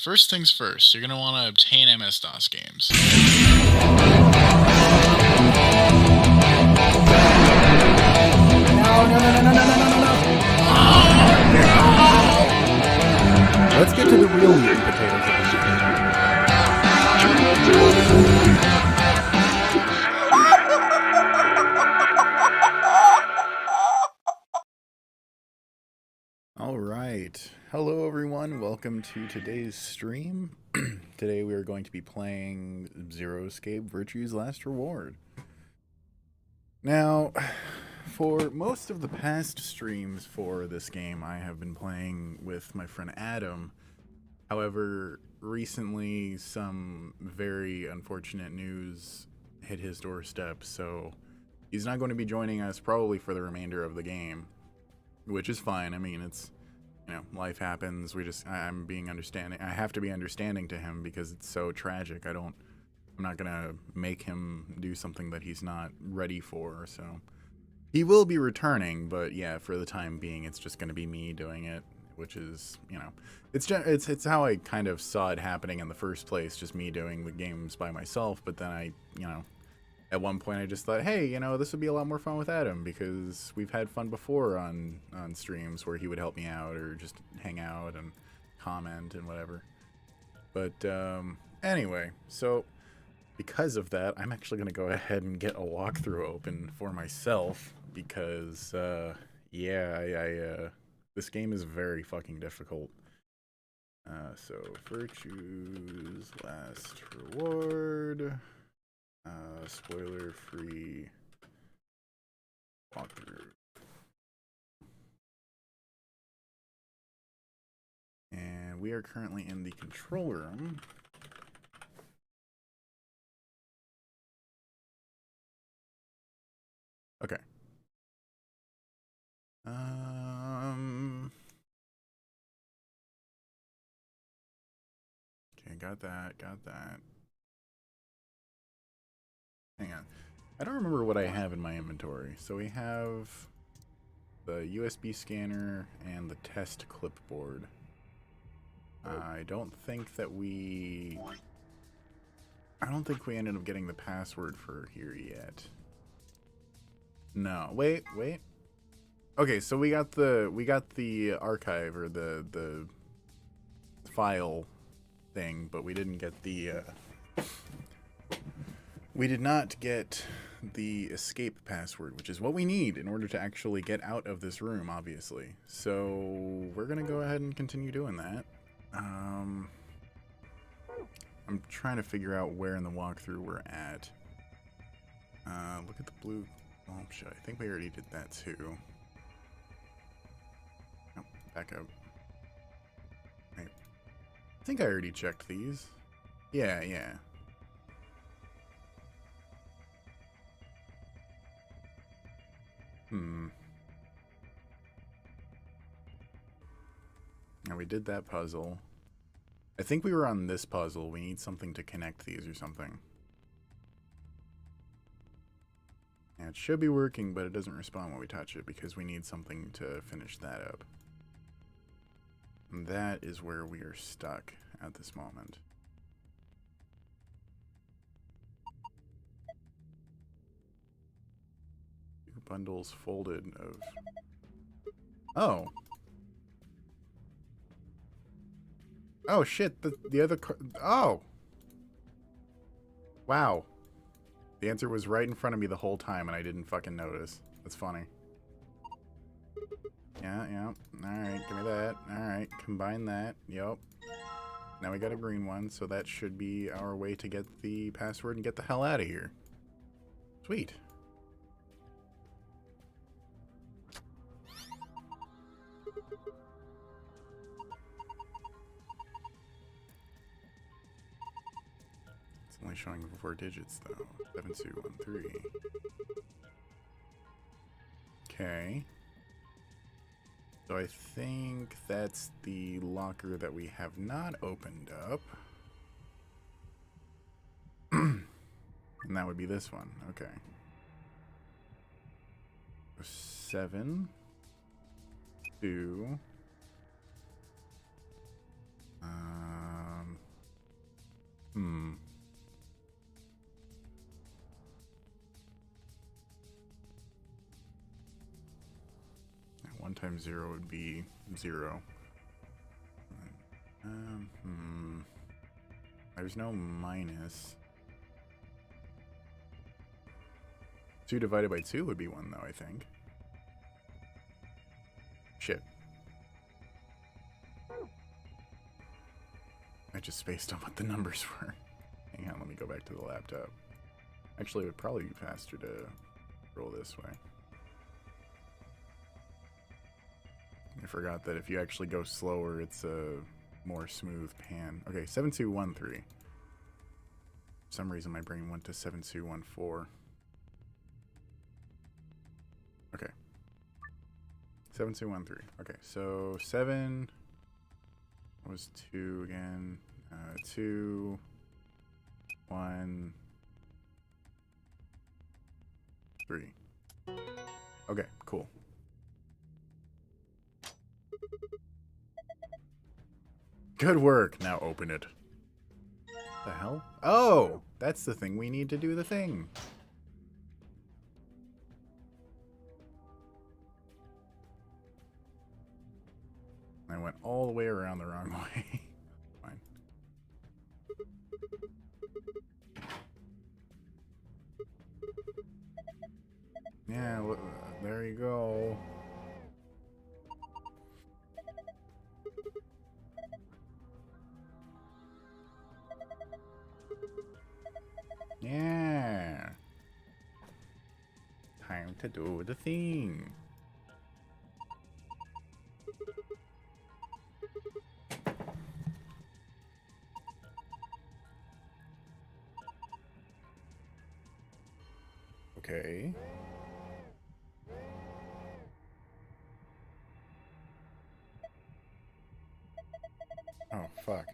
first things first, you're going to want to obtain MS-DOS games. Let's get to the real meat and potatoes of this game. Alright, hello everyone, welcome to today's stream. Today we are going to be playing Zero Escape Virtue's Last Reward. Now, for most of the past streams for this game, I have been playing with my friend Adam. However, recently some very unfortunate news hit his doorstep, so he's not going to be joining us probably for the remainder of the game, which is fine. I mean, it's, you know, life happens. I'm being understanding. I have to be understanding to him because it's so tragic. I'm not gonna make him do something that he's not ready for, so he will be returning, but yeah, for the time being, it's just gonna be me doing it, which is, you know, it's how I kind of saw it happening in the first place, just me doing the games by myself. But then you know, at one point I just thought, hey, you know, this would be a lot more fun with Adam because we've had fun before on streams where he would help me out or just hang out and comment and whatever. But anyway, so because of that, I'm actually going to go ahead and get a walkthrough open for myself because, yeah, this game is very fucking difficult. So, Virtue's Last Reward, spoiler-free walkthrough. And we are currently in the control room. Okay. Okay, got that. Hang on. I don't remember what I have in my inventory. So we have the USB scanner and the test clipboard. I don't think we ended up getting the password for here yet. No, wait. Okay, so we got the archive or the file thing, but we didn't get the we did not get the escape password, which is what we need in order to actually get out of this room, obviously. So we're gonna go ahead and continue doing that. I'm trying to figure out where in the walkthrough we're at. Look at the blue lampshade. I think we already did that too. Oh, back up. Wait. I think I already checked these. Yeah. Now we did that puzzle. I think we were on this puzzle. We need something to connect these or something. Yeah, it should be working, but it doesn't respond when we touch it because we need something to finish that up. And that is where we are stuck at this moment. Two bundles folded of... Oh! Oh shit, the other oh! Wow. The answer was right in front of me the whole time and I didn't fucking notice. That's funny. Yeah. Alright, give me that. Alright, combine that. Yup. Now we got a green one, so that should be our way to get the password and get the hell out of here. Sweet. It's only showing 4 digits though. 7213. Okay. So I think that's the locker that we have not opened up. And that would be this one. Okay. 7, 2, 1 times 0 would be 0. There's no minus. 2 divided by 2 would be 1, though, I think. Shit. I just spaced on what the numbers were. Hang on, let me go back to the laptop. Actually, it would probably be faster to roll this way. I forgot that if you actually go slower, it's a more smooth pan. Okay, 7213. For some reason, my brain went to 7214. Okay. 7213. Okay, so 7 was 2 again. 2, 1, 3. Okay, cool. Good work. Now open it. The hell? Oh, that's the thing we need to do the thing. I went all the way around the wrong way. Fine. Yeah, there you go. Yeah. Time to do the thing. Okay. Oh, fuck.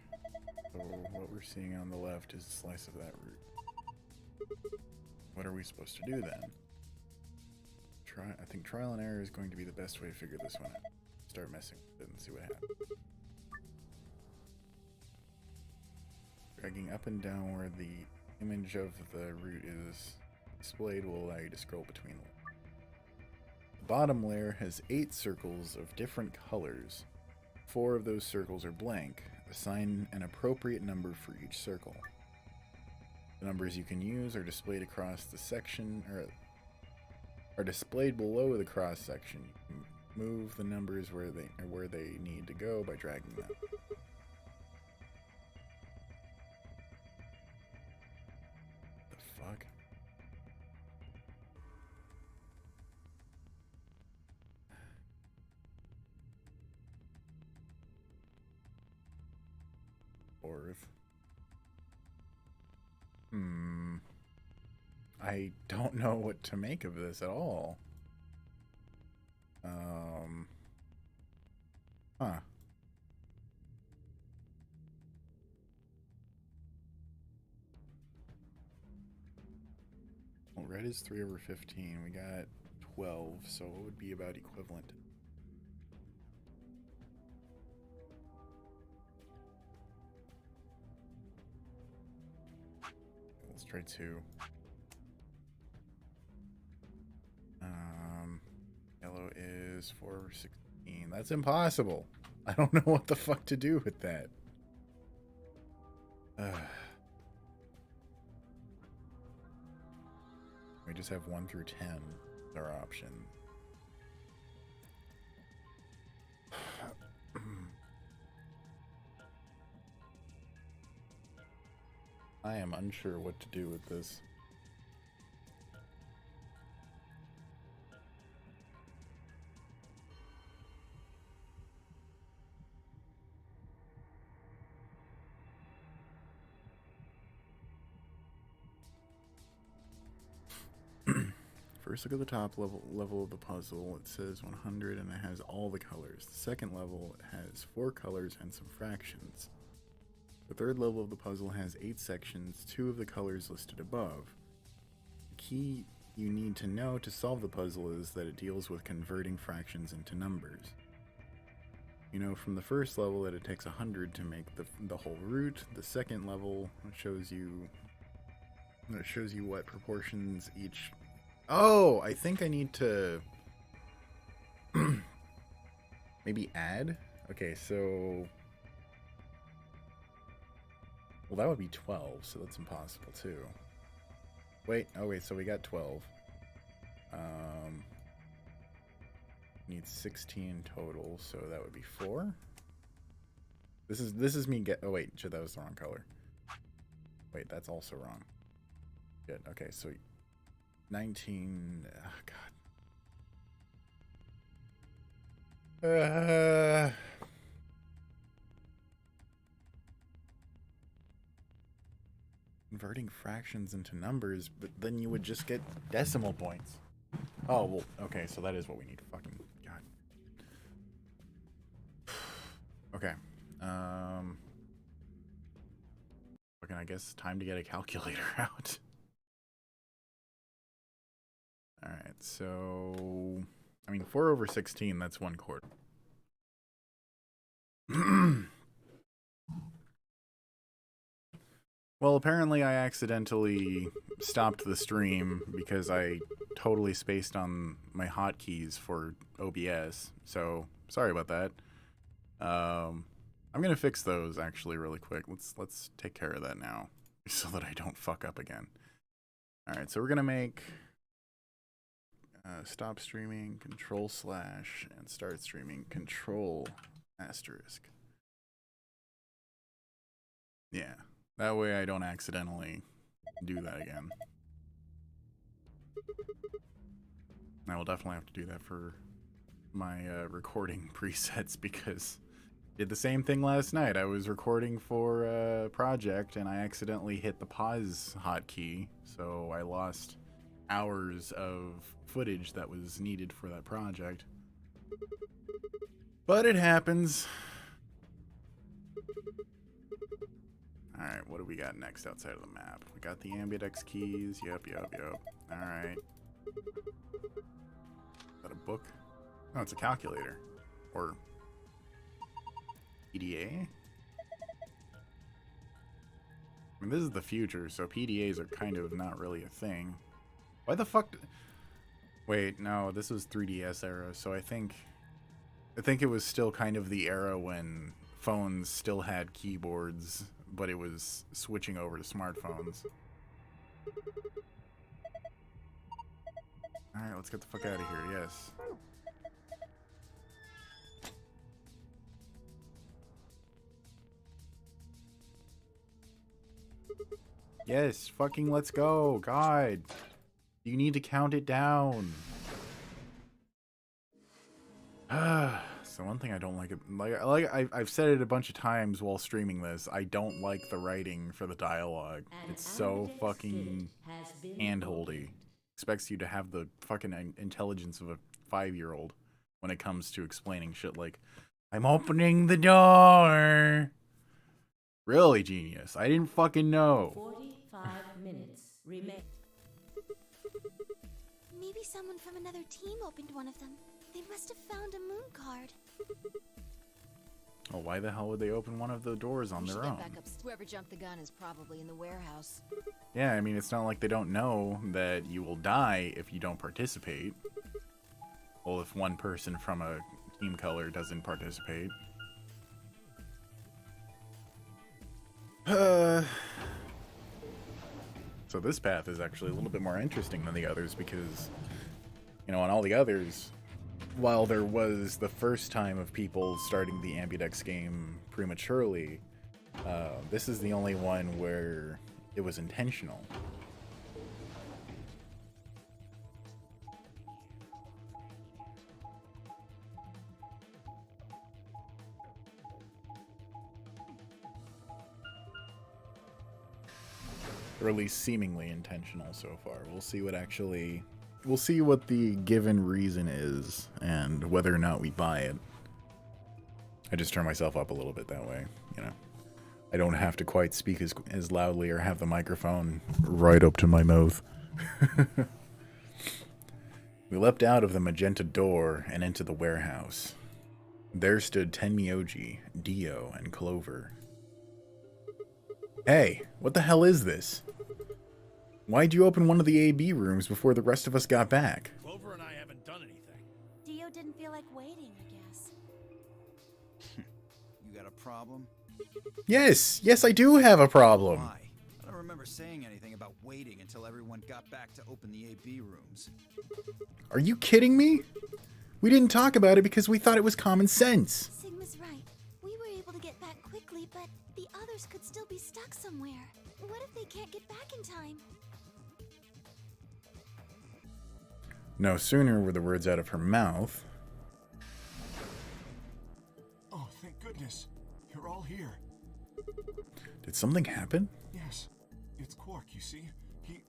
So what we're seeing on the left is a slice of that root. What are we supposed to do then? I think trial and error is going to be the best way to figure this one out. Start messing with it and see what happens. Dragging up and down where the image of the root is displayed will allow you to scroll between them. The bottom layer has 8 circles of different colors. 4 of those circles are blank. Assign an appropriate number for each circle. The numbers you can use are displayed across the section, or are displayed below the cross section. You can move the numbers where they need to go by dragging them. The fuck? Fourth. I don't know what to make of this at all. Huh. Well, red is 3 over 15. We got 12, so it would be about equivalent. Let's try 2. Yellow is 4 over 16. That's impossible. I don't know what the fuck to do with that. We just have 1 through 10 as our option. I am unsure what to do with this. First, look at the top level of the puzzle. It says 100 and it has all the colors. The second level has 4 colors and some fractions. The third level of the puzzle has 8 sections, 2 of the colors listed above. The key you need to know to solve the puzzle is that it deals with converting fractions into numbers. You know from the first level that it takes 100 to make the whole root. The second level shows you what proportions each... Oh, I think I need to... Maybe add? Okay, so... Well, that would be 12, so that's impossible, too. Wait, oh wait, so we got 12. Need 16 total, so that would be 4. This is me oh wait, shit, that was the wrong color. Wait, that's also wrong. Good, okay, so 19, oh god. Converting fractions into numbers, but then you would just get decimal points. Oh, well, okay, so that is what we need. Fucking god. Okay. Fucking, I guess time to get a calculator out. Alright, so... I mean, 4 over 16, that's 1/4. Well, apparently I accidentally stopped the stream because I totally spaced on my hotkeys for OBS, so sorry about that. I'm gonna fix those actually really quick. Let's take care of that now so that I don't fuck up again. Alright, so we're gonna make stop streaming, control / and start streaming, control asterisk. Yeah. That way I don't accidentally do that again. I will definitely have to do that for my recording presets because I did the same thing last night. I was recording for a project and I accidentally hit the pause hotkey, so I lost hours of footage that was needed for that project. But it happens. Alright, what do we got next outside of the map? We got the ambidex keys. Yep. Alright. Is that a book? Oh, it's a calculator. Or PDA? I mean, this is the future, so PDAs are kind of not really a thing. Why the fuck... Wait, no, this was 3DS era, so I think it was still kind of the era when phones still had keyboards, but it was switching over to smartphones. Alright, let's get the fuck out of here, yes. Yes, fucking let's go, God. You need to count it down. So one thing I don't like, I've said it a bunch of times while streaming this, I don't like the writing for the dialogue. It's so fucking hand-holdy. Expects you to have the fucking intelligence of a 5-year-old when it comes to explaining shit like, I'm opening the door. Really, genius. I didn't fucking know. 45 minutes remain. Maybe someone from another team opened one of them. They must have found a moon card. Oh, why the hell would they open one of the doors on their own? Whoever jumped the gun is probably in the warehouse. Yeah, I mean, it's not like they don't know that you will die if you don't participate. Well, if one person from a team color doesn't participate. So this path is actually a little bit more interesting than the others because, you know, on all the others, while there was the first time of people starting the ambidex game prematurely, this is the only one where it was intentional. Or at least seemingly intentional so far. We'll see what actually... We'll see what the given reason is, and whether or not we buy it. I just turn myself up a little bit that way, you know. I don't have to quite speak as loudly or have the microphone right up to my mouth. We leapt out of the magenta door and into the warehouse. There stood Tenmyoji, Dio, and Clover. Hey, what the hell is this? Why'd you open one of the AB rooms before the rest of us got back? Clover and I haven't done anything. Dio didn't feel like waiting, I guess. got a problem? Yes, I do have a problem. Why? I don't remember saying anything about waiting until everyone got back to open the AB rooms. Are you kidding me? We didn't talk about it because we thought it was common sense. Sigma's right. We were able to get back quickly, but the others could still be stuck somewhere. What if they can't get back in time? No sooner were the words out of her mouth. Oh, thank goodness. You're all here. Did something happen? Yes. It's Quark, you see. He...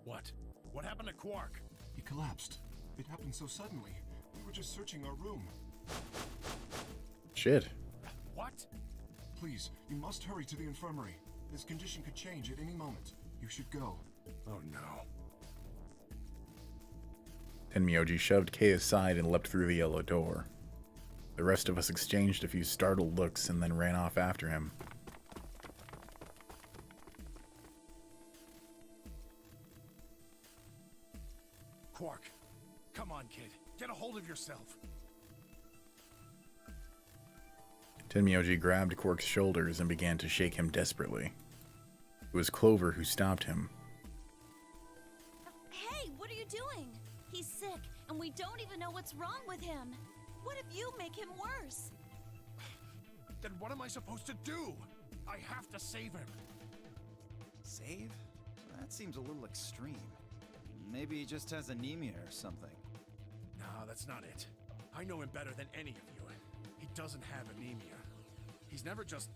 What? What happened to Quark? He collapsed. It happened so suddenly. We were just searching our room. Shit. What? Please, you must hurry to the infirmary. His condition could change at any moment. You should go. Oh no. Tenmyoji shoved Kei aside and leapt through the yellow door. The rest of us exchanged a few startled looks and then ran off after him. Quark, come on, kid. Get a hold of yourself. Tenmyoji grabbed Quark's shoulders and began to shake him desperately. It was Clover who stopped him. Hey, what are you doing? He's sick, and we don't even know what's wrong with him. What if you make him worse? Then what am I supposed to do? I have to save him. Save? That seems a little extreme. Maybe he just has anemia or something. No, that's not it. I know him better than any of you. He doesn't have anemia. He's never just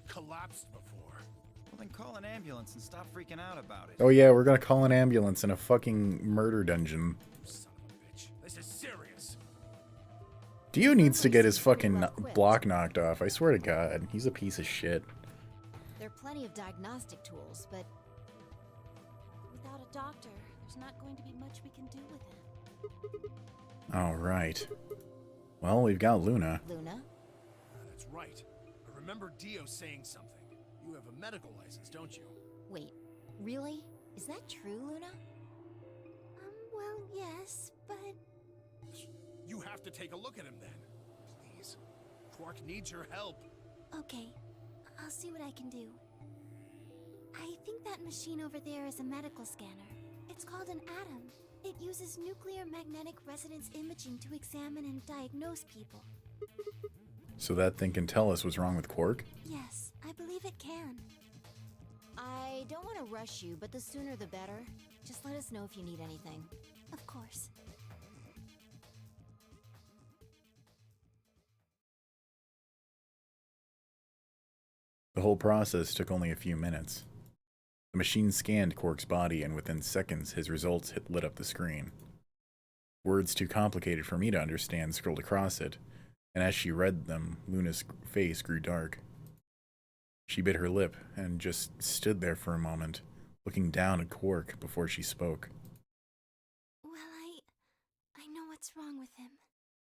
collapsed before. Well, then call an ambulance and stop freaking out about it. Oh yeah, we're gonna call an ambulance in a fucking murder dungeon. Son of a bitch. This is serious. Dio needs to get his fucking block knocked off. I swear to God, he's a piece of shit. There are plenty of diagnostic tools, but Without a doctor, there's not going to be much we can do with him. Alright. Well, we've got Luna. Luna? That's right. I remember Dio saying something. You have a medical license, don't you? Wait, really? Is that true, Luna? Well, yes, but... You have to take a look at him then. Please. Quark needs your help. Okay, I'll see what I can do. I think that machine over there is a medical scanner. It's called an atom. It uses nuclear magnetic resonance imaging to examine and diagnose people. So that thing can tell us what's wrong with Quark? Yes, I believe it can. I don't want to rush you, but the sooner the better. Just let us know if you need anything. Of course. The whole process took only a few minutes. The machine scanned Quark's body, and within seconds, his results lit up the screen. Words too complicated for me to understand scrolled across it, and as she read them, Luna's face grew dark. She bit her lip and just stood there for a moment, looking down at Quark before she spoke. Well, I know what's wrong with him.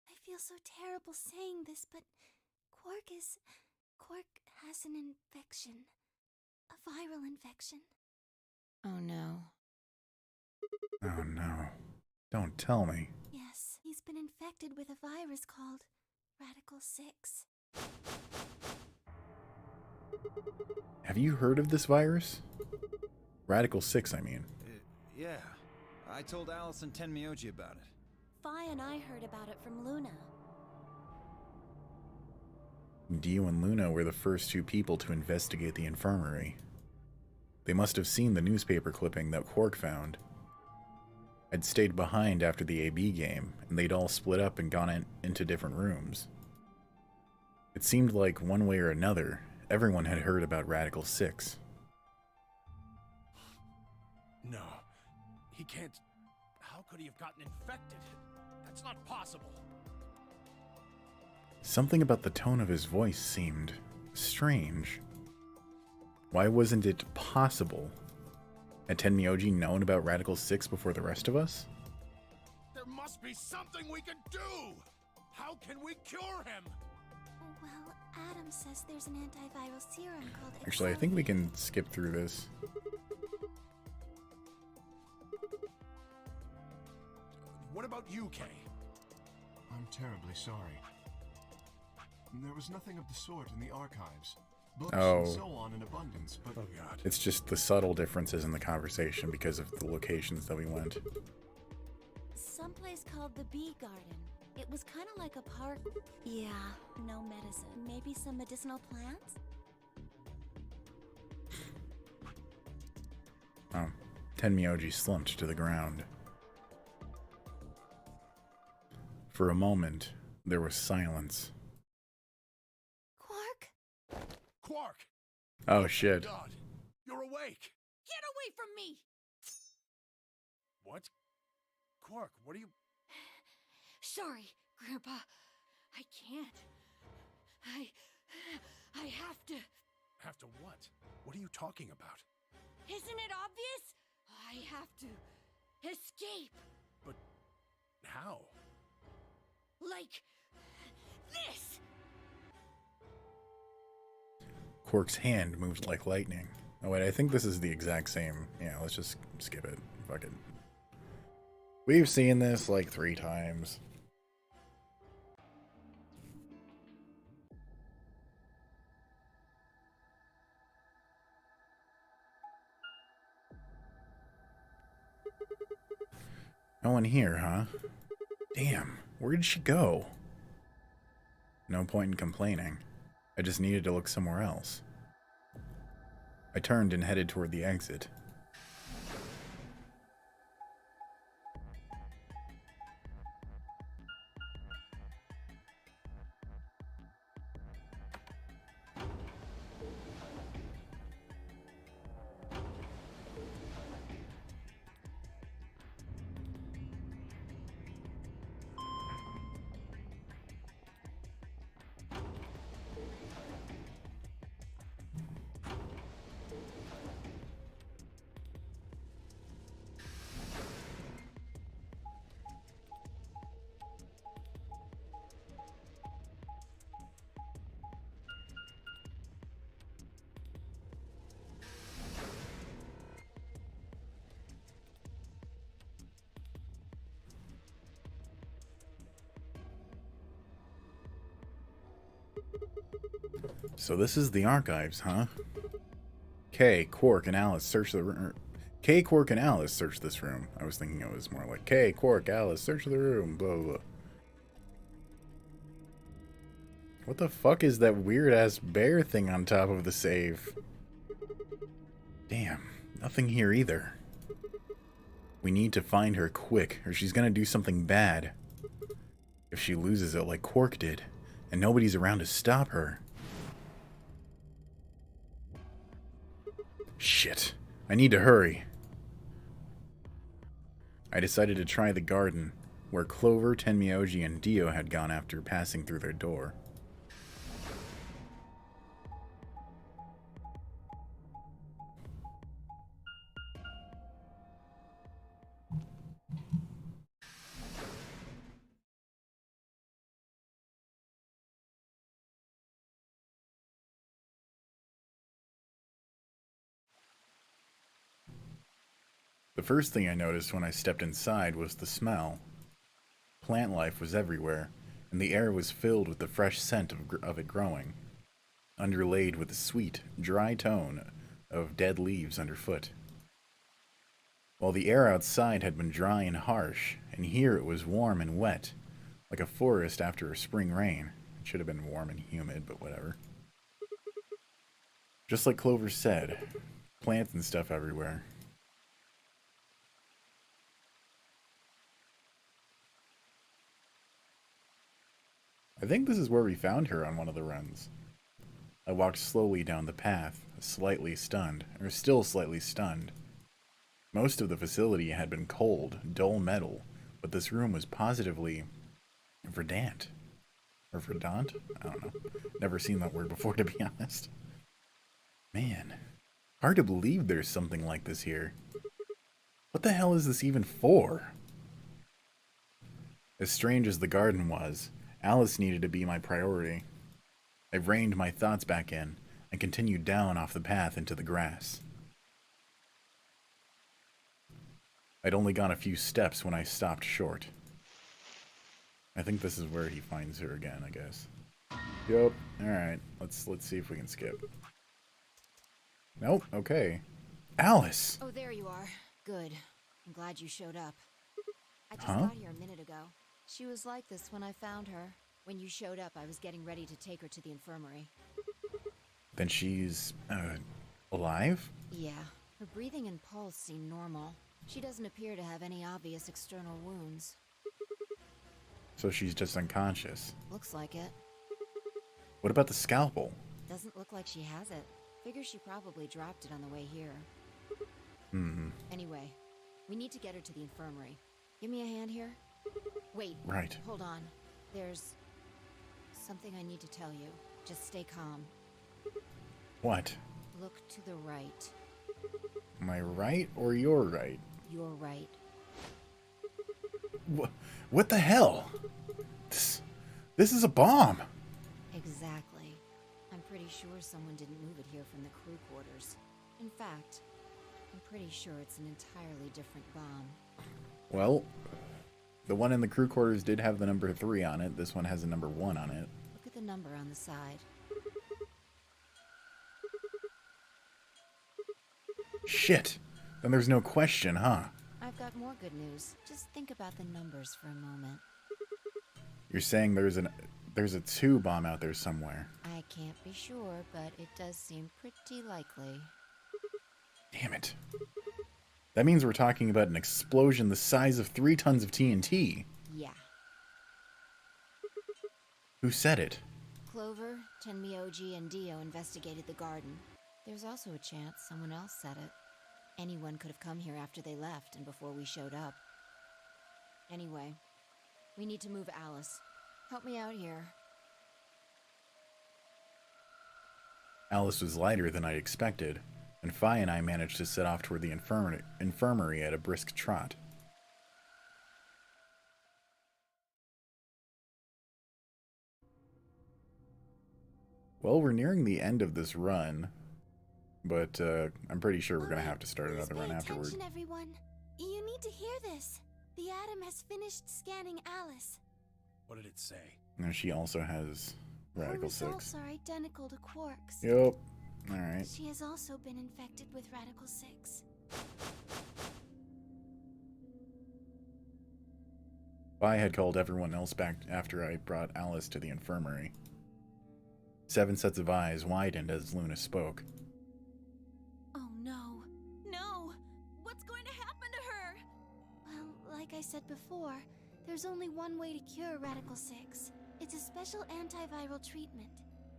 I feel so terrible saying this, but Quark has an infection. A viral infection. Oh no. Oh no. Don't tell me. Yes, he's been infected with a virus called Radical 6. Have you heard of this virus? Radical 6, I mean. Yeah. I told Alice and Tenmyoji about it. Fi and I heard about it from Luna. Dio and Luna were the first two people to investigate the infirmary. They must have seen the newspaper clipping that Quark found. I'd stayed behind after the AB game, and they'd all split up and gone into different rooms. It seemed like one way or another, everyone had heard about Radical 6. No. He can't... How could he have gotten infected? That's not possible. Something about the tone of his voice seemed strange. Why wasn't it possible? Had Tenmyoji known about Radical 6 before the rest of us? There must be something we can do! How can we cure him? Well, Adam says there's an antiviral serum called... Actually, I think we can skip through this. What about you, Kay? I'm terribly sorry. There was nothing of the sort in the archives. Books Oh. and so on in abundance, but Oh god. It's just the subtle differences in the conversation because of the locations that we went. Someplace called the Bee Garden. It was kind of like a park. Yeah, no medicine. Maybe some medicinal plants? Oh, Tenmyoji slumped to the ground. For a moment, there was silence. Quark? Quark! Oh shit. God, you're awake! Get away from me! What? Quark, what are you... Sorry, Grandpa. I can't. I have to. Have to what? What are you talking about? Isn't it obvious? I have to escape. But how? Like this. Quark's hand moved like lightning. Oh wait, I think this is the exact same. Yeah, let's just skip it. Fuck it. We've seen this like 3 times. No one here, huh? Damn, where did she go? No point in complaining. I just needed to look somewhere else. I turned and headed toward the exit. So this is the archives, huh? Kay, Quark, and Alice search the room. Kay, Quark, and Alice search this room. I was thinking it was more like Kay, Quark, Alice, search the room, blah, blah, blah. What the fuck is that weird-ass bear thing on top of the save? Damn, nothing here either. We need to find her quick, or she's gonna do something bad. If she loses it like Quark did, and nobody's around to stop her. Shit. I need to hurry. I decided to try the garden, where Clover, Tenmyoji, and Dio had gone after passing through their door. The first thing I noticed when I stepped inside was the smell. Plant life was everywhere, and the air was filled with the fresh scent of it growing, underlaid with the sweet, dry tone of dead leaves underfoot. While the air outside had been dry and harsh, and here it was warm and wet, like a forest after a spring rain. It should have been warm and humid, but whatever. Just like Clover said, plants and stuff everywhere. I think this is where we found her on one of the runs. I walked slowly down the path, slightly stunned, or still slightly stunned. Most of the facility had been cold, dull metal, but this room was positively verdant. Or verdant? I don't know. Never seen that word before, to be honest. Man, hard to believe there's something like this here. What the hell is this even for? As strange as the garden was, Alice needed to be my priority. I reined my thoughts back in and continued down off the path into the grass. I'd only gone a few steps when I stopped short. I think this is where he finds her again, I guess. Yup. Alright. Let's see if we can skip. Nope. Okay. Alice! Oh, there you are. Good. I'm glad you showed up. I just Huh? got here a minute ago. She was like this when I found her. When you showed up, I was getting ready to take her to the infirmary. Then she's, alive? Yeah. Her breathing and pulse seem normal. She doesn't appear to have any obvious external wounds. So she's just unconscious. Looks like it. What about the scalpel? Doesn't look like she has it. Figure she probably dropped it on the way here. Anyway, we need to get her to the infirmary. Give me a hand here. Wait. Right. Hold on. There's something I need to tell you. Just stay calm. What? Look to the right. My right or your right? Your right. What the hell? This is a bomb! Exactly. I'm pretty sure someone didn't move it here from the crew quarters. In fact, I'm pretty sure it's an entirely different bomb. Well, the one in the crew quarters did have the number 3 on it. This one has a number 1 on it. Look at the number on the side. Shit! Then there's no question, huh? I've got more good news. Just think about the numbers for a moment. You're saying there's a 2 bomb out there somewhere. I can't be sure, but it does seem pretty likely. Damn it. That means we're talking about an explosion the size of 3 tons of TNT. Yeah. Who said it? Clover, Tenmyoji, and Dio investigated the garden. There's also a chance someone else said it. Anyone could have come here after they left and before we showed up. Anyway, we need to move Alice. Help me out here. Alice was lighter than I expected, and Fi and I managed to set off toward the infirmary at a brisk trot. Well, we're nearing the end of this run, but I'm pretty sure we're going to have to start another run afterward. Attention, everyone. You need to hear this. The Atom has finished scanning Alice. What did it say? And she also has Her Radical results 6. are identical to Quark's. Yep. Alright. She has also been infected with Radical 6. I had called everyone else back after I brought Alice to the infirmary. 7 sets of eyes widened as Luna spoke. Oh no. No! What's going to happen to her? Well, like I said before, there's only one way to cure Radical 6. It's a special antiviral treatment.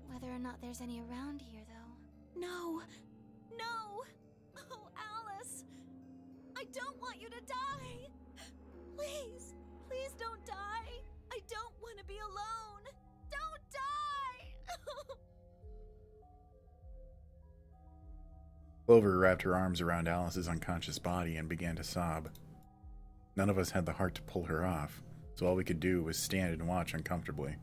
Whether or not there's any around here, though. No! No! Oh, Alice! I don't want you to die! Please! Please don't die! I don't want to be alone! Don't die! Clover wrapped her arms around Alice's unconscious body and began to sob. None of us had the heart to pull her off, so all we could do was stand and watch uncomfortably.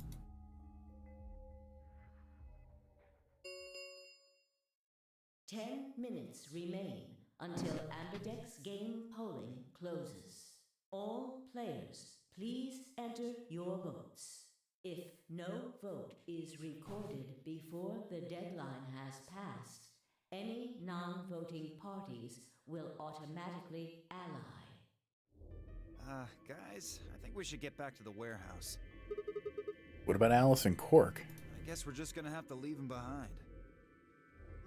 Ten minutes remain until Ambidex game polling closes. All players, please enter your votes. If no vote is recorded before the deadline has passed, any non-voting parties will automatically ally. Guys, I think we should get back to the warehouse. What about Alice and Quark? I guess we're just gonna have to leave them behind.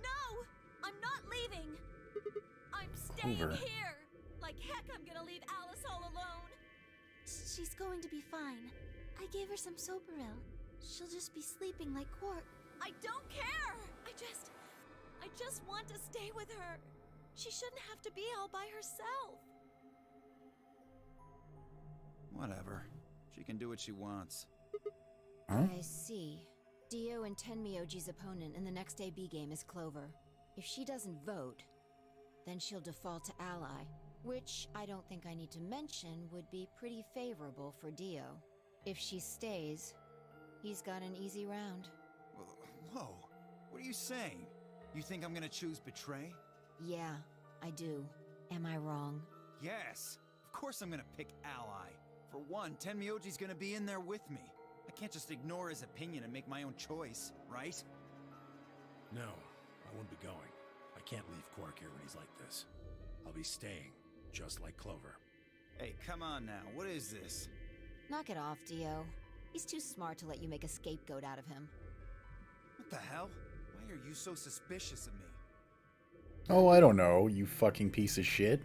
No! I'm not leaving! I'm staying Over. here! Like heck I'm gonna leave Alice all alone! She's going to be fine. I gave her some Soparil. She'll just be sleeping like Quark. I don't care! I just want to stay with her. She shouldn't have to be all by herself. Whatever. She can do what she wants. Huh? I see. Dio and Tenmyoji's opponent in the next AB game is Clover. If she doesn't vote, then she'll default to ally, which I don't think I need to mention would be pretty favorable for Dio. If she stays, he's got an easy round. Whoa, what are you saying? You think I'm gonna choose Betray? Yeah, I do. Am I wrong? Yes! Of course I'm gonna pick Ally. For one, Tenmyoji's gonna be in there with me. I can't just ignore his opinion and make my own choice, right? No, I won't be going. I can't leave Quark here when he's like this. I'll be staying, just like Clover. Hey, come on now, what is this? Knock it off, Dio. He's too smart to let you make a scapegoat out of him. What the hell? Why are you so suspicious of me? Oh, I don't know, you fucking piece of shit.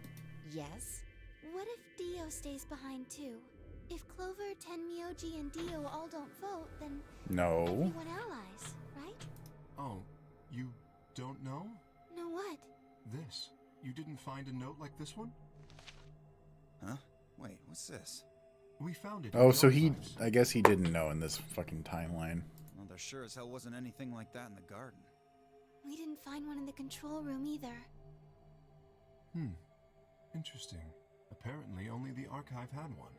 Yes? What if Dio stays behind too? If Clover, Tenmyoji, and Dio all don't vote, then No. everyone allies, right? Oh, you don't know? Know what? This. You didn't find a note like this one? Huh? Wait, what's this? We found it. in Oh, the so he... archives. I guess he didn't know in this fucking timeline. Well, there sure as hell wasn't anything like that in the garden. We didn't find one in the control room either. Interesting. Apparently only the archive had one.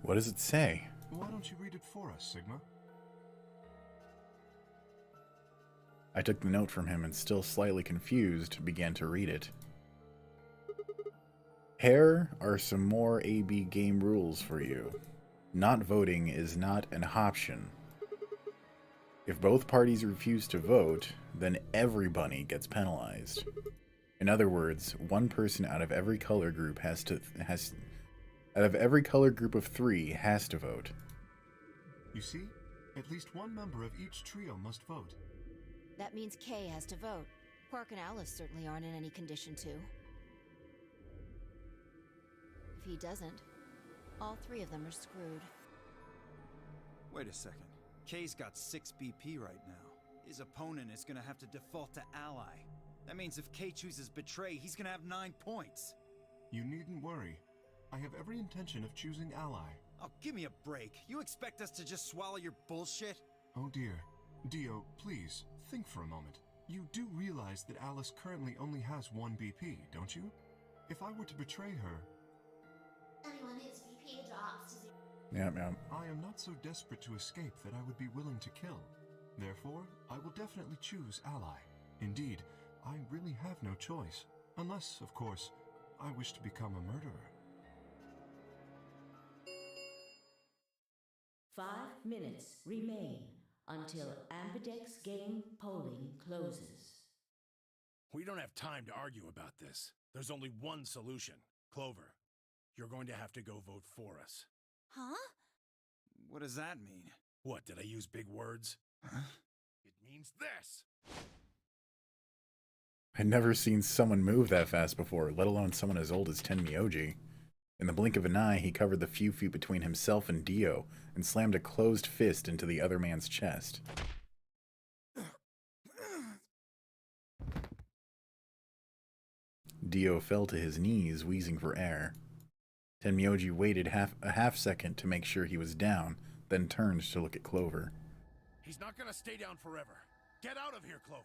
What does it say? Why don't you read it for us, Sigma? I took the note from him and, still slightly confused, began to read it. Here are some more AB game rules for you. Not voting is not an option. If both parties refuse to vote, then everybody gets penalized. In other words, one person out of every color group out of every color group of 3 has to vote. You see? At least one member of each trio must vote. That means Kay has to vote. Quark and Alice certainly aren't in any condition to. If he doesn't, all 3 of them are screwed. Wait a second. Kay's got 6 BP right now. His opponent is gonna have to default to ally. That means if Kay chooses betray, he's gonna have 9 points. You needn't worry. I have every intention of choosing ally. Oh, give me a break. You expect us to just swallow your bullshit? Oh dear. Dio, please, think for a moment. You do realize that Alice currently only has 1 BP, don't you? If I were to betray her... Anyone whose BP drops to 0. Yeah. I am not so desperate to escape that I would be willing to kill. Therefore, I will definitely choose ally. Indeed, I really have no choice. Unless, of course, I wish to become a murderer. 5 minutes remain until Ambidex game polling closes. We don't have time to argue about this. There's only one solution. Clover, you're going to have to go vote for us. Huh? What does that mean? What, did I use big words? Huh? It means this! I'd never seen someone move that fast before, let alone someone as old as Tenmyoji. In the blink of an eye, he covered the few feet between himself and Dio, and slammed a closed fist into the other man's chest. Dio fell to his knees, wheezing for air. Tenmyoji waited a half second to make sure he was down, then turned to look at Clover. He's not gonna stay down forever. Get out of here, Clover.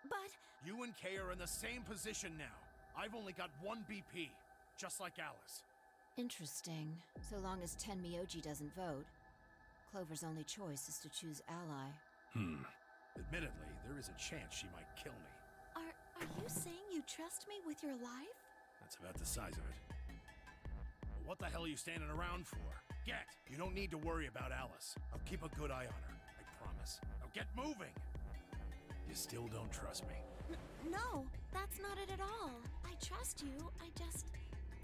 But... You and Kay are in the same position now. I've only got 1 BP, just like Alice. Interesting. So long as Tenmyoji doesn't vote, Clover's only choice is to choose ally. Admittedly, there is a chance she might kill me. Are you saying you trust me with your life? That's about the size of it. Well, what the hell are you standing around for? Get! You don't need to worry about Alice. I'll keep a good eye on her, I promise. Now get moving! You still don't trust me. No, that's not it at all. I trust you, I just...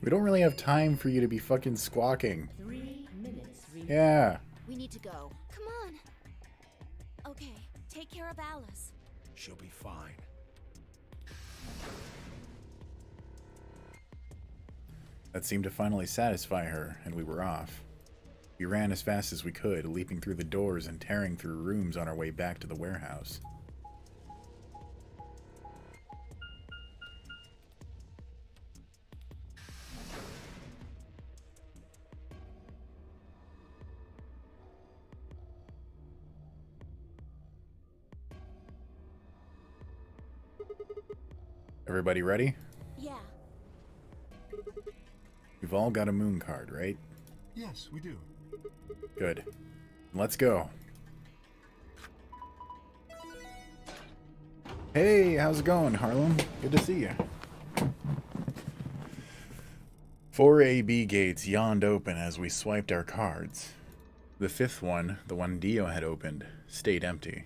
We don't really have time for you to be fucking squawking. 3 minutes remain. Yeah. We need to go. Come on. Okay, take care of Alice. She'll be fine. That seemed to finally satisfy her, and we were off. We ran as fast as we could, leaping through the doors and tearing through rooms on our way back to the warehouse. Everybody ready? Yeah. We've all got a moon card, right? Yes, we do. Good. Let's go. Hey, how's it going, Harlem? Good to see you. 4 AB gates yawned open as we swiped our cards. The fifth one, the one Dio had opened, stayed empty.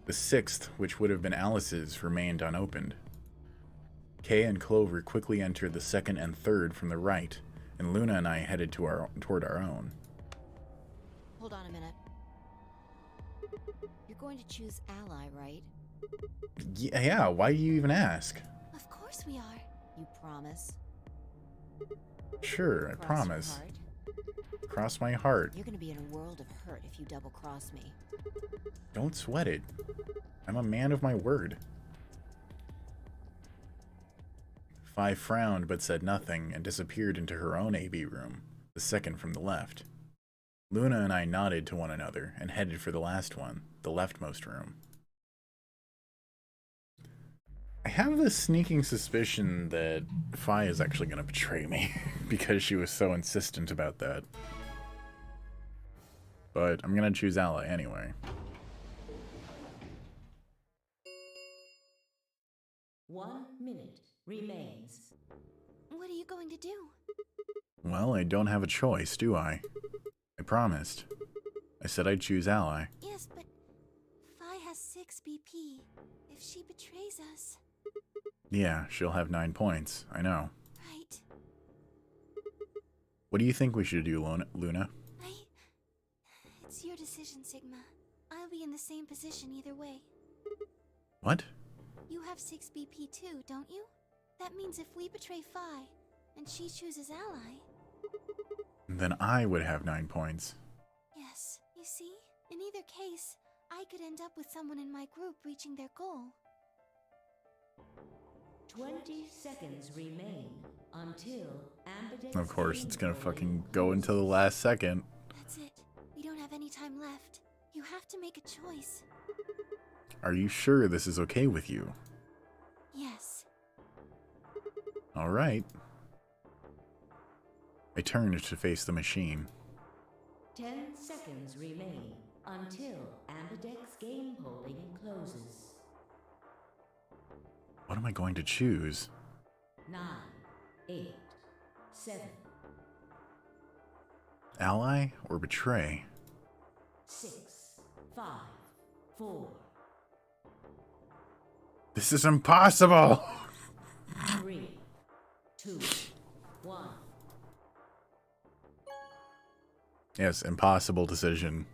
The sixth, which would have been Alice's, remained unopened. Kay and Clover quickly entered the second and third from the right, and Luna and I headed toward our own. Hold on a minute. You're going to choose Ally, right? Yeah, why do you even ask? Of course we are. You promise? Sure, I Cross your promise. heart? Cross my heart. You're gonna be in a world of hurt if you double-cross me. Don't sweat it. I'm a man of my word. Fi frowned but said nothing and disappeared into her own AB room, the second from the left. Luna and I nodded to one another and headed for the last one, the leftmost room. I have this sneaking suspicion that Fi is actually going to betray me because she was so insistent about that. But I'm going to choose Ally anyway. 1 minute remains. What are you going to do? Well, I don't have a choice, do I? I promised. I said I'd choose Ally. Yes, but Fi has 6 BP. If she betrays us... Yeah, she'll have 9 points. I know. Right. What do you think we should do, Luna? It's your decision, Sigma. I'll be in the same position either way. What? You have 6 BP too, don't you? That means if we betray Fi, and she chooses Ally... Then I would have 9 points. Yes, you see? In either case, I could end up with someone in my group reaching their goal. 20 seconds remain until Ambidex. Of course, it's gonna fucking go until the last second. That's it. We don't have any time left. You have to make a choice. Are you sure this is okay with you? Yes. Alright. I turned to face the machine. 10 seconds remain until Ambidex game polling closes. What am I going to choose? 9, 8, 7, Ally or betray? 6, 5, 4, This is impossible! 3, 2, 1. Yes, impossible decision.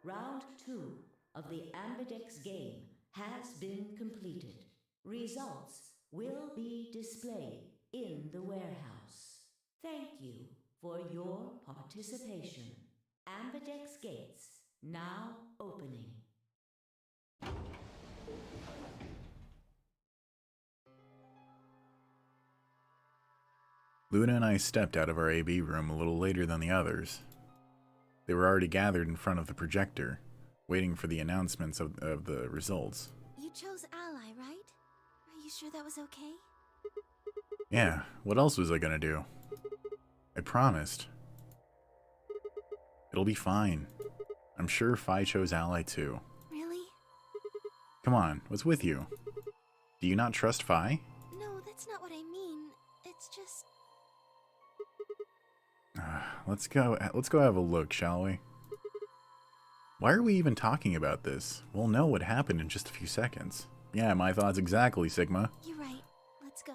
Round 2 of the Ambidex game has been completed. Results will be displayed in the warehouse. Thank you for your participation. Ambidex gates now opening. Luna and I stepped out of our AB room a little later than the others. They were already gathered in front of the projector, waiting for the announcements of the results. You chose Ally, right? Are you sure that was okay? Yeah, what else was I gonna do? I promised. It'll be fine. I'm sure Fi chose Ally too. Really? Come on, what's with you? Do you not trust Fi? No, that's not what I mean. It's just... Let's go have a look, shall we? Why are we even talking about this? We'll know what happened in just a few seconds. Yeah, my thoughts exactly, Sigma. You're right. Let's go.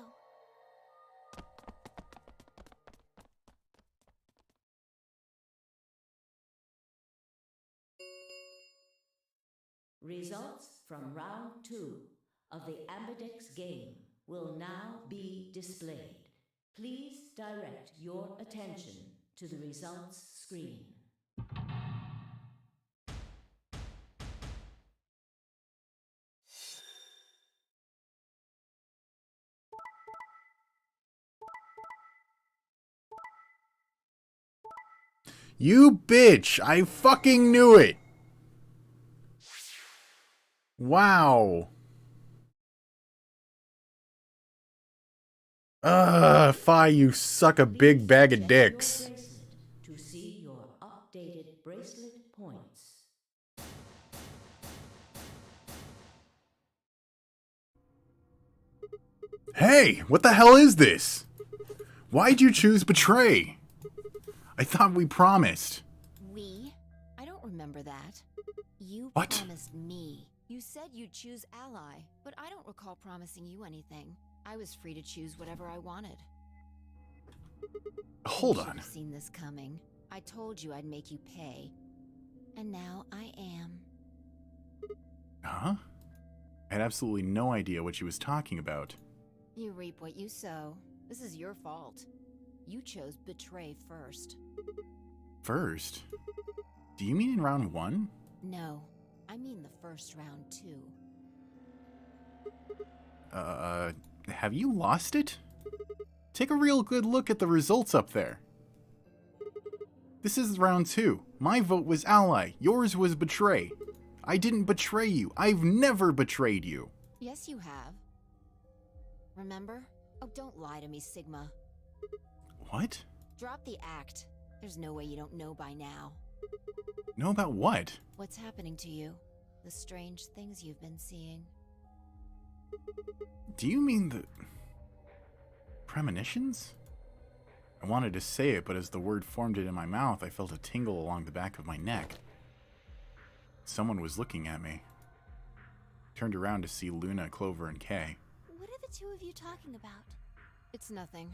Results from round 2 of the Ambidex game will now be displayed. Please direct your attention to the results screen. You bitch! I fucking knew it! Wow. Fi, you suck a big bag of dicks. To see your updated bracelet points. Hey, what the hell is this? Why'd you choose betray? I thought we promised. We? I don't remember that. You What? promised me. You said you'd choose Ally, but I don't recall promising you anything. I was free to choose whatever I wanted. Hold You should on. have seen this coming. I told you I'd make you pay. And now I am. Huh? I had absolutely no idea what she was talking about. You reap what you sow. This is your fault. You chose betray first. First? Do you mean in round 1? No, I mean the first round too. Have you lost it? Take a real good look at the results up there. This is round 2. My vote was ally. Yours was betray. I didn't betray you. I've never betrayed you. Yes, you have. Remember? Oh, don't lie to me, Sigma. What? Drop the act. There's no way you don't know by now. Know about what? What's happening to you? The strange things you've been seeing. Do you mean the... premonitions? I wanted to say it, but as the word formed it in my mouth, I felt a tingle along the back of my neck. Someone was looking at me. Turned around to see Luna, Clover, and Kay. What are the two of you talking about? It's nothing.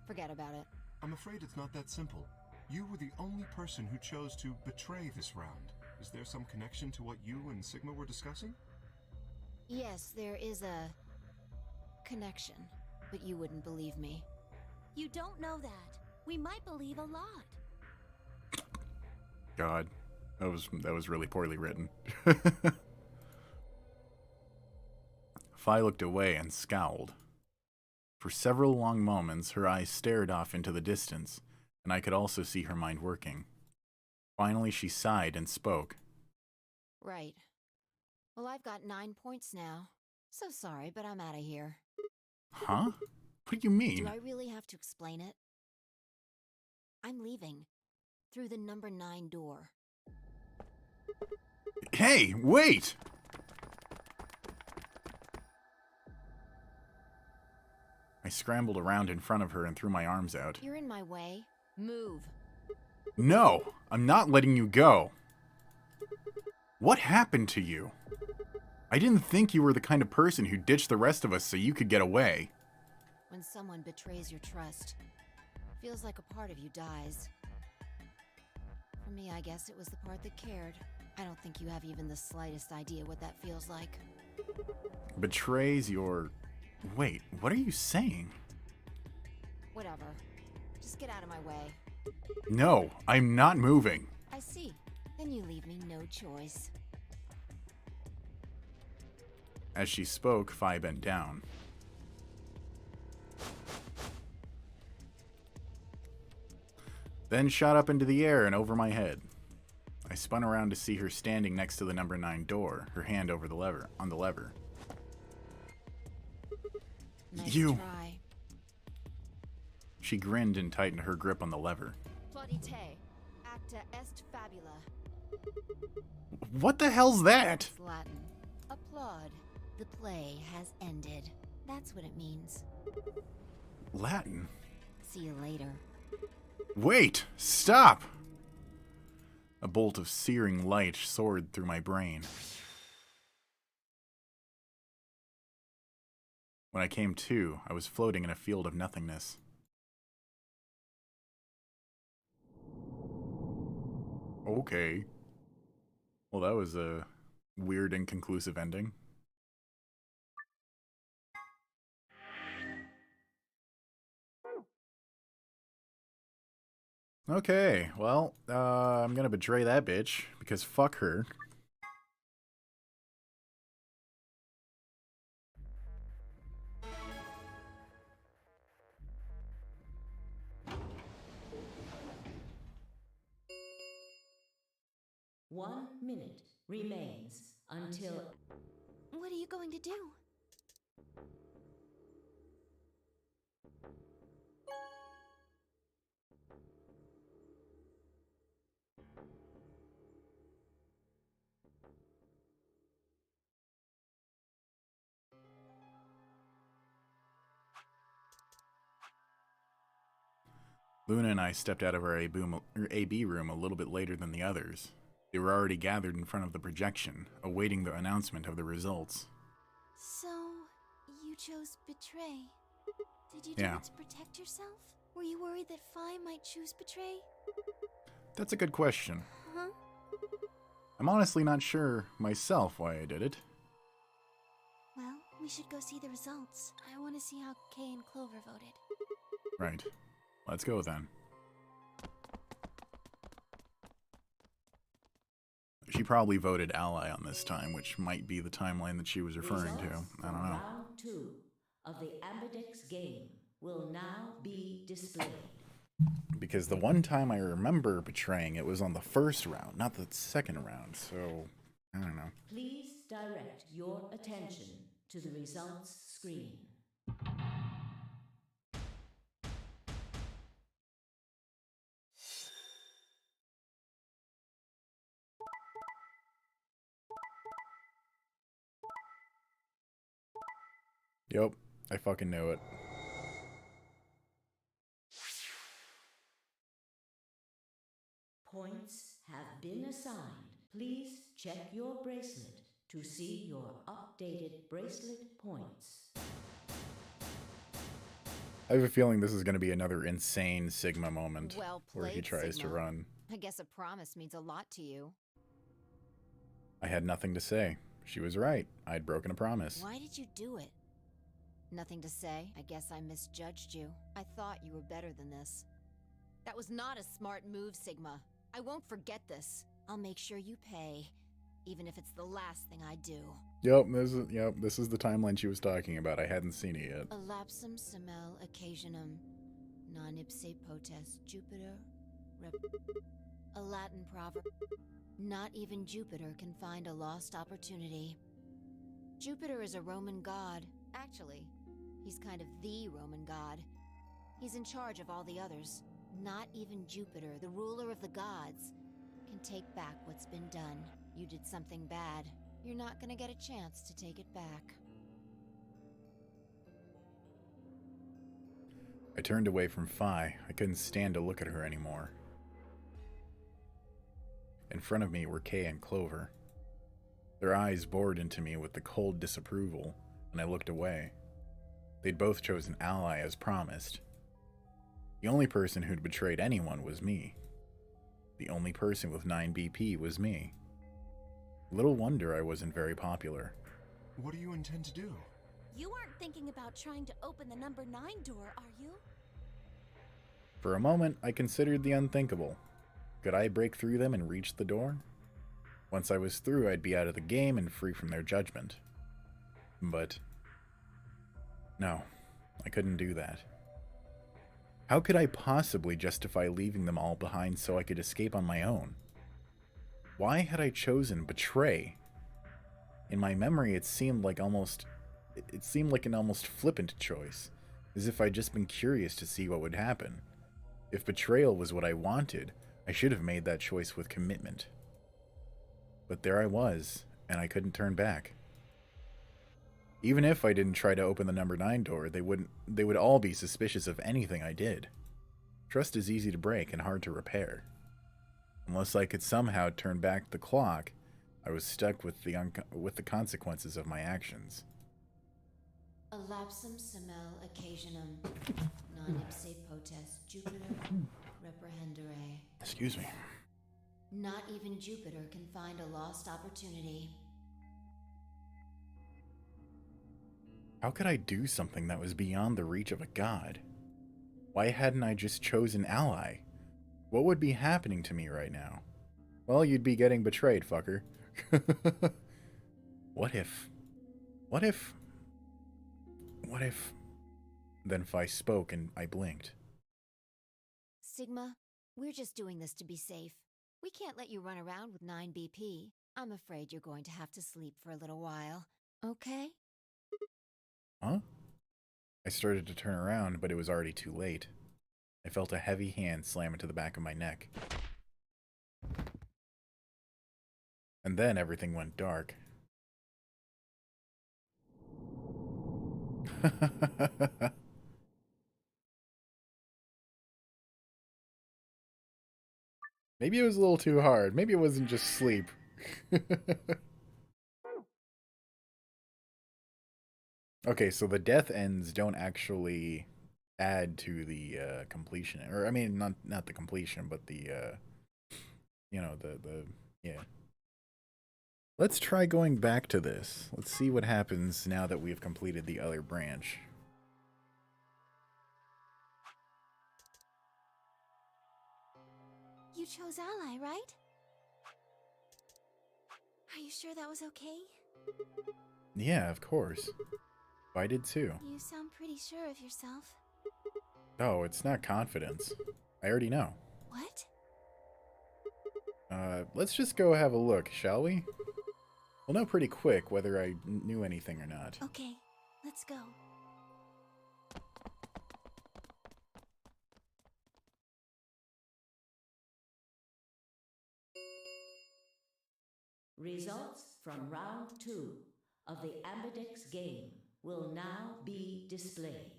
Forget about it. I'm afraid it's not that simple. You were the only person who chose to betray this round. Is there some connection to what you and Sigma were discussing? Yes, there is a connection, but you wouldn't believe me. You don't know that. We might believe a lot. God, that was really poorly written. Fi looked away and scowled. For several long moments, her eyes stared off into the distance, and I could also see her mind working. Finally, she sighed and spoke. Right. Well, I've got 9 points now. So sorry, but I'm out of here. Huh? What do you mean? Do I really have to explain it? I'm leaving. Through the number 9 door. Hey, wait! I scrambled around in front of her and threw my arms out. You're in my way. Move. No, I'm not letting you go. What happened to you? I didn't think you were the kind of person who ditched the rest of us so you could get away. When someone betrays your trust, feels like a part of you dies. For me, I guess it was the part that cared. I don't think you have even the slightest idea what that feels like. Betrays your... Wait, what are you saying? Whatever. Just get out of my way. No, I'm not moving. I see. Then you leave me no choice. As she spoke, Fi bent down. Then shot up into the air and over my head. I spun around to see her standing next to the number 9 door, her hand over the lever, on the lever. Nice You... try. She grinned and tightened her grip on the lever. Plaudite, acta est fabula. What the hell's that? It's Latin. Applaud. The play has ended. That's what it means. Latin? See you later. Wait! Stop! A bolt of searing light soared through my brain. When I came to, I was floating in a field of nothingness. Okay. Well, that was a weird, inconclusive ending. Okay, well, I'm gonna betray that bitch, because fuck her. One minute remains until... What are you going to do? Luna and I stepped out of our AB room a little bit later than the others. They were already gathered in front of the projection, awaiting the announcement of the results. So, you chose Betray. Did you do Yeah. it to protect yourself? Were you worried that Fi might choose Betray? That's a good question. Huh? I'm honestly not sure myself why I did it. Well, we should go see the results. I want to see how Kay and Clover voted. Right. Let's go then. She probably voted Ally on this time, which might be the timeline that she was referring to. Results I don't from know. Round 2 of the Ambidex game will now be displayed. Because the one time I remember betraying it was on the first round, not the second round, so I don't know. Please direct your attention to the results screen. Yep, I fucking knew it. Points have been assigned. Please check your bracelet to see your updated bracelet points. I have a feeling this is going to be another insane Sigma moment Well where he played, tries to Sigma. run. I guess a promise means a lot to you. I had nothing to say. She was right. I'd broken a promise. Why did you do it? Nothing to say. I guess I misjudged you. I thought you were better than this. That was not a smart move, Sigma. I won't forget this. I'll make sure you pay, even if it's the last thing I do. Yep, this is the timeline she was talking about. I hadn't seen it yet. Elapsum semel occasionum, non ipse potest Jupiter, a Latin proverb. Not even Jupiter can find a lost opportunity. Jupiter is a Roman god. Actually, he's kind of the Roman god. He's in charge of all the others. Not even Jupiter, the ruler of the gods, can take back what's been done. You did something bad. You're not gonna get a chance to take it back. I turned away from Fi. I couldn't stand to look at her anymore. In front of me were Kay and Clover. Their eyes bored into me with the cold disapproval, and I looked away. They'd both chosen Ally as promised. The only person who'd betrayed anyone was me. The only person with 9 BP was me. Little wonder I wasn't very popular. What do you intend to do? You aren't thinking about trying to open the number 9 door, are you? For a moment, I considered the unthinkable. Could I break through them and reach the door? Once I was through, I'd be out of the game and free from their judgment. But no, I couldn't do that. How could I possibly justify leaving them all behind so I could escape on my own? Why had I chosen Betray? In my memory, it seemed like an almost flippant choice, as if I'd just been curious to see what would happen. If betrayal was what I wanted, I should have made that choice with commitment. But there I was, and I couldn't turn back. Even if I didn't try to open the number 9 door, they would all be suspicious of anything I did. Trust is easy to break and hard to repair. Unless I could somehow turn back the clock, I was stuck with the consequences of my actions. Elapsum semel occasionum, non ipse potest Jupiter, reprehendere. Excuse me. Not even Jupiter can find a lost opportunity. How could I do something that was beyond the reach of a god? Why hadn't I just chosen Ally? What would be happening to me right now? Well, you'd be getting betrayed, fucker. What if... Then Fi spoke and I blinked. Sigma, we're just doing this to be safe. We can't let you run around with 9 BP. I'm afraid you're going to have to sleep for a little while. Okay? Huh? I started to turn around, but it was already too late. I felt a heavy hand slam into the back of my neck. And then everything went dark. Maybe it was a little too hard. Maybe it wasn't just sleep. Okay, so the death ends don't actually add to the completion, or I mean, not the completion, but the you know, the yeah. Let's try going back to this. Let's see what happens now that we have completed the other branch. You chose Ally, right? Are you sure that was okay? Yeah, of course. I did too. You sound pretty sure of yourself. Oh, it's not confidence. I already know. What? Let's just go have a look, shall we? We'll know pretty quick whether I knew anything or not. Okay, let's go. Results from round 2 of the Ambidex game will now be displayed.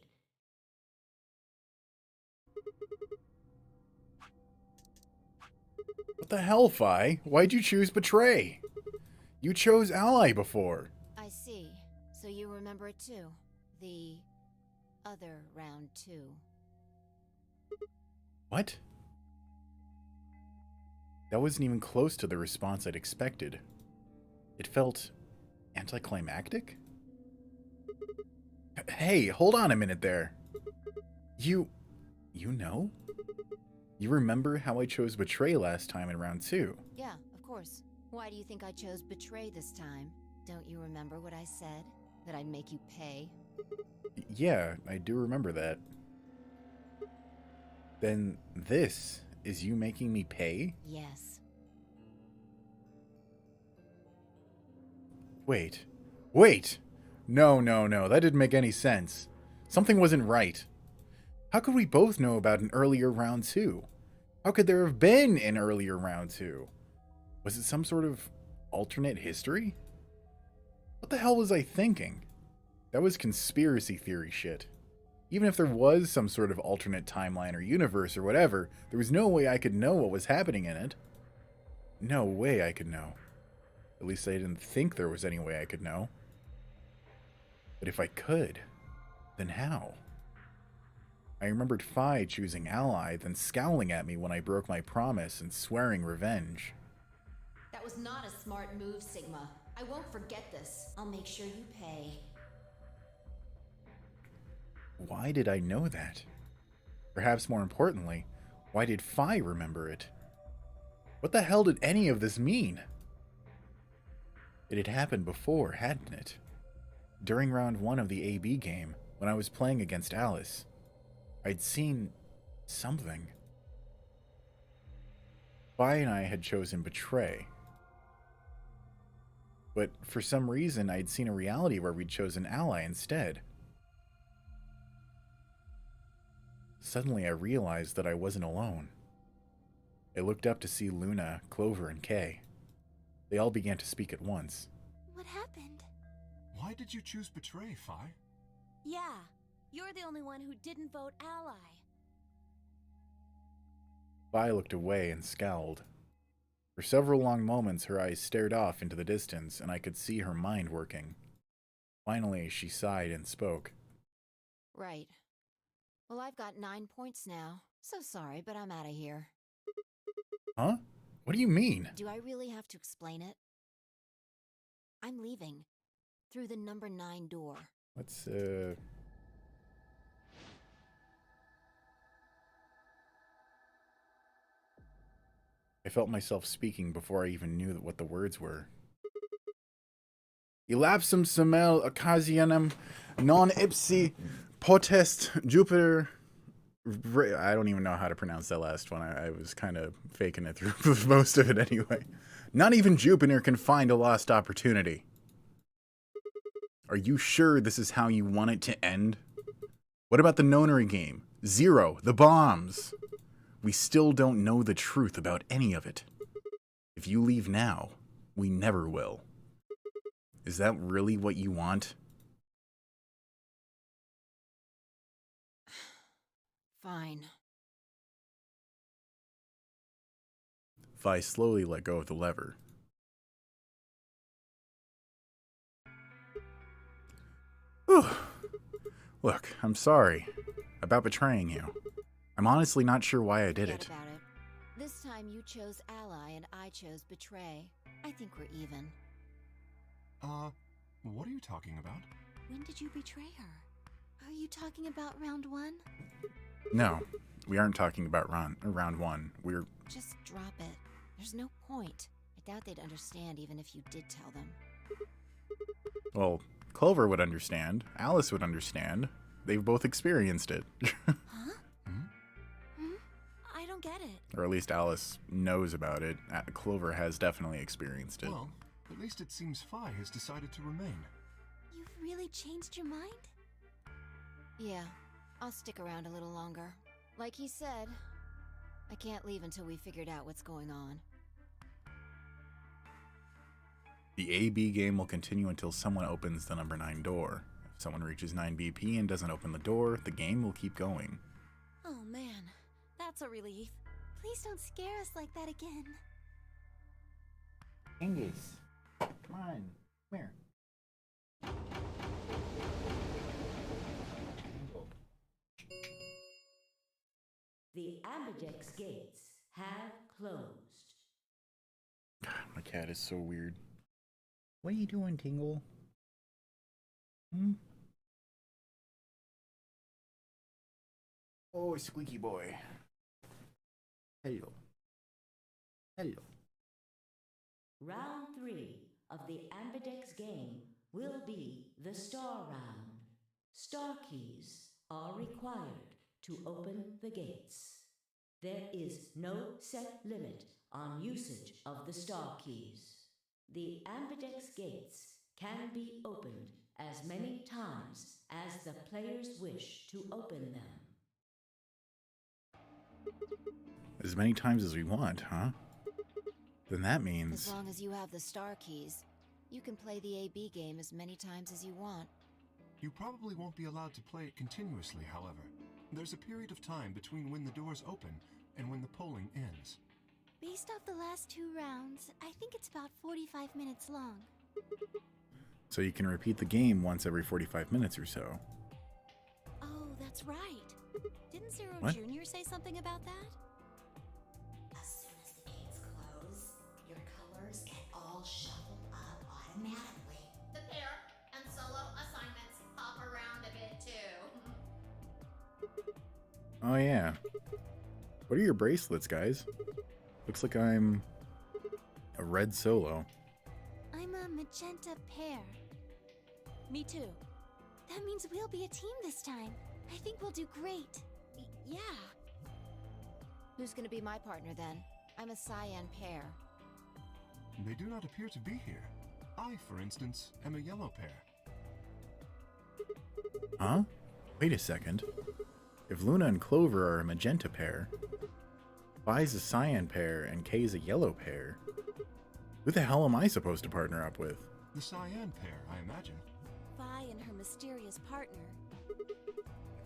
What the hell, Fi? Why'd you choose Betray? You chose Ally before. I see. So you remember it too. The other round 2. What? That wasn't even close to the response I'd expected. It felt anticlimactic? Hey, hold on a minute there. You know? You remember how I chose Betray last time in round 2? Yeah, of course. Why do you think I chose Betray this time? Don't you remember what I said? That I'd make you pay? Yeah, I do remember that. Then this is you making me pay? Yes. Wait. No, that didn't make any sense. Something wasn't right. How could we both know about an earlier round 2? How could there have been an earlier round 2? Was it some sort of alternate history? What the hell was I thinking? That was conspiracy theory shit. Even if there was some sort of alternate timeline or universe or whatever, there was no way I could know what was happening in it. No way I could know. At least I didn't think there was any way I could know. But if I could, then how? I remembered Fi choosing Ally, then scowling at me when I broke my promise and swearing revenge. That was not a smart move, Sigma. I won't forget this. I'll make sure you pay. Why did I know that? Perhaps more importantly, why did Fi remember it? What the hell did any of this mean? It had happened before, hadn't it? During round 1 of the AB game, when I was playing against Alice, I'd seen something. Fi and I had chosen Betray. But for some reason, I'd seen a reality where we'd chosen Ally instead. Suddenly, I realized that I wasn't alone. I looked up to see Luna, Clover, and Kay. They all began to speak at once. What happened? Why did you choose Betray, Fi? Yeah, you're the only one who didn't vote Ally. Fi looked away and scowled. For several long moments, her eyes stared off into the distance, and I could see her mind working. Finally, she sighed and spoke. Right. Well, I've got 9 points now. So sorry, but I'm out of here. Huh? What do you mean? Do I really have to explain it? I'm leaving. Through the number 9 door. Let's, I felt myself speaking before I even knew what the words were. Elapsum semel occasionem non ipsi potest Jupiter. I don't even know how to pronounce that last one. I was kind of faking it through most of it anyway. Not even Jupiter can find a lost opportunity. Are you sure this is how you want it to end? What about the Nonary game? 0, the bombs. We still don't know the truth about any of it. If you leave now, we never will. Is that really what you want? Fine. Vi slowly let go of the lever. Whew. Look, I'm sorry about betraying you. I'm honestly not sure why I did Forget it. about it. This time you chose ally and I chose betray. I think we're even. What are you talking about? When did you betray her? Are you talking about round 1? No, we aren't talking about round 1. We're... Just drop it. There's no point. I doubt they'd understand even if you did tell them. Well, Clover would understand. Alice would understand. They've both experienced it. Huh? I don't get it. Or at least Alice knows about it. Clover has definitely experienced it. Well, at least it seems Fi has decided to remain. You've really changed your mind? Yeah, I'll stick around a little longer. Like he said, I can't leave until we figured out what's going on. The AB game will continue until someone opens the number 9 door. If someone reaches 9 BP and doesn't open the door, the game will keep going. Oh man, that's a relief. Please don't scare us like that again. Angus, come on, come here. The Ambidex gates have closed. My cat is so weird. What are you doing, Tingle? Hmm? Oh, squeaky boy. Hello. Hello. Round 3 of the Ambidex game will be the Star Round. Star keys are required to open the gates. There is no set limit on usage of the Star keys. The Ambidex gates can be opened as many times as the players wish to open them. As many times as we want, huh? Then that means... As long as you have the star keys, you can play the AB game as many times as you want. You probably won't be allowed to play it continuously, however. There's a period of time between when the doors open and when the polling ends. Based off the last 2 rounds, I think it's about 45 minutes long. So you can repeat the game once every 45 minutes or so. Oh, that's right. Didn't Zero What? Jr. say something about that? As soon as the gates close, your colors get all shuffled up automatically. The pair and solo assignments hop around a bit too. Oh yeah. What are your bracelets, guys? Looks like I'm a red solo. I'm a magenta pair. Me too. That means we'll be a team this time. I think we'll do great. Yeah. Who's gonna be my partner then? I'm a cyan pair. They do not appear to be here. I, for instance, am a yellow pair. Huh? Wait a second. If Luna and Clover are a magenta pair, Vi's a cyan pair, and Kay's a yellow pair, who the hell am I supposed to partner up with? The cyan pair, I imagine. Vi and her mysterious partner.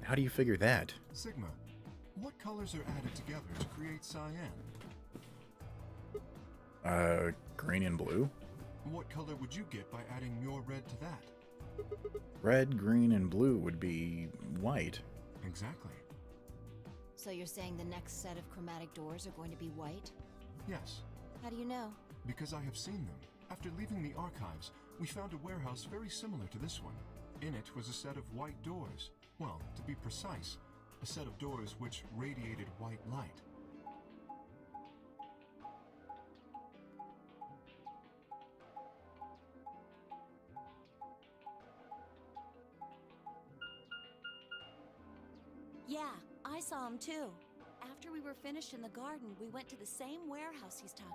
How do you figure that? Sigma, what colors are added together to create cyan? Green and blue? What color would you get by adding your red to that? Red, green, and blue would be white. Exactly. So you're saying the next set of chromatic doors are going to be white? Yes, How do you know? because I have seen them. After leaving the archives, we found a warehouse very similar to this one. In it was a set of white doors. Well, to be precise, a set of doors which radiated white light. Yeah, I saw him too. After we were finished in the garden, we went to the same warehouse he's talking.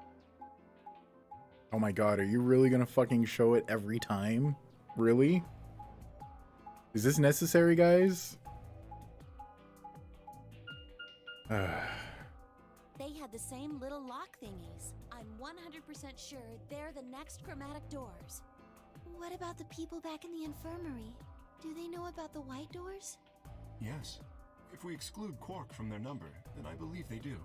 Oh my god, are you really gonna fucking show it every time? Really? Is this necessary, guys? They had the same little lock thingies. I'm 100% sure they're the next chromatic doors. What about the people back in the infirmary? Do they know about the white doors? Yes. If we exclude Quark from their number, then I believe they do.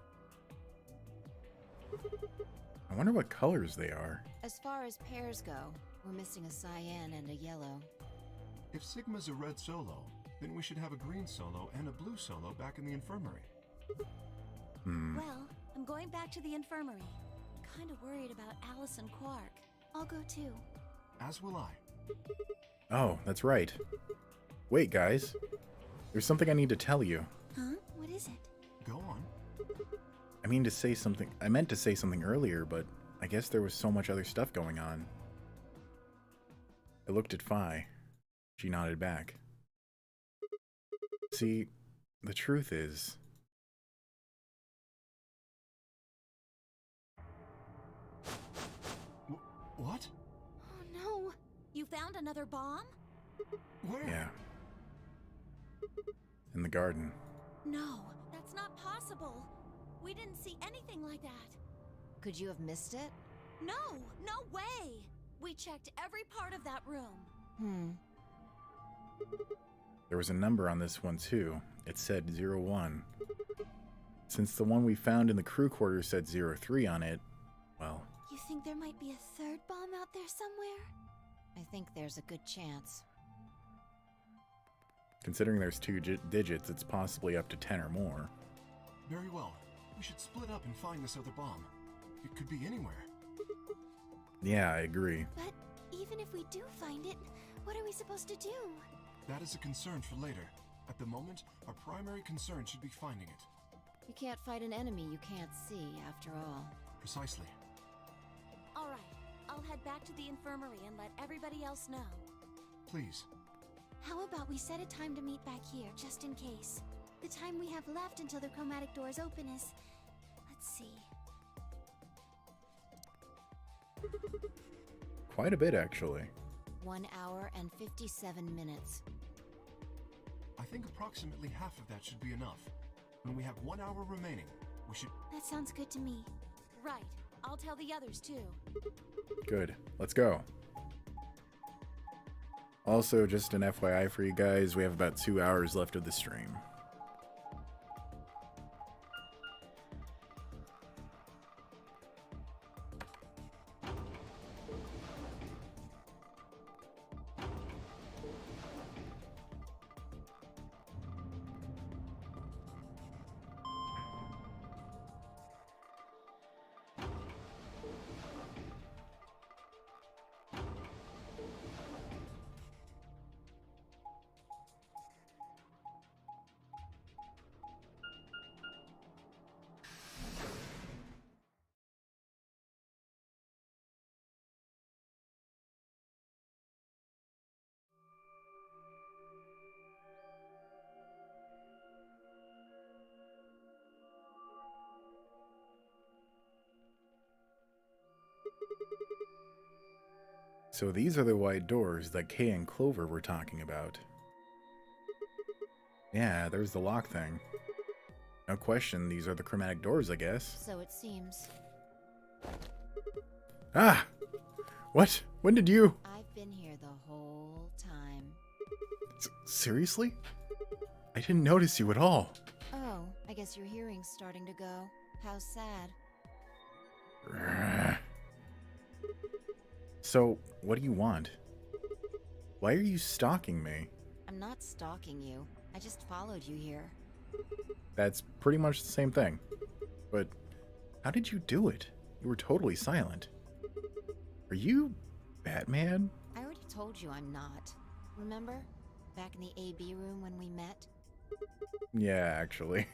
I wonder what colors they are. As far as pairs go, we're missing a cyan and a yellow. If Sigma's a red solo, then we should have a green solo and a blue solo back in the infirmary. Well, I'm going back to the infirmary. I'm kind of worried about Alice and Quark. I'll go too. As will I. Oh, that's right. Wait, guys. There's something I need to tell you. Huh? What is it? Go on. I meant to say something earlier, but I guess there was so much other stuff going on. I looked at Phi. She nodded back. See, the truth is... What? Oh no! You found another bomb? Where? Yeah. In the garden. No, that's not possible. We didn't see anything like that. Could you have missed it? No, no way! We checked every part of that room. There was a number on this one too. It said 01. Since the one we found in the crew quarters said 03 on it, well... You think there might be a third bomb out there somewhere? I think there's a good chance. Considering there's two digits, it's possibly up to 10 or more. Very well. We should split up and find this other bomb. It could be anywhere. Yeah, I agree. But even if we do find it, what are we supposed to do? That is a concern for later. At the moment, our primary concern should be finding it. You can't fight an enemy you can't see, after all. Precisely. Alright, I'll head back to the infirmary and let everybody else know. Please. How about we set a time to meet back here, just in case? The time we have left until the chromatic doors open is... Let's see... Quite a bit, actually. 1 hour and 57 minutes. I think approximately half of that should be enough. When we have 1 hour remaining, we should... That sounds good to me. Right. I'll tell the others, too. Good. Let's go. Also, just an FYI for you guys, we have about 2 hours left of the stream. So these are the wide doors that Kay and Clover were talking about. Yeah, there's the lock thing. No question, these are the chromatic doors, I guess. So it seems. Ah! What? When did you... I've been here the whole time. Seriously? I didn't notice you at all. Oh, I guess your hearing's starting to go. How sad. So, what do you want? Why are you stalking me? I'm not stalking you. I just followed you here. That's pretty much the same thing. But how did you do it? You were totally silent. Are you Batman? I already told you I'm not. Remember? Back in the AB room when we met? Yeah, actually.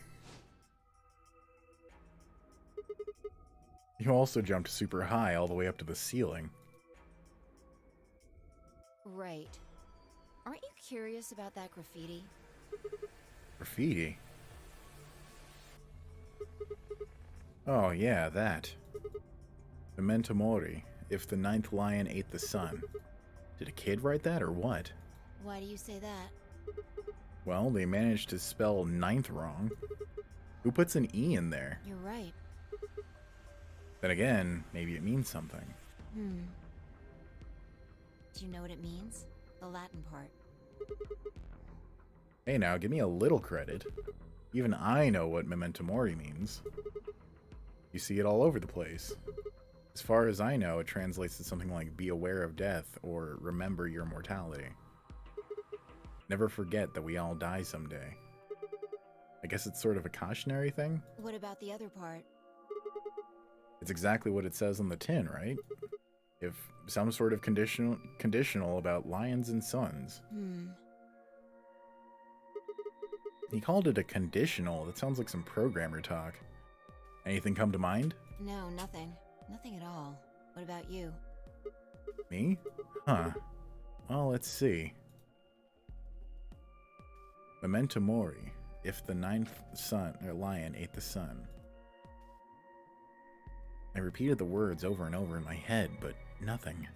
You also jumped super high all the way up to the ceiling. Right. Aren't you curious about that graffiti? Graffiti? Oh, yeah, that. Memento Mori, if the ninth lion ate the sun. Did a kid write that, or what? Why do you say that? Well, they managed to spell ninth wrong. Who puts an E in there? You're right. Then again, maybe it means something. Do you know what it means? The Latin part. Hey now, give me a little credit. Even I know what Memento Mori means. You see it all over the place. As far as I know, it translates to something like be aware of death or remember your mortality. Never forget that we all die someday. I guess it's sort of a cautionary thing? What about the other part? It's exactly what it says on the tin, right? If some sort of conditional about lions and suns. He called it a conditional. That sounds like some programmer talk. Anything come to mind? No, nothing. Nothing at all. What about you? Me? Huh. Well, let's see. Memento mori. If the ninth lion ate the sun. I repeated the words over and over in my head, but nothing.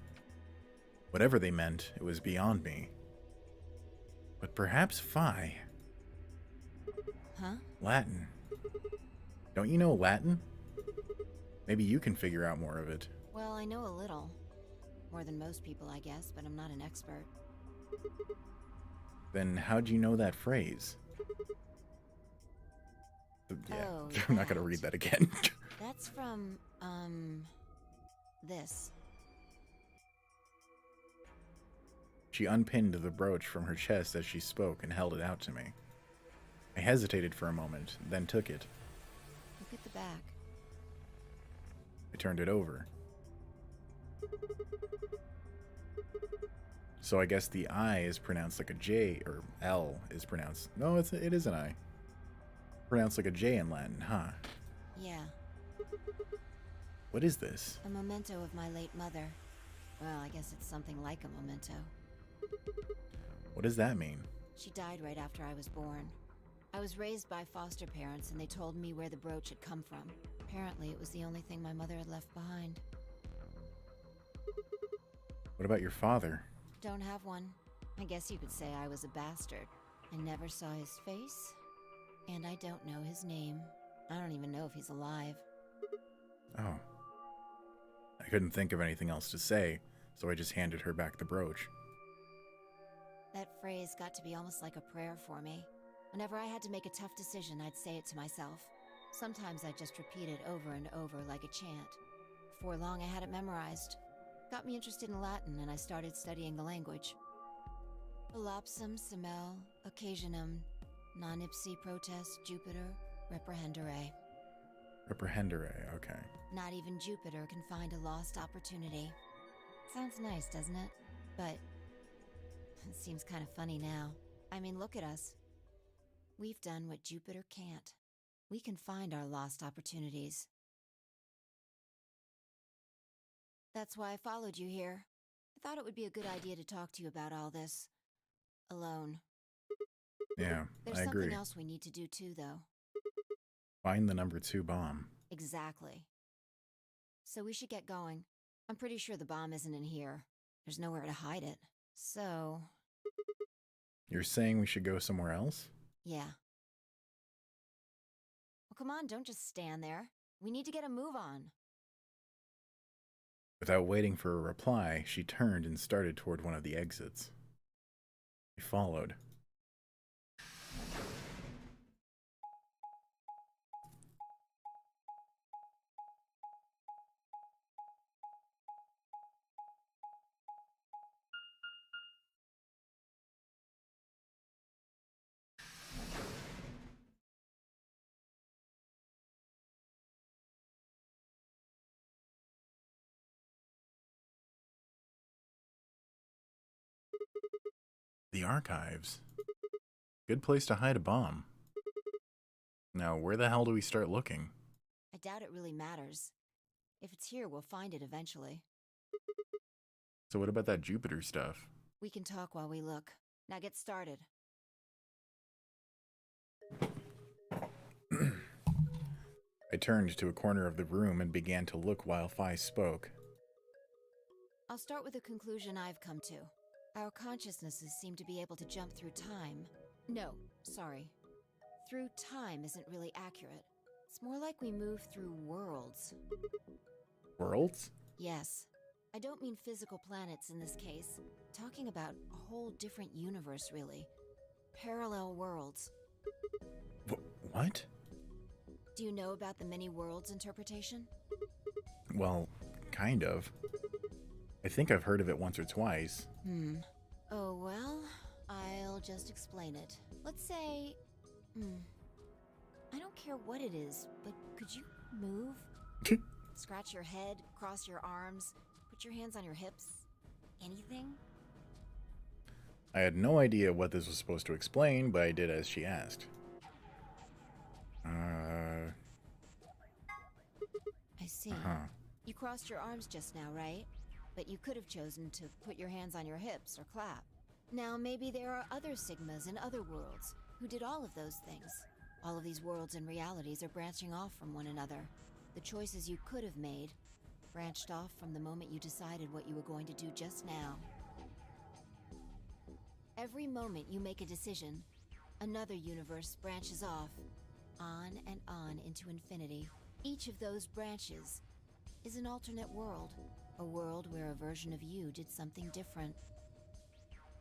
Whatever they meant, it was beyond me. But perhaps Phi. Huh? Latin. Don't you know Latin? Maybe you can figure out more of it. Well, I know a little. More than most people, I guess, but I'm not an expert. Then how'd you know that phrase? Yeah, Oh, I'm not gonna read that again. That's from, this. She unpinned the brooch from her chest as she spoke and held it out to me. I hesitated for a moment, then took it. Look at the back. I turned it over. So I guess the I is pronounced like a J, or L is pronounced... No, it is an I. Pronounced like a J in Latin, huh? Yeah. What is this? A memento of my late mother. Well, I guess it's something like a memento. What does that mean? She died right after I was born. I was raised by foster parents, and they told me where the brooch had come from. Apparently, it was the only thing my mother had left behind. What about your father? Don't have one. I guess you could say I was a bastard. I never saw his face, and I don't know his name. I don't even know if he's alive. Oh. I couldn't think of anything else to say, so I just handed her back the brooch. That phrase got to be almost like a prayer for me. Whenever I had to make a tough decision, I'd say it to myself. Sometimes I'd just repeat it over and over like a chant. Before long, I had it memorized. Got me interested in Latin, and I started studying the language. Volapsum semel occasionum non ipsi protest Jupiter reprehendere. Reprehendere, okay. Not even Jupiter can find a lost opportunity. Sounds nice, doesn't it? But it seems kind of funny now. I mean, look at us. We've done what Jupiter can't. We can find our lost opportunities. That's why I followed you here. I thought it would be a good idea to talk to you about all this. Alone. Yeah, There's I agree. something else we need to do too, though. Find the number 2 bomb. Exactly. So we should get going. I'm pretty sure the bomb isn't in here. There's nowhere to hide it. So... You're saying we should go somewhere else? Yeah. Well, come on, don't just stand there. We need to get a move on. Without waiting for a reply, she turned and started toward one of the exits. I followed. The archives. Good place to hide a bomb. Now, where the hell do we start looking? I doubt it really matters. If it's here, we'll find it eventually. So what about that Jupiter stuff? We can talk while we look. Now get started. I turned to a corner of the room and began to look while Phi spoke. I'll start with a conclusion I've come to. Our consciousnesses seem to be able to jump through time. No, sorry. Through time isn't really accurate. It's more like we move through worlds. Worlds? Yes. I don't mean physical planets in this case. Talking about a whole different universe, really. Parallel worlds. What? Do you know about the many worlds interpretation? Well, kind of. I think I've heard of it once or twice. Oh, well, I'll just explain it. Let's say... I don't care what it is, but could you move? Scratch your head, cross your arms, put your hands on your hips? Anything? I had no idea what this was supposed to explain, but I did as she asked. I see. You crossed your arms just now, right? But you could have chosen to put your hands on your hips or clap. Now maybe there are other Sigmas in other worlds who did all of those things. All of these worlds and realities are branching off from one another. The choices you could have made branched off from the moment you decided what you were going to do just now. Every moment you make a decision, another universe branches off, on and on into infinity. Each of those branches is an alternate world, a world where a version of you did something different.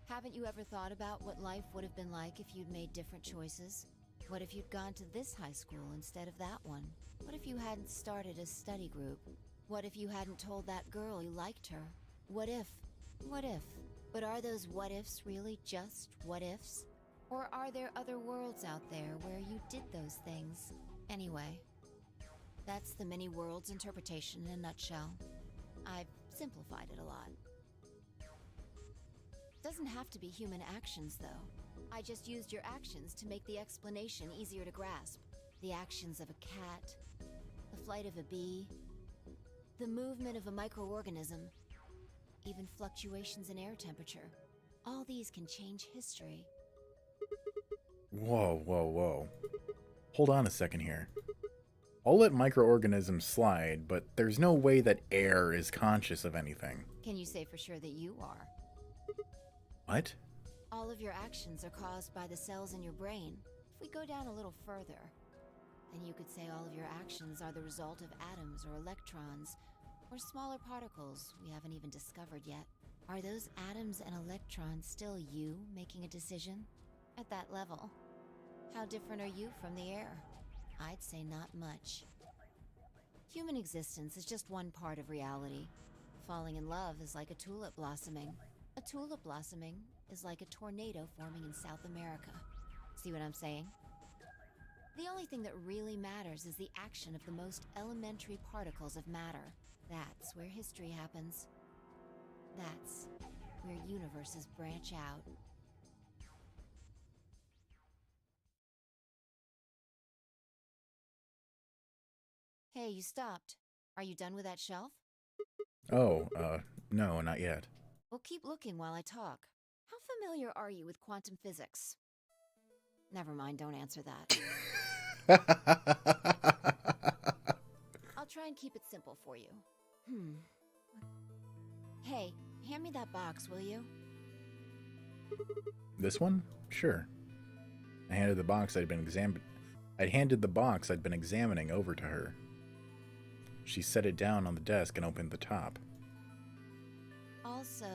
Haven't you ever thought about what life would have been like if you'd made different choices? What if you'd gone to this high school instead of that one? What if you hadn't started a study group? What if you hadn't told that girl you liked her? What if? What if? But are those what ifs really just what ifs? Or are there other worlds out there where you did those things? Anyway, that's the many worlds interpretation in a nutshell. I've simplified it a lot. Doesn't have to be human actions, though. I just used your actions to make the explanation easier to grasp. The actions of a cat, the flight of a bee, the movement of a microorganism, even fluctuations in air temperature. All these can change history. Whoa, whoa, whoa. Hold on a second here. I'll let microorganisms slide, but there's no way that air is conscious of anything. Can you say for sure that you are? What? All of your actions are caused by the cells in your brain. If we go down a little further, then you could say all of your actions are the result of atoms or electrons, or smaller particles we haven't even discovered yet. Are those atoms and electrons still you making a decision? At that level, how different are you from the air? I'd say not much. Human existence is just one part of reality. Falling in love is like a tulip blossoming. A tulip blossoming is like a tornado forming in South America. See what I'm saying? The only thing that really matters is the action of the most elementary particles of matter. That's where history happens. That's where universes branch out. Hey, you stopped. Are you done with that shelf? Oh, no, not yet. Well, keep looking while I talk. How familiar are you with quantum physics? Never mind, don't answer that. I'll try and keep it simple for you. Hey, hand me that box, will you? This one? Sure. I handed the box I'd handed the box I'd been examining over to her. She set it down on the desk and opened the top. Also...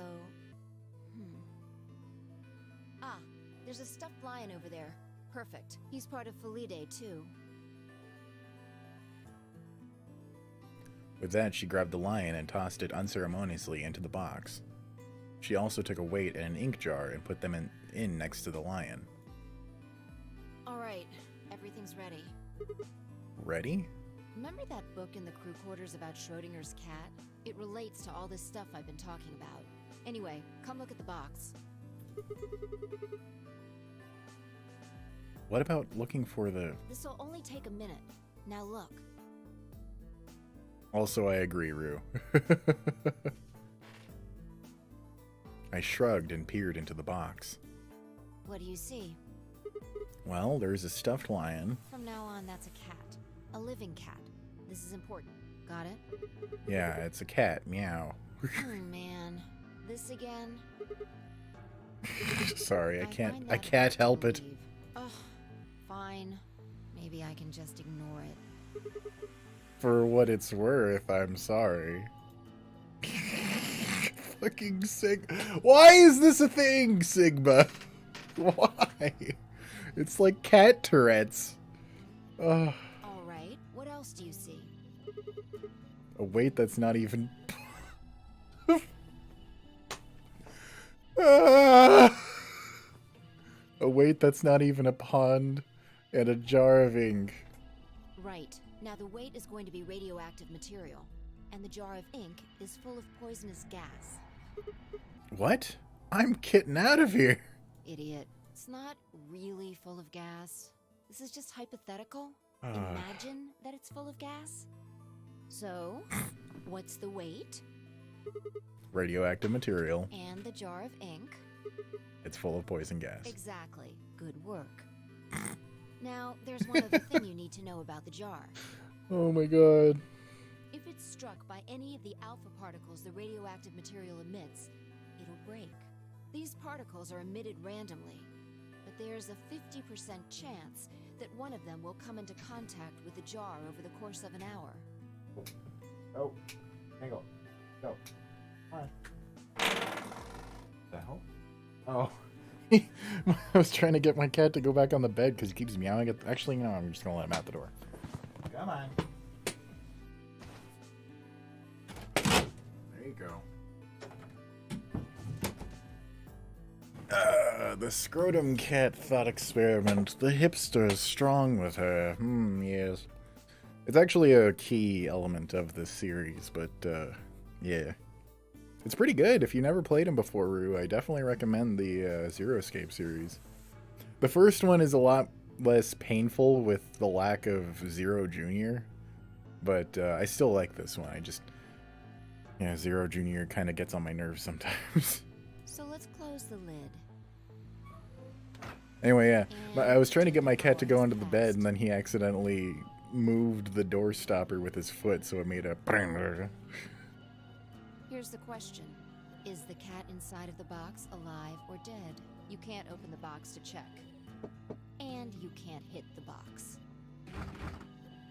there's a stuffed lion over there. Perfect. He's part of Felidae, too. With that, she grabbed the lion and tossed it unceremoniously into the box. She also took a weight and an ink jar and put them in next to the lion. Alright, everything's ready. Ready? Remember that book in the crew quarters about Schrodinger's cat? It relates to all this stuff I've been talking about. Anyway, come look at the box. What about looking for the... This'll only take a minute. Now look. Also, I agree, Rue. I shrugged and peered into the box. What do you see? Well, there's a stuffed lion. From now on, that's a cat. A living cat. This is important. Got it? Yeah, it's a cat. Meow. Oh, man. This again? Sorry, I can't help it. Ugh, fine. Maybe I can just ignore it. For what it's worth, I'm sorry. Fucking Why is this a thing, Sigma? Why? It's like cat Tourette's. Ugh. All right. else do you see? A weight that's not even... A weight that's not even a pond, and a jar of ink. Right. Now the weight is going to be radioactive material, and the jar of ink is full of poisonous gas. What? I'm getting out of here. Idiot. It's not really full of gas. This is just hypothetical. Imagine that it's full of gas. So, what's the weight? Radioactive material. And the jar of ink? It's full of poison gas. Exactly. Good work. Now, there's one other thing you need to know about the jar. Oh my god. If it's struck by any of the alpha particles the radioactive material emits, it'll break. These particles are emitted randomly, but there's a 50% chance that one of them will come into contact with the jar over the course of an hour. Oh, angle. Go. Come on. The hell? Oh. I was trying to get my cat to go back on the bed because he keeps meowing at... Actually, no, I'm just going to let him out the door. Come on. There you go. The scrotum cat thought experiment. The hipster is strong with her. Yes. It's actually a key element of this series, but, yeah. It's pretty good. If you never played him before, Rue, I definitely recommend the Zero Escape series. The first one is a lot less painful with the lack of Zero Jr., but I still like this one. I just... Yeah, Zero Jr. kind of gets on my nerves sometimes. So let's close the lid. Anyway, yeah. I was trying to get my cat to go under the bed, and then he accidentally moved the door stopper with his foot, so it made a... Here's the question. Is the cat inside of the box alive or dead? You can't open the box to check. And you can't hit the box.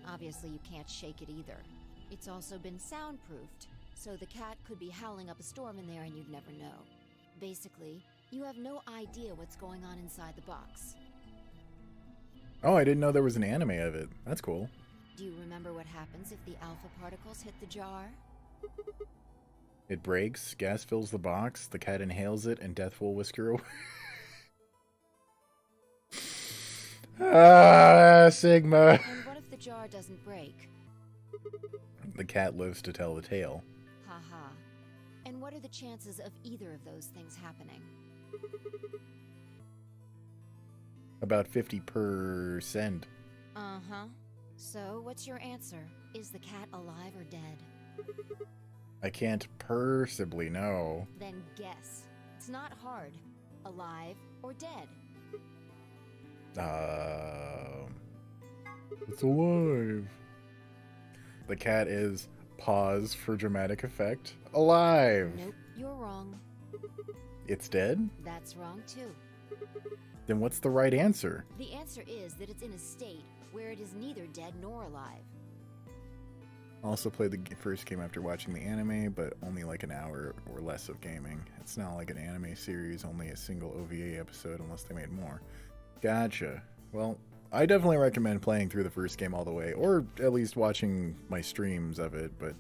Obviously, you can't shake it either. It's also been soundproofed, so the cat could be howling up a storm in there and you'd never know. Basically, you have no idea what's going on inside the box. Oh, I didn't know there was an anime of it. That's cool. Do you remember what happens if the alpha particles hit the jar? It breaks, gas fills the box, the cat inhales it, and death will whisk her away. Sigma! And what if the jar doesn't break? The cat lives to tell the tale. Haha. And what are the chances of either of those things happening? About 50%. Uh-huh. So, what's your answer? Is the cat alive or dead? I can't possibly know. Then guess. It's not hard. Alive or dead? It's alive. The cat is, pause for dramatic effect, alive. Nope, you're wrong. It's dead? That's wrong too. Then what's the right answer? The answer is that it's in a state where it is neither dead nor alive. Also played the first game after watching the anime, but only like an hour or less of gaming. It's not like an anime series, only a single OVA episode unless they made more. Gotcha. Well, I definitely recommend playing through the first game all the way, or at least watching my streams of it, but,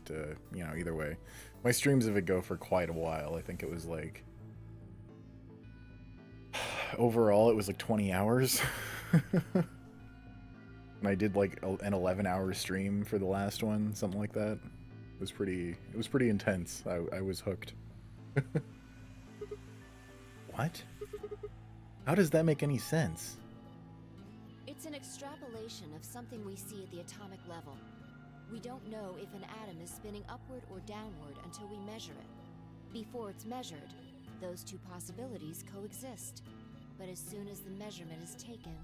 you know, either way. My streams of it go for quite a while. I think it was like... Overall, it was like 20 hours. And I did like an 11-hour stream for the last one, something like that. It was pretty intense. I was hooked. What? How does that make any sense? It's an extrapolation of something we see at the atomic level. We don't know if an atom is spinning upward or downward until we measure it. Before it's measured, those two possibilities coexist. But as soon as the measurement is taken,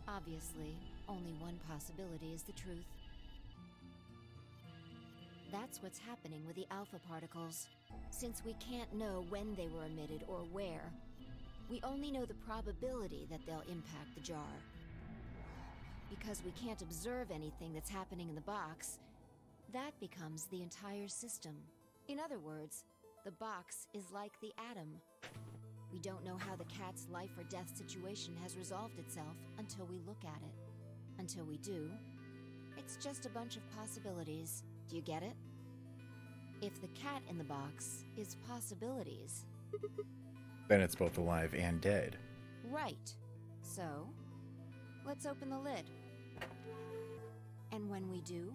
obviously, only one possibility is the truth. That's what's happening with the alpha particles. Since we can't know when they were emitted or where, we only know the probability that they'll impact the jar. Because we can't observe anything that's happening in the box, that becomes the entire system. In other words, the box is like the atom. We don't know how the cat's life or death situation has resolved itself until we look at it. Until we do, It's just a bunch of possibilities. Do you get it? If the cat in the box is possibilities... Then it's both alive and dead. Right. So, let's open the lid. And when we do,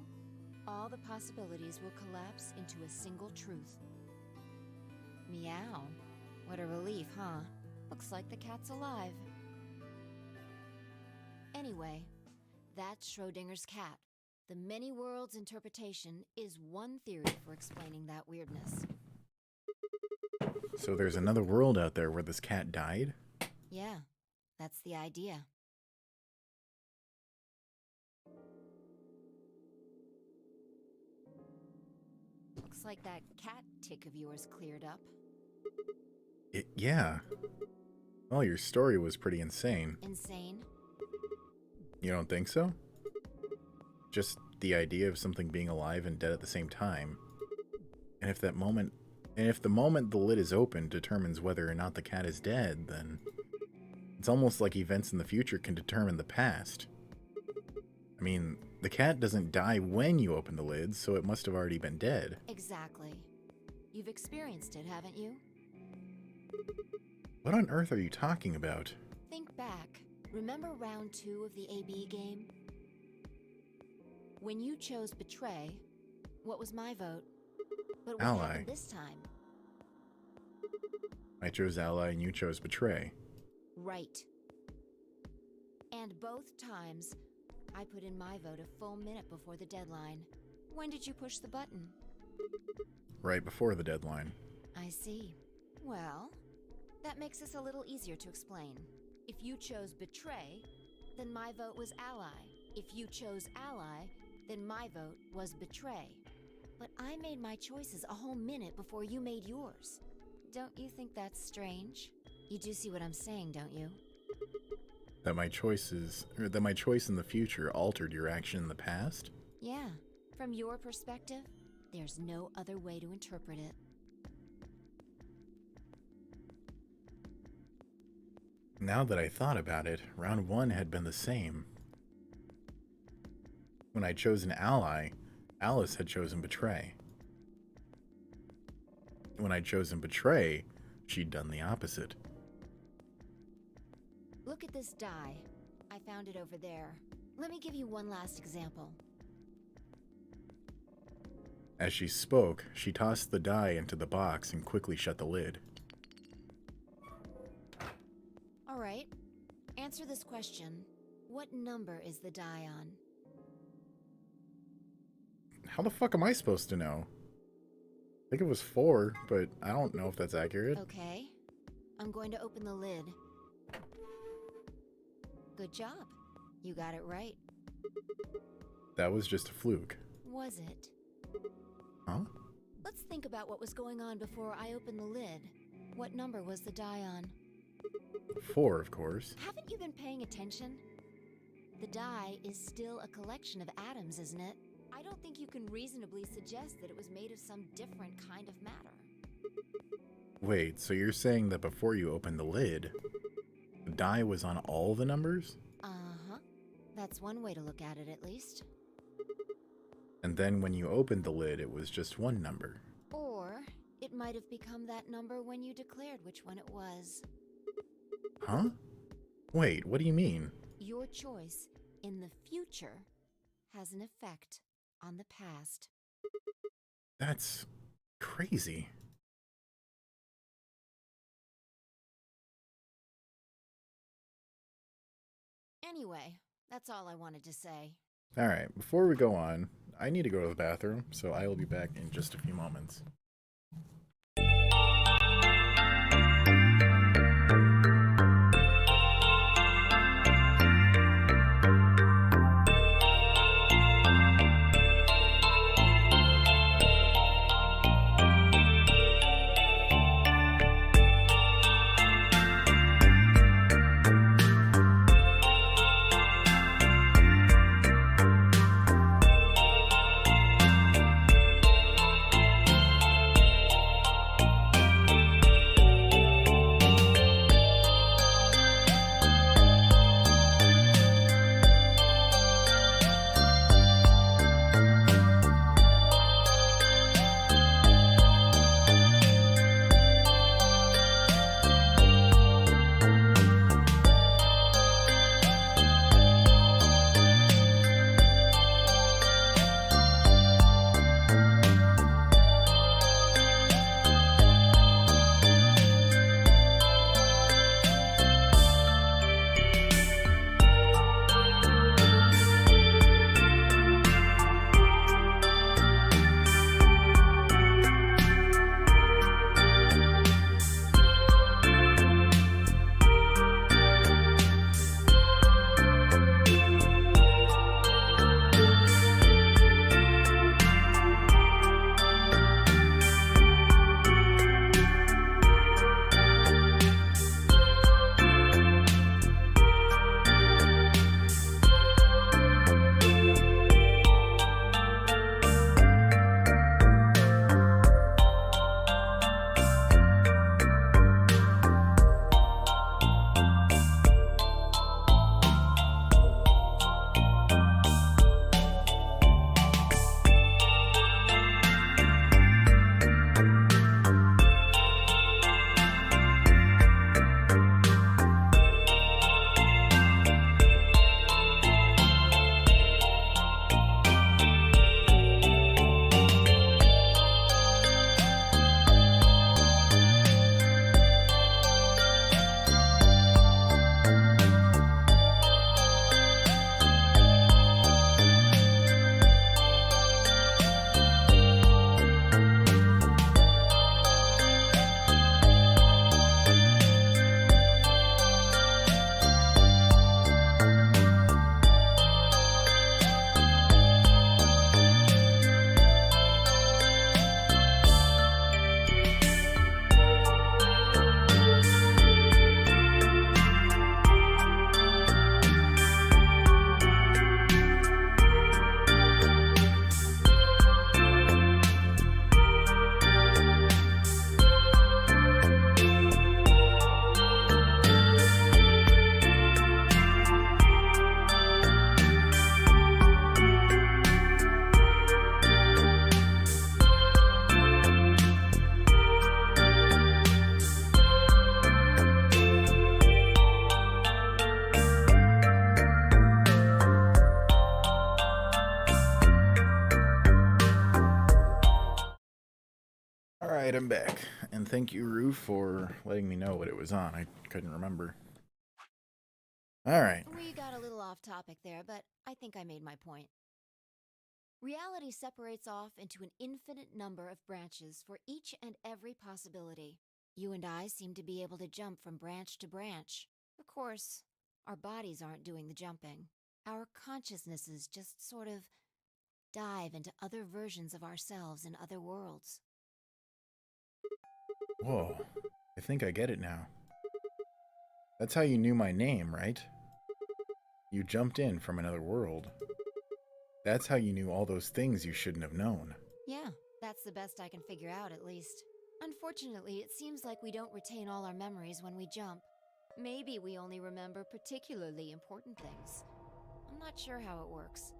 all the possibilities will collapse into a single truth. Meow. What a relief, huh? Looks like the cat's alive. Anyway, that's Schrodinger's cat. The many worlds interpretation is one theory for explaining that weirdness. So there's another world out there where this cat died? Yeah, that's the idea. Looks like that cat tick of yours cleared up. Yeah. Well, your story was pretty insane. Insane? You don't think so? Just the idea of something being alive and dead at the same time. And if the moment the lid is open determines whether or not the cat is dead, then it's almost like events in the future can determine the past. I mean, the cat doesn't die when you open the lid, so it must have already been dead. Exactly. You've experienced it, haven't you? What on earth are you talking about? Think back. Remember round 2 of the AB game? When you chose Betray, what was my vote? But what Ally. happened this time? I chose Ally and you chose Betray. Right. And both times, I put in my vote a full minute before the deadline. When did you push the button? Right before the deadline. I see. Well, that makes this a little easier to explain. If you chose Betray, then my vote was Ally. If you chose Ally, then my vote was Betray. But I made my choices a whole minute before you made yours. Don't you think that's strange? You do see what I'm saying, don't you? That my choice in the future altered your action in the past? Yeah. From your perspective, there's no other way to interpret it. Now that I thought about it, round 1 had been the same. When I chose an ally, Alice had chosen Betray. When I'd chosen Betray, she'd done the opposite. Look at this die. I found it over there. Let me give you one last example. As she spoke, she tossed the die into the box and quickly shut the lid. All right. Answer this question. What number is the die on? How the fuck am I supposed to know? I think it was 4, but I don't know if that's accurate. Okay. I'm going to open the lid. Good job. You got it right. That was just a fluke. Was it? Huh? Let's think about what was going on before I opened the lid. What number was the die on? 4, of course. Haven't you been paying attention? The die is still a collection of atoms, isn't it? I don't think you can reasonably suggest that it was made of some different kind of matter. Wait, so you're saying that before you opened the lid, the die was on all the numbers? Uh-huh. That's one way to look at it, at least. And then when you opened the lid, it was just one number. Or it might have become that number when you declared which one it was. Huh? Wait, what do you mean? Your choice in the future has an effect on the past. That's crazy. Anyway, that's all I wanted to say. Alright, before we go on, I need to go to the bathroom, so I will be back in just a few moments. Alright, I'm back. And thank you, Rue, for letting me know what it was on. I couldn't remember. Alright. We got a little off topic there, but I think I made my point. Reality separates off into an infinite number of branches for each and every possibility. You and I seem to be able to jump from branch to branch. Of course, our bodies aren't doing the jumping. Our consciousnesses just sort of dive into other versions of ourselves in other worlds. Whoa. I think I get it now. That's how you knew my name, right? You jumped in from another world. That's how you knew all those things you shouldn't have known. Yeah, that's the best I can figure out, at least. Unfortunately, it seems like we don't retain all our memories when we jump. Maybe we only remember particularly important things. I'm not sure how it works.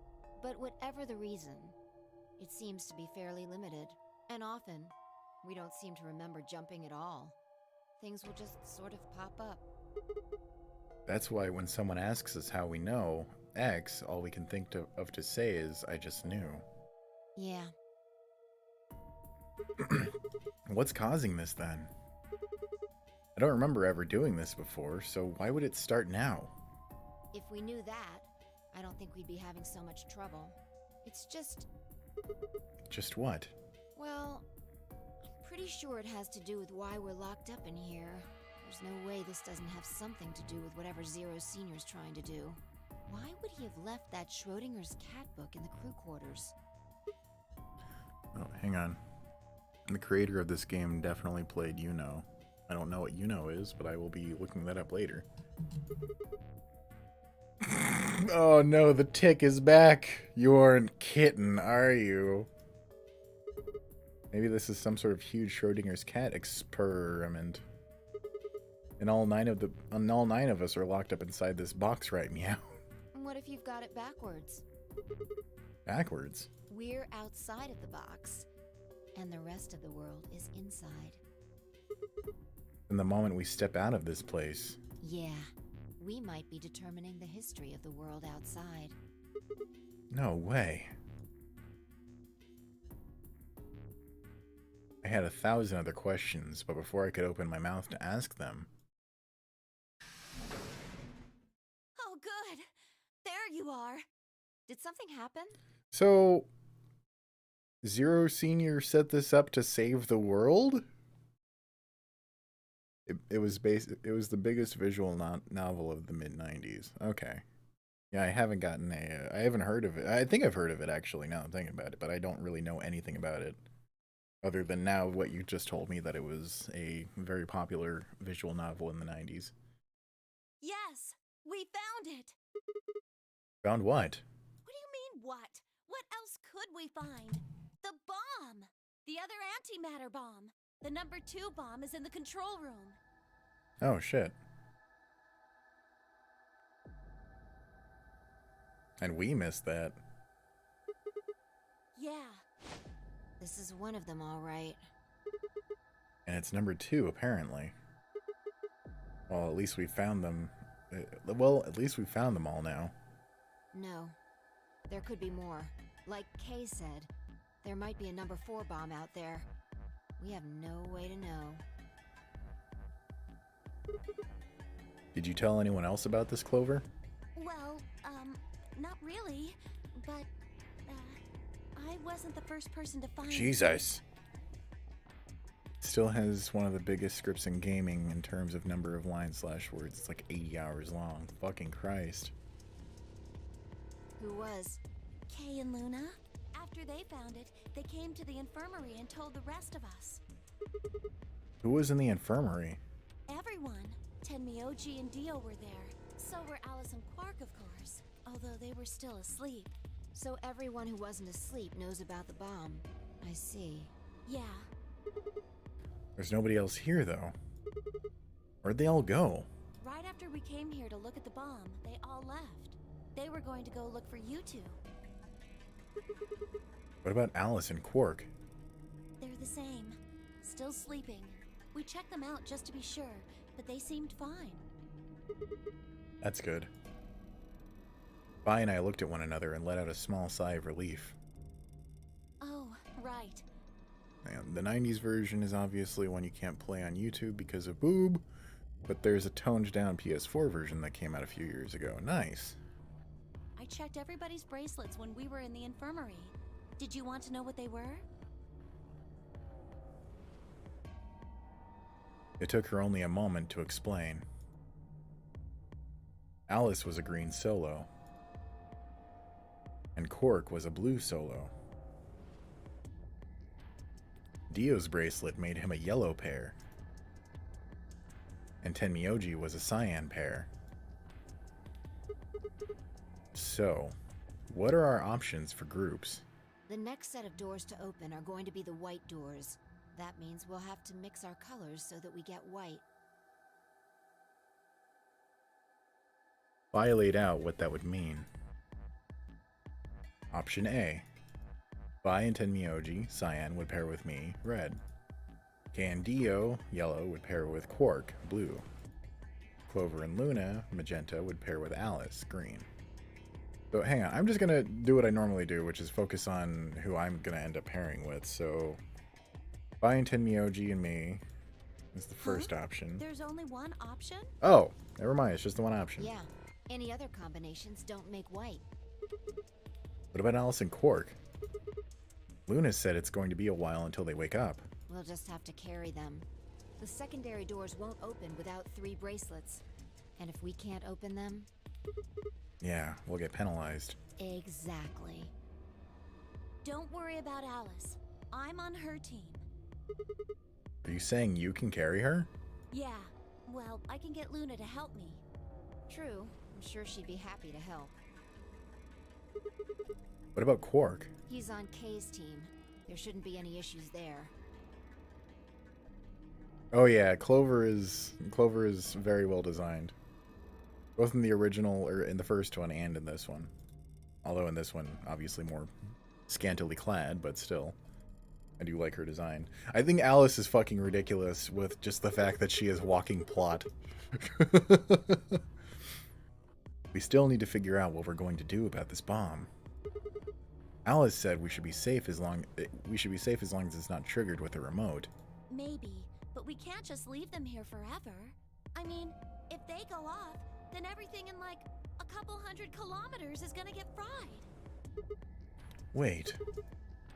But whatever the reason, it seems to be fairly limited. And often, we don't seem to remember jumping at all. Things will just sort of pop up. That's why when someone asks us how we know X, all we can think of to say is, I just knew. Yeah. What's causing this then? I don't remember ever doing this before, so why would it start now? If we knew that, I don't think we'd be having so much trouble. It's just... Just what? Well, I'm pretty sure it has to do with why we're locked up in here. There's no way this doesn't have something to do with whatever Zero Senior's trying to do. Why would he have left that Schrodinger's cat book in the crew quarters? Oh, hang on. The creator of this game definitely played Uno. I don't know what Uno is, but I will be looking that up later. Oh no, the tick is back! You aren't kitten, are you? Maybe this is some sort of huge Schrodinger's cat experiment. And all nine of us are locked up inside this box right meow. What if you've got it backwards? Backwards? We're outside of the box, and the rest of the world is inside. And the moment we step out of this place... Yeah, we might be determining the history of the world outside. No way. I had 1,000 other questions, but before I could open my mouth to ask them... Oh, good! There you are! Did something happen? So... Zero Senior set this up to save the world? It was the biggest visual novel of the mid-90s. Okay. Yeah, I haven't heard of it. I think I've heard of it, actually, now I'm thinking about it, but I don't really know anything about it. Other than now what you just told me, that it was a very popular visual novel in the 90s. Yes, we found it. Found what? What do you mean, what? What else could we find? The bomb! The other antimatter bomb. The number 2 bomb is in the control room. Oh, shit. And we missed that. Yeah. This is one of them, all right. And it's number 2, apparently. Well, at least we found them. At least we found them all now. No. There could be more. Like Kay said, there might be a number 4 bomb out there. We have no way to know. Did you tell anyone else about this, Clover? Well, not really, but, I wasn't the first person to find... Jesus. Still has one of the biggest scripts in gaming in terms of number of lines/words. It's like 80 hours long. Fucking Christ. Who was? Kay and Luna. After they found it, they came to the infirmary and told the rest of us. Who was in the infirmary? Everyone. Tenmyoji and Dio were there. So were Alice and Quark, of course. Although they were still asleep. So everyone who wasn't asleep knows about the bomb. I see. Yeah. There's nobody else here, though. Where'd they all go? Right after we came here to look at the bomb, they all left. They were going to go look for you two. What about Alice and Quark? They're the same. Still sleeping. We checked them out just to be sure, but they seemed fine. That's good. Vi and I looked at one another and let out a small sigh of relief. Oh, right. And the 90s version is obviously one you can't play on YouTube because of boob, but there's a toned down PS4 version that came out a few years ago. Nice. I checked everybody's bracelets when we were in the infirmary. Did you want to know what they were? It took her only a moment to explain. Alice was a green solo, and Cork was a blue solo. Dio's bracelet made him a yellow pair, and Tenmyoji was a cyan pair. So, what are our options for groups? The next set of doors to open are going to be the white doors. That means we'll have to mix our colors so that we get white. I laid out what that would mean. Option A. Vi and Tenmyoji, cyan, would pair with me, red. Kei and Dio, yellow, would pair with Quark, blue. Clover and Luna, magenta, would pair with Alice, green. So hang on, I'm just gonna do what I normally do, which is focus on who I'm gonna end up pairing with. So, Vi and Tenmyoji and me is the first option. There's only one option? Oh, never mind, it's just the one option. Yeah, any other combinations don't make white. What about Alice and Quark? Luna said it's going to be a while until they wake up. We'll just have to carry them. The secondary doors won't open without 3 bracelets. And if we can't open them... Yeah, we'll get penalized. Exactly. Don't worry about Alice. I'm on her team. Are you saying you can carry her? Yeah, well, I can get Luna to help me. True, I'm sure she'd be happy to help. What about Quark? He's on Kay's team. There shouldn't be any issues there. Oh yeah, Clover is very well designed. Both in the original, or in the first one, and in this one. Although in this one, obviously more scantily clad, but still. I do like her design. I think Alice is fucking ridiculous with just the fact that she is walking plot. We still need to figure out what we're going to do about this bomb. Alice said we should be safe as long as it's not triggered with a remote. Maybe, but we can't just leave them here forever. I mean, if they go off, then everything in like a couple 100 kilometers is gonna get fried. Wait,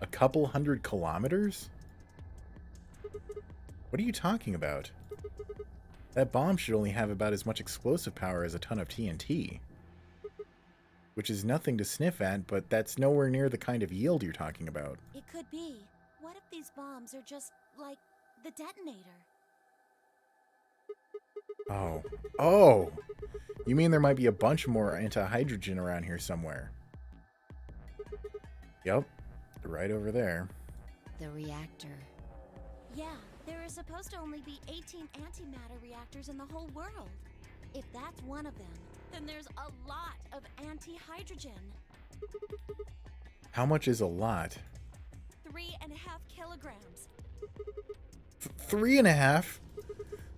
a couple 100 kilometers? What are you talking about? That bomb should only have about as much explosive power as a ton of TNT. Which is nothing to sniff at, but that's nowhere near the kind of yield you're talking about. It could be. What if these bombs are just like the detonator? Oh! You mean there might be a bunch more anti-hydrogen around here somewhere? Yep, right over there. The reactor. Yeah, there are supposed to only be 18 antimatter reactors in the whole world. If that's one of them, then there's a lot of anti-hydrogen. How much is a lot? 3.5 kilograms. 3.5?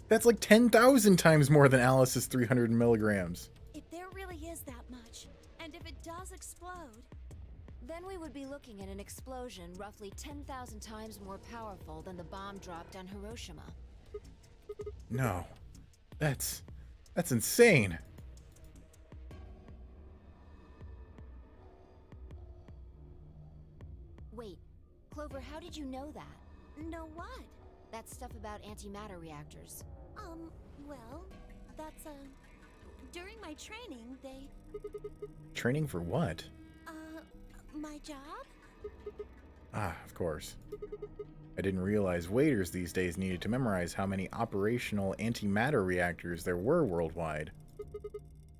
That's like 10,000 times more than Alice's 300 milligrams. If there really is that much, and if it does explode... Then we would be looking at an explosion roughly 10,000 times more powerful than the bomb dropped on Hiroshima. No. That's insane. Wait, Clover, how did you know that? Know what? That stuff about antimatter reactors. Well, that's, during my training, they... Training for what? My job? Ah, of course. I didn't realize waiters these days needed to memorize how many operational antimatter reactors there were worldwide.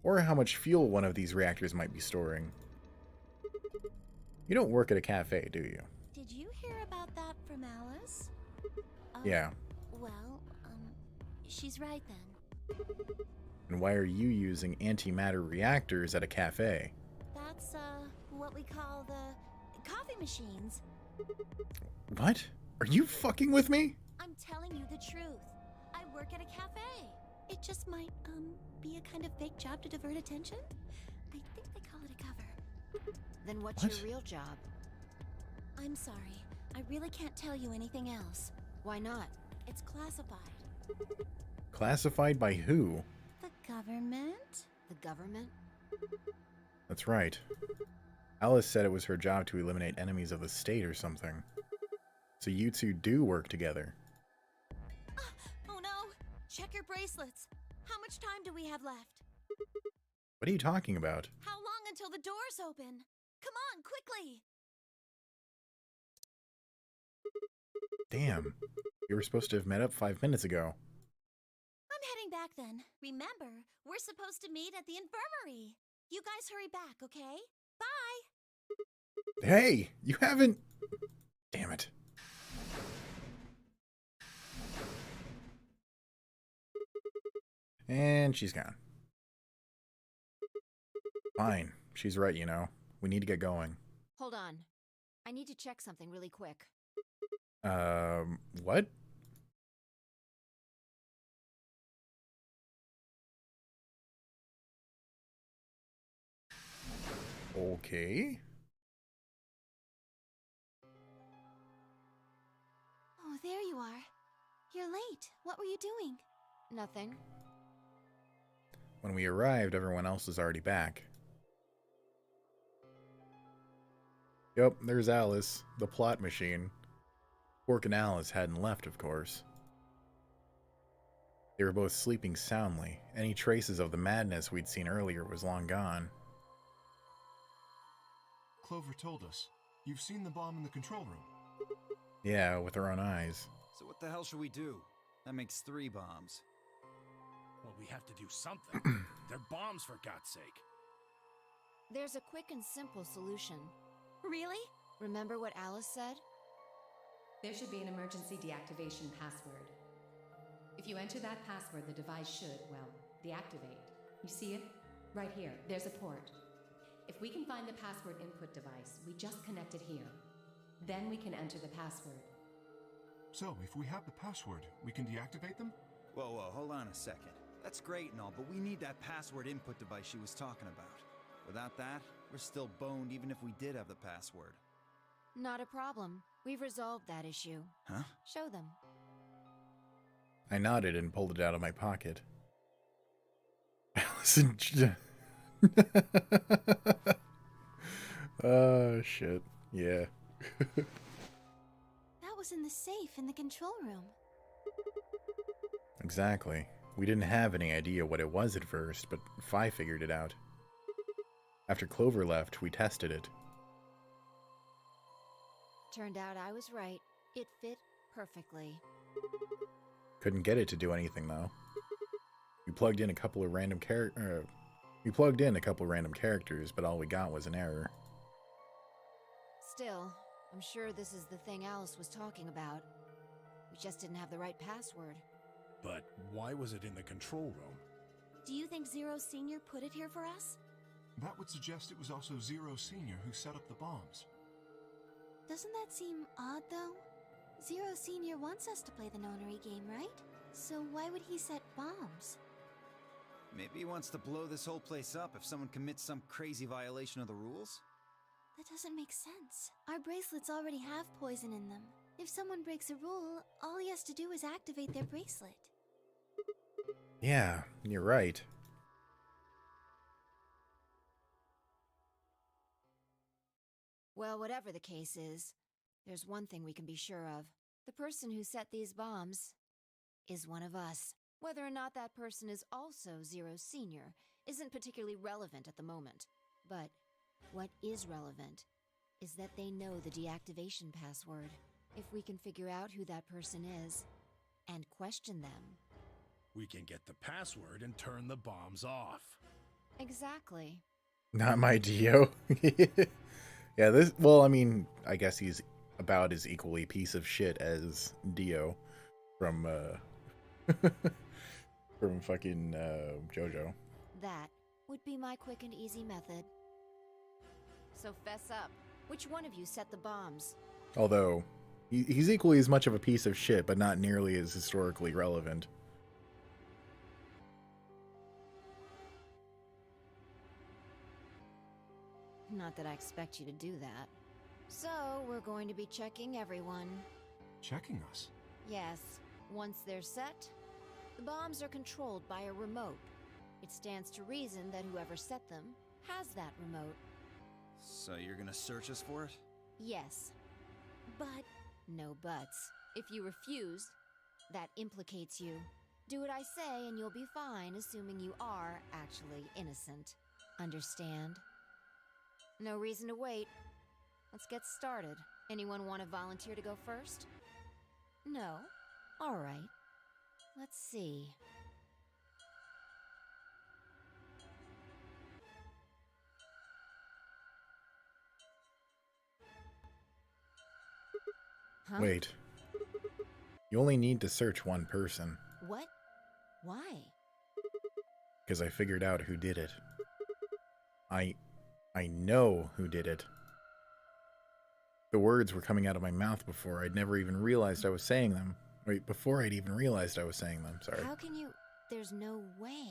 Or how much fuel one of these reactors might be storing. You don't work at a cafe, do you? Did you hear about that from Alice? Yeah. Well, she's right then. And why are you using antimatter reactors at a cafe? That's, what we call the coffee machines. What? Are you fucking with me? I'm telling you the truth. I work at a cafe. It just might, be a kind of fake job to divert attention. I think they call it a cover. Then what's What? your real job? I'm sorry. I really can't tell you anything else. Why not? It's classified. Classified by who? The government? The government? That's right. Alice said it was her job to eliminate enemies of the state or something. So you two do work together. Oh no! Check your bracelets. How much time do we have left? What are you talking about? How long until the doors open? Come on, quickly! Damn. You were supposed to have met up 5 minutes ago. I'm heading back then. Remember, we're supposed to meet at the infirmary. You guys hurry back, okay? Bye! Hey! You haven't... Damn it. And she's gone. Fine. She's right, you know. We need to get going. Hold on. I need to check something really quick. What? Okay. Oh, there you are. You're late. What were you doing? Nothing. When we arrived, everyone else was already back. Yep, there's Alice, the plot machine. Quark and Alice hadn't left, of course. They were both sleeping soundly. Any traces of the madness we'd seen earlier was long gone. Clover told us. You've seen the bomb in the control room. Yeah, with her own eyes. So what the hell should we do? That makes 3 bombs. Well, we have to do something. They're bombs, for God's sake. There's a quick and simple solution. Really? Remember what Alice said? There should be an emergency deactivation password. If you enter that password, the device should, well, deactivate. You see it? Right here. There's a port. If we can find the password input device, we just connect it here. Then we can enter the password. So, if we have the password, we can deactivate them? Whoa, hold on a second. That's great and all, but we need that password input device she was talking about. Without that, we're still boned even if we did have the password. Not a problem. We've resolved that issue. Huh? Show them. I nodded and pulled it out of my pocket. Allison... Oh, shit. Yeah. That was in the safe in the control room. Exactly. We didn't have any idea what it was at first, but Phi figured it out. After Clover left, we tested it. Turned out I was right. It fit perfectly. Couldn't get it to do anything, though. We plugged in a couple of random characters, but all we got was an error. Still, I'm sure this is the thing Alice was talking about. We just didn't have the right password. But why was it in the control room? Do you think Zero Senior put it here for us? That would suggest it was also Zero Senior who set up the bombs. Doesn't that seem odd, though? Zero Senior wants us to play the Nonary game, right? So why would he set bombs? Maybe he wants to blow this whole place up if someone commits some crazy violation of the rules? That doesn't make sense. Our bracelets already have poison in them. If someone breaks a rule, all he has to do is activate their bracelet. Yeah, you're right. Well, whatever the case is, there's one thing we can be sure of. The person who set these bombs is one of us. Whether or not that person is also Zero Senior isn't particularly relevant at the moment. But what is relevant is that they know the deactivation password. If we can figure out who that person is and question them, We can get the password and turn the bombs off. exactly. Not my Dio. Yeah, this... Well, I mean, I guess he's about as equally piece of shit as Dio from, from fucking, JoJo. That would be my quick and easy method. So fess up. Which one of you set the bombs? Although, he's equally as much of a piece of shit, but not nearly as historically relevant. Not that I expect you to do that. So, we're going to be checking everyone. Checking us? Yes. Once they're set, the bombs are controlled by a remote. It stands to reason that whoever set them has that remote. So you're gonna search us for it? Yes. But no buts. If you refuse, that implicates you. Do what I say and you'll be fine, assuming you are actually innocent. Understand? No reason to wait. Let's get started. Anyone want to volunteer to go first? No? All right. Let's see. Huh? Wait. You only need to search one person. What? Why? Because I figured out who did it. I know who did it. The words were coming out of my mouth before I'd never even realized I was saying them. Wait, before I'd even realized I was saying them, sorry. How can you... There's no way.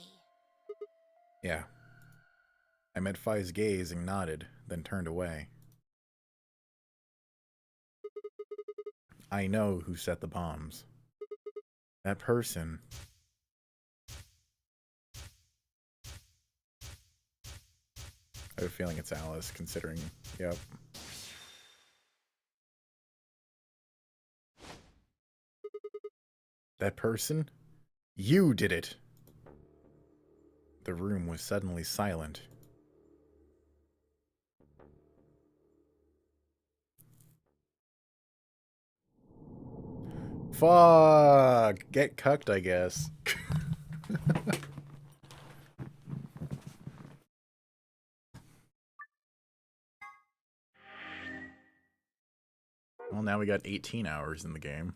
Yeah. I met Fi's gaze and nodded, then turned away. I know who set the bombs. That person... I have a feeling it's Alice, considering... Yep. That person? You did it! The room was suddenly silent. Fuck! Get cucked, I guess. Well, now we got 18 hours in the game.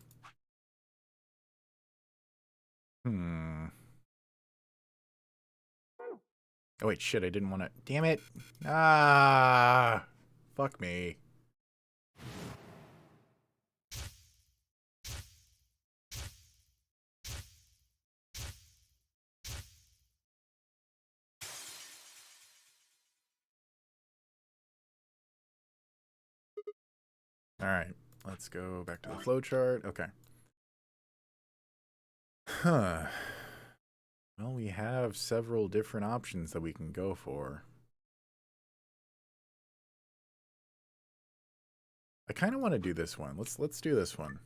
Oh wait, shit, I didn't want to... Damn it! Ah! Fuck me. Alright, let's go back to the flowchart. Okay. Huh. Well, we have several different options that we can go for. I kind of want to do this one. Let's do this one.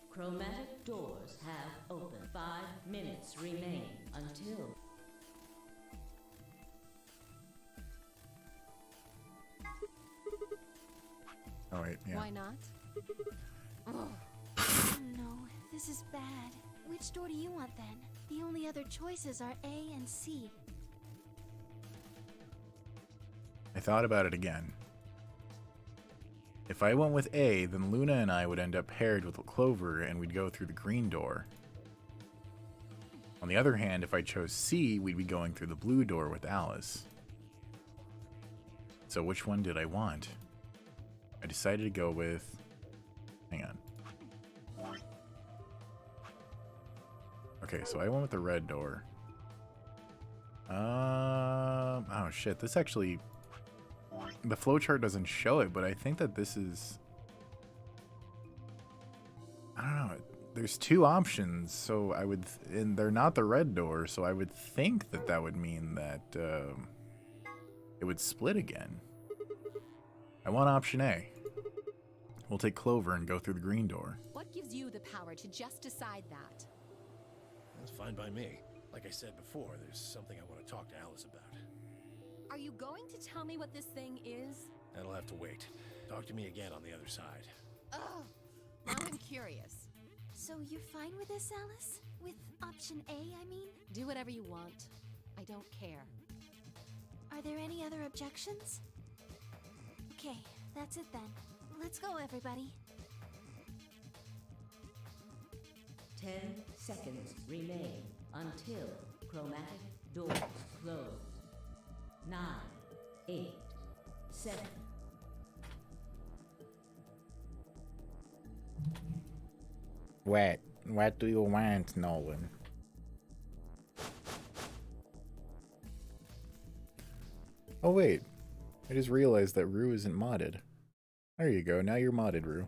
Chromatic doors have opened. 5 minutes remain until... Oh wait, yeah. Why not? Oh no, this is bad. Which door do you want then? The only other choices are A and C. I thought about it again. If I went with A, then Luna and I would end up paired with Clover and we'd go through the green door. On the other hand, if I chose C, we'd be going through the blue door with Alice. So which one did I want? I decided to go with... Hang on. Okay, so I went with the red door. Oh shit, this actually... The flowchart doesn't show it, but I think that this is... I don't know. There's two options, so I would... And they're not the red door, so I would think that that would mean that it would split again. I want option A. We'll take Clover and go through the green door. What gives you the power to just decide that? That's fine by me. Like I said before, there's something I want to talk to Alice about. Are you going to tell me what this thing is? That'll have to wait. Talk to me again on the other side. Ugh! Now I'm curious. So you're fine with this, Alice? With option A, I mean? Do whatever you want. I don't care. Are there any other objections? Okay, that's it then. Let's go, everybody. 10 seconds remain until chromatic doors close. 9, 8, 7. What? What do you want, Nolan? Oh wait, I just realized that Rue isn't modded. There you go, now you're modded, Rue.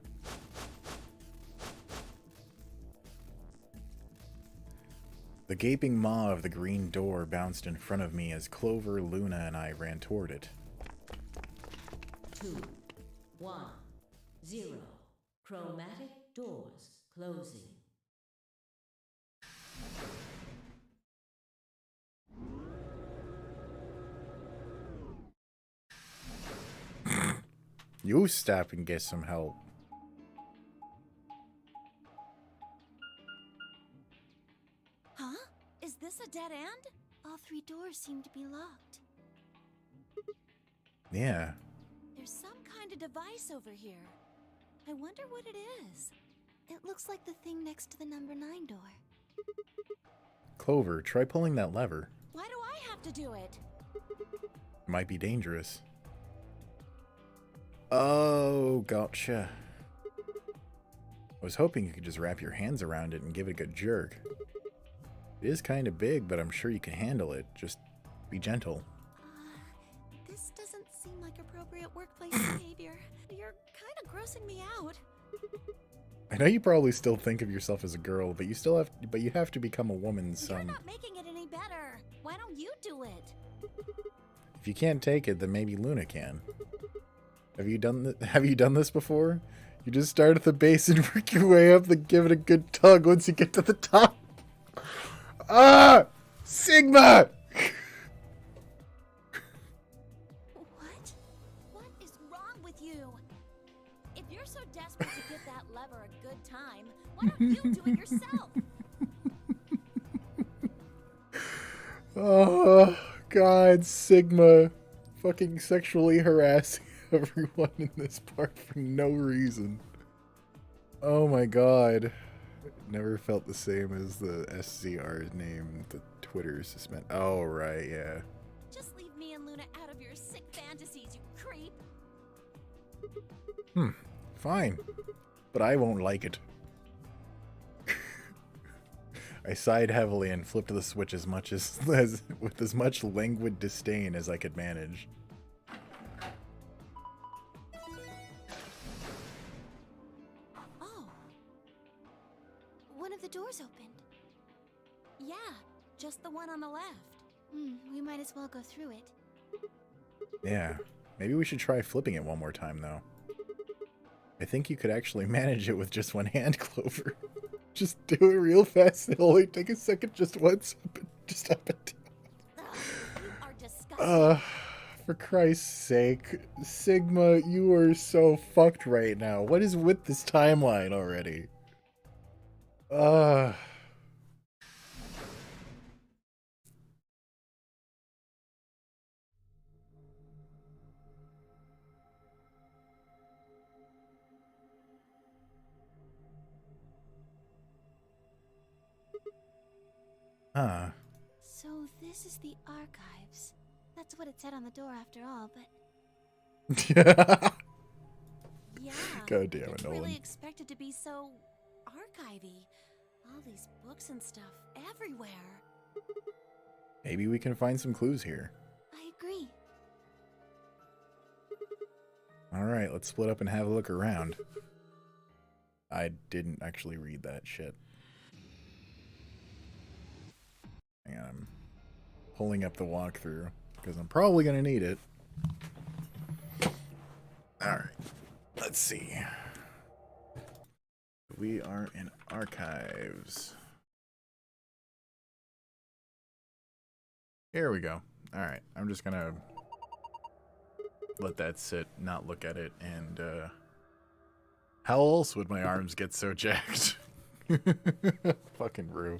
The gaping maw of the green door bounced in front of me as Clover, Luna, and I ran toward it. 2, 1, 0. Chromatic doors closing. You stop and get some help. Huh? Is this a dead end? All 3 doors seem to be locked. Yeah. There's some kind of device over here. I wonder what it is. It looks like the thing next to the number 9 door. Clover, try pulling that lever. Why do I have to do it? It might be dangerous. Oh, gotcha. I was hoping you could just wrap your hands around it and give it a good jerk. It is kind of big, but I'm sure you can handle it. Just be gentle. This doesn't seem like appropriate workplace behavior. You're kind of grossing me out. I know you probably still think of yourself as a girl, but you have to become a woman some. You're not making it any better. Why don't you do it? If you can't take it, then maybe Luna can. Have you done this before? You just start at the base and work your way up, then give it a good tug once you get to the top. Ah! Sigma! What? What is wrong with you? If you're so desperate to give that lever a good time, why don't you do it yourself? Oh, God, Sigma. Fucking sexually harassing everyone in this part for no reason. Oh my God. It never felt the same as the SCR's name, the Twitter suspend. Oh, right, yeah. Just leave me and Luna out of your sick fantasies, you creep. Fine. But I won't like it. I sighed heavily and flipped the switch with as much languid disdain as I could manage. Oh. One of the doors opened. Yeah, just the one on the left. We might as well go through it. Yeah. Maybe we should try flipping it one more time, though. I think you could actually manage it with just one hand, Clover. Just do it real fast. It'll only take a second just once. Just up and down. You are disgusting. For Christ's sake. Sigma, you are so fucked right now. What is with this timeline already? So this is the archives. That's what it said on the door after all, but... Yeah. God damn it, It's Nolan. really expected to be so archivy. All these books and stuff everywhere. Maybe we can find some clues here. I agree. Alright, let's split up and have a look around. I didn't actually read that shit. Hang on, I'm pulling up the walkthrough, because I'm probably going to need it. Alright, let's see. We are in archives. Here we go. Alright, I'm just going to let that sit, not look at it, and how else would my arms get so jacked? Fucking Rue.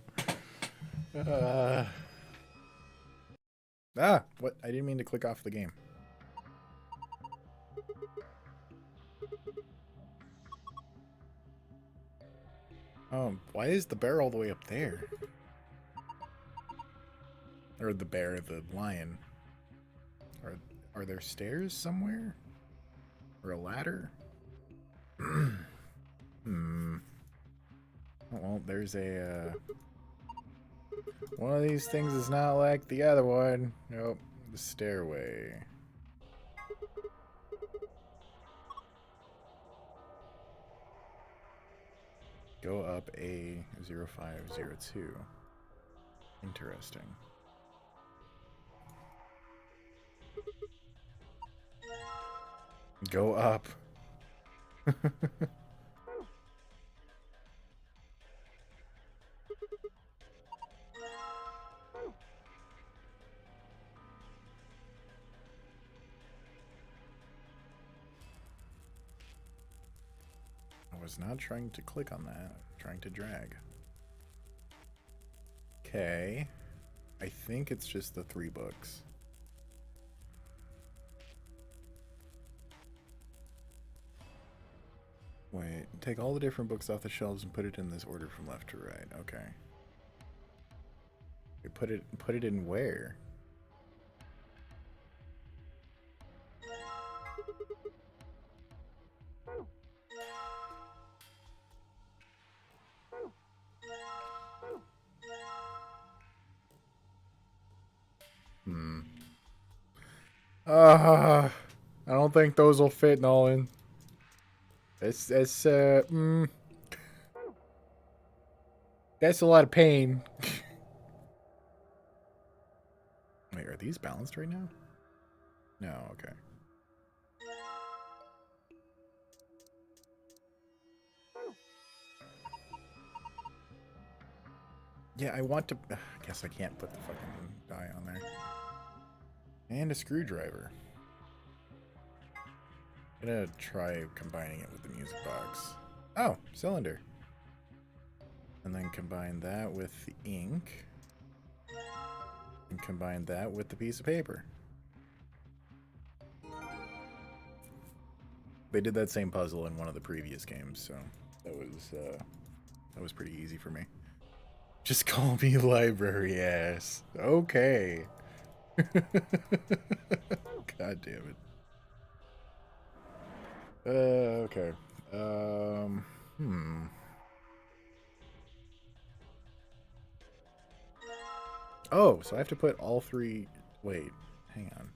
What? I didn't mean to click off the game. Why is the bear all the way up there? Or the bear, the lion. Are there stairs somewhere? Or a ladder? Well, there's a, one of these things is not like the other one. Nope. The stairway. Go up A0502. Interesting. Go up. I was not trying to click on that. I was trying to drag. Okay. I think it's just the 3 books. Wait, take all the different books off the shelves and put it in this order from left to right. Okay. You put it in where? I don't think those will fit, Nolan. That's a lot of pain. Wait, are these balanced right now? No, okay. Yeah, I want to... I guess I can't put the fucking die on there. And a screwdriver. I'm gonna try combining it with the music box. Oh, cylinder. And then combine that with the ink. And combine that with the piece of paper. They did that same puzzle in one of the previous games, so that was pretty easy for me. Just call me library ass. Okay. God damn it. Okay. Oh, so I have to put all 3... Wait, hang on.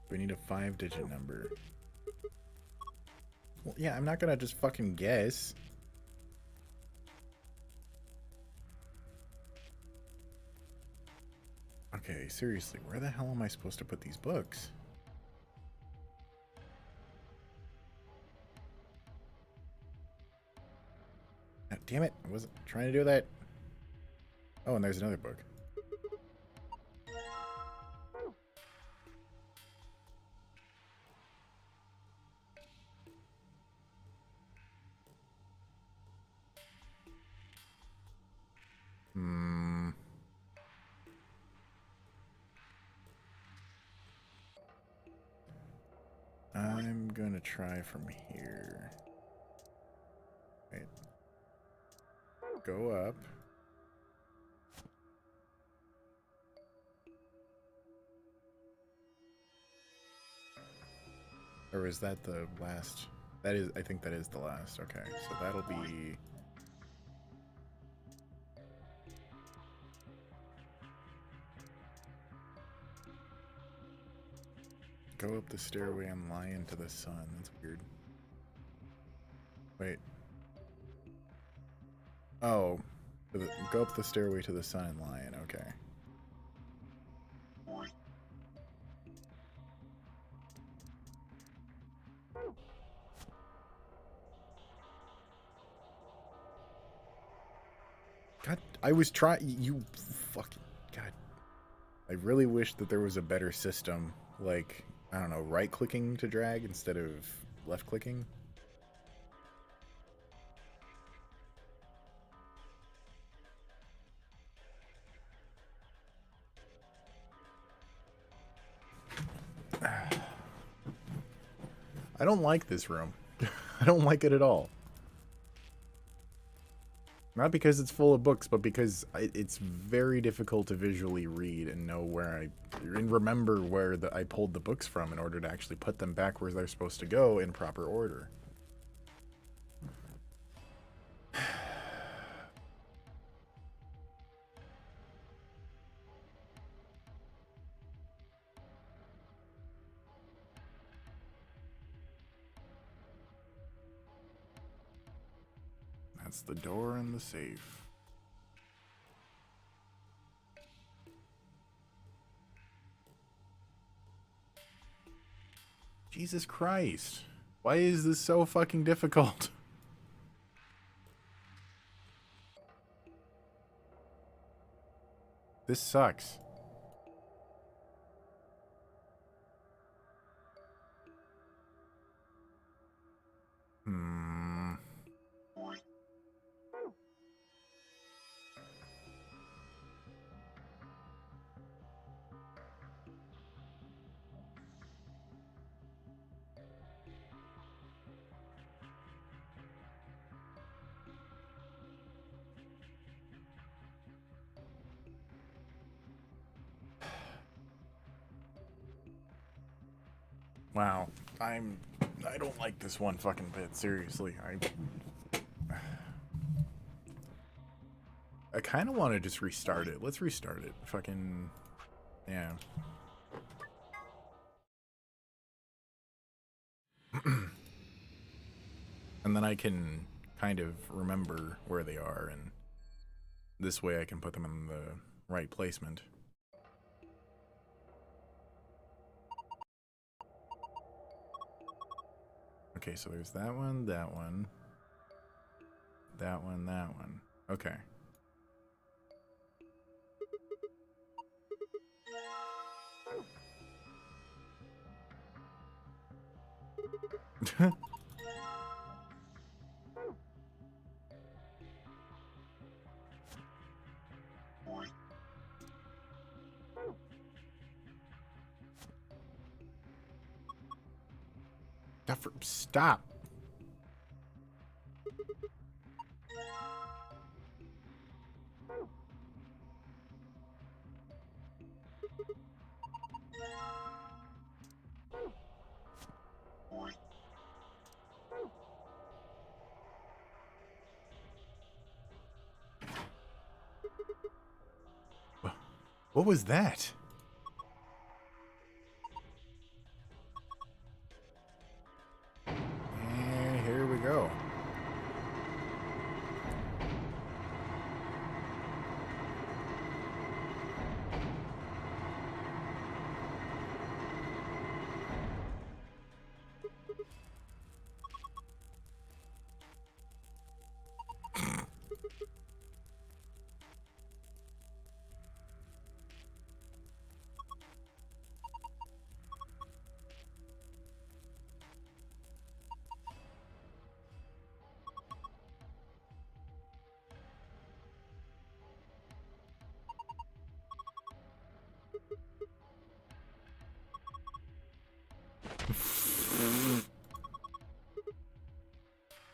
We need a 5-digit number. Well, yeah, I'm not gonna just fucking guess. Okay, seriously, where the hell am I supposed to put these books? God damn it, I wasn't trying to do that. Oh, and there's another book. I'm gonna try from here. Wait. Go up. Or is that the last? That is, I think that is the last. Okay, so that'll be... Go up the stairway and lie into the sun. That's weird. Wait. Oh. Go up the stairway to the sun and lie in. Okay. God, I was trying... You fucking... God. I really wish that there was a better system. Like, I don't know, right-clicking to drag instead of left-clicking. I don't like this room. I don't like it at all. Not because it's full of books, but because it's very difficult to visually read and know where and remember where I pulled the books from in order to actually put them back where they're supposed to go in proper order. That's the door and the safe. Jesus Christ. Why is this so fucking difficult? This sucks. Wow. I don't like this one fucking bit, seriously. I kind of want to just restart it. Let's restart it. Fucking... yeah. And then I can kind of remember where they are, and this way I can put them in the right placement. Okay, so there's that one, that one, that one, that one. Okay. Stop. What was that? And here we go.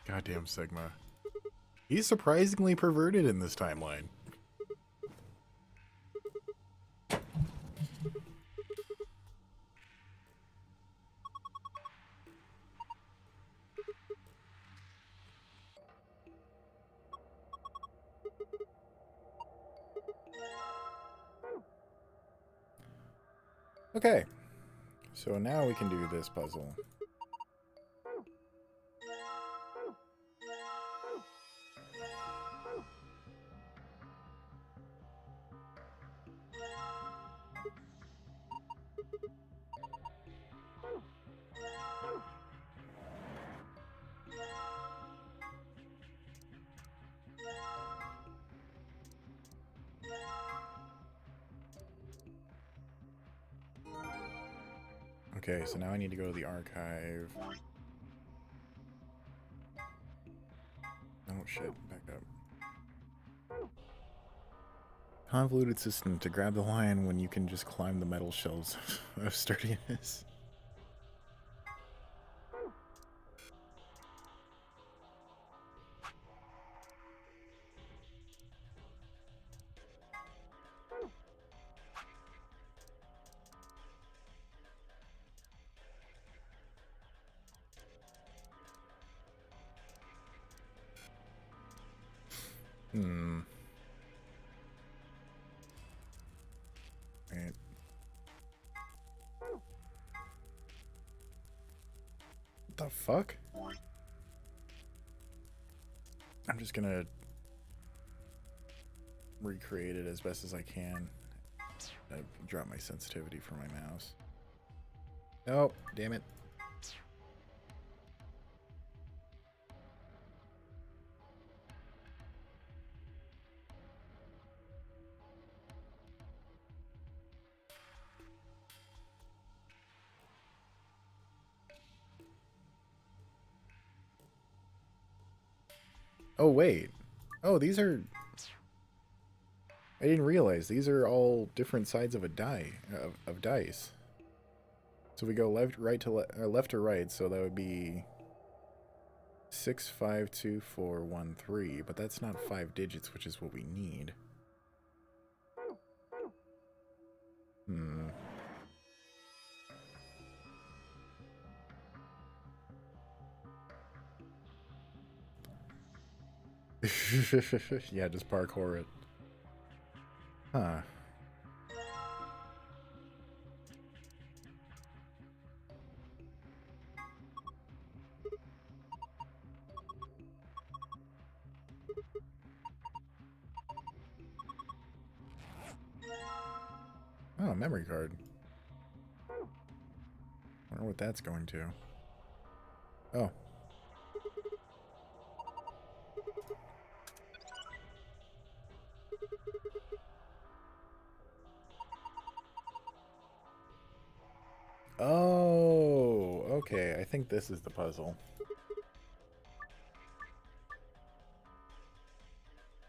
Goddamn Sigma. He's surprisingly perverted in this timeline. Okay, so now we can do this puzzle. Okay, so now I need to go to the archive. Oh shit, back up. Convoluted system to grab the lion when you can just climb the metal shelves of sturdiness. fuck? I'm just gonna recreate it as best as I can. I dropped my sensitivity for my mouse. Nope, damn it. Oh, wait. Oh, these are... I didn't realize these are all different sides of a die, of dice. So we go left, right to left or right, so that would be 6, 5, 2, 4, 1, 3. But that's not 5 digits, which is what we need. Hmm. Yeah, just parkour it. Huh. Oh, memory card. Wonder what that's going to. Oh. Oh, okay. I think this is the puzzle.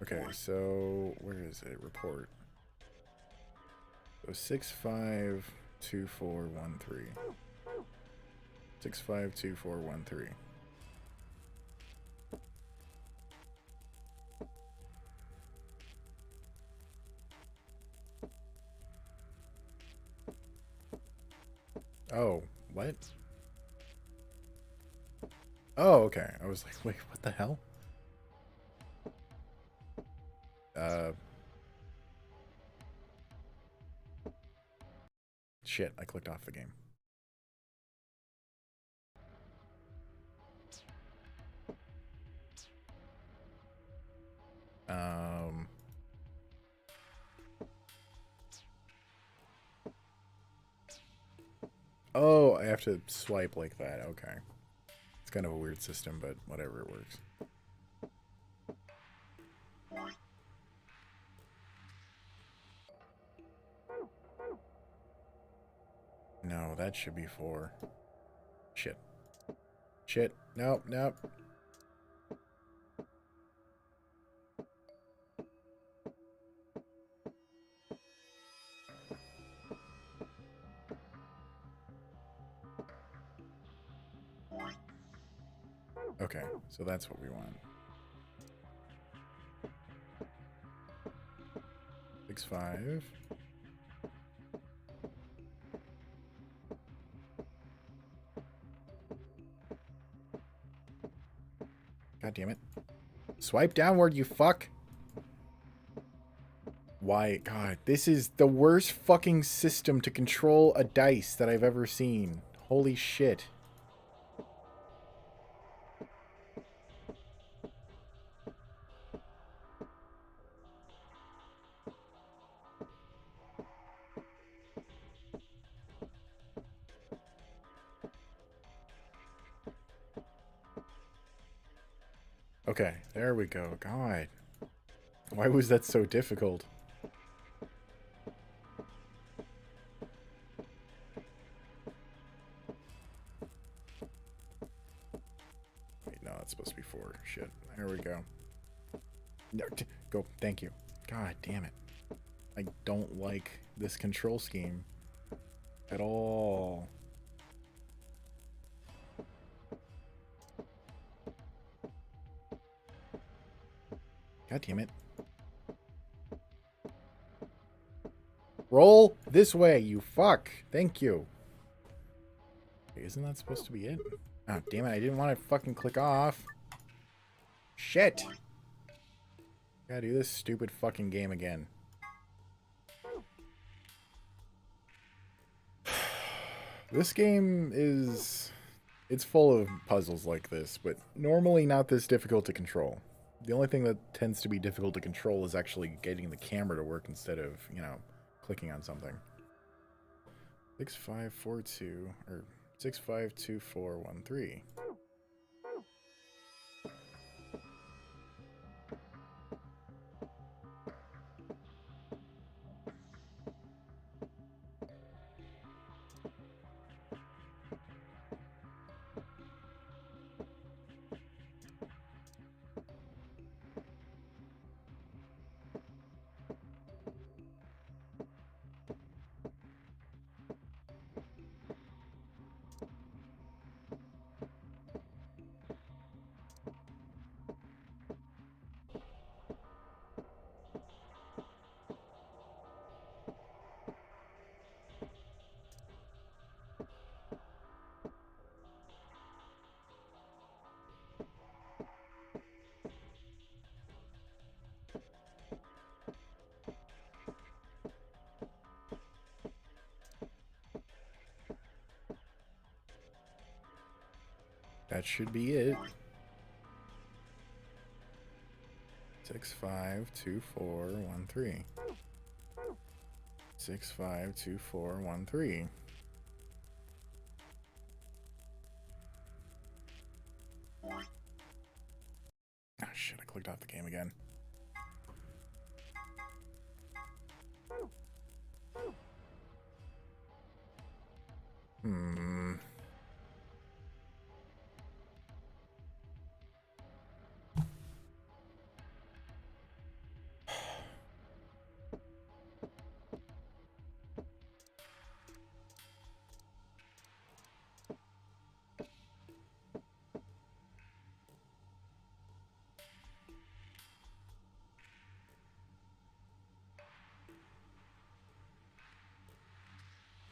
Okay, so where is it? Report. So 6, 5, 2, 4, 1, 3. 6, 5, 2, 4, 1, 3. Oh, what? Oh, okay. I was like, wait, what the hell? Shit, I clicked off the game. Oh, I have to swipe like that. Okay. It's kind of a weird system, but whatever, it works. No, that should be 4. Shit. Shit. Nope, nope. Okay, so that's what we want. 6, 5. God damn it. Swipe downward, you fuck. Why? God, this is the worst fucking system to control a dice that I've ever seen. Holy shit. Okay, there we go. God. Why was that so difficult? Wait, no, it's supposed to be 4. Shit. There we go. No, go. Thank you. God damn it. I don't like this control scheme at all. God damn it. Roll this way, you fuck. Thank you. Wait, isn't that supposed to be it? Oh, damn it. I didn't want to fucking click off. Shit. Gotta do this stupid fucking game again. This game is It's full of puzzles like this, but normally not this difficult to control. The only thing that tends to be difficult to control is actually getting the camera to work instead of, you know, clicking on something. 6542 or 652413. That should be it. 652413. 652413. Oh shit, I clicked off the game again.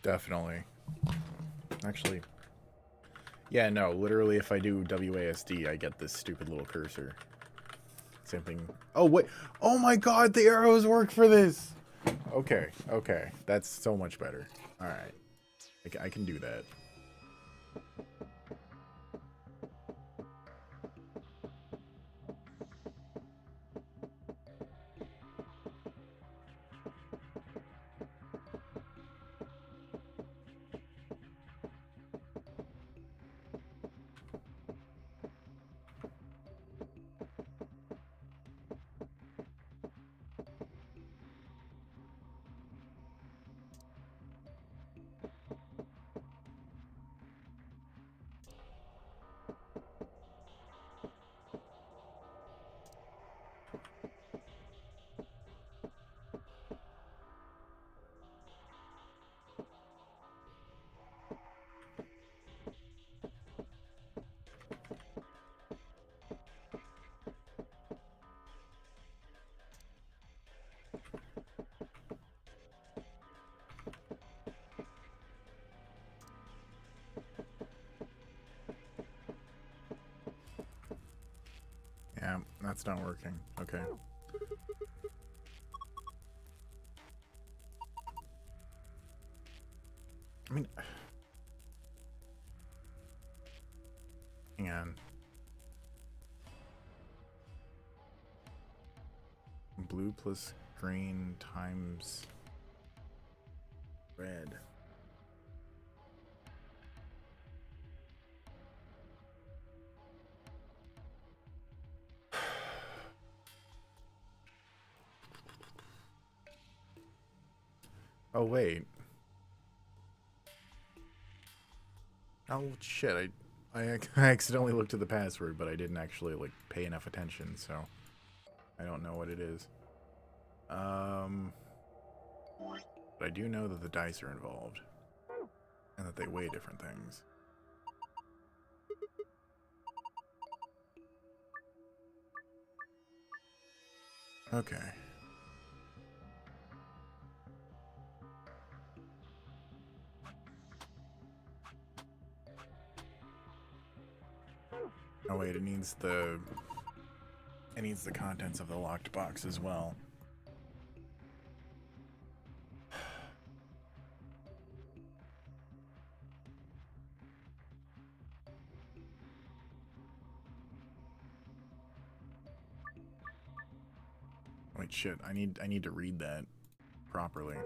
Definitely. Actually, yeah, no, literally if I do WASD, I get this stupid little cursor. Same thing. Oh, wait. Oh my god, the arrows work for this! Okay, okay. That's so much better. Alright. I can do that. Yeah, that's not working. Okay. I mean... Hang on. Blue plus green times red. Oh, wait. Oh, shit. I accidentally looked at the password, but I didn't actually, like, pay enough attention, so I don't know what it is. But I do know that the dice are involved, and that they weigh different things. Okay. Oh wait, it needs the contents of the locked box as well. wait, shit. I need to read that properly.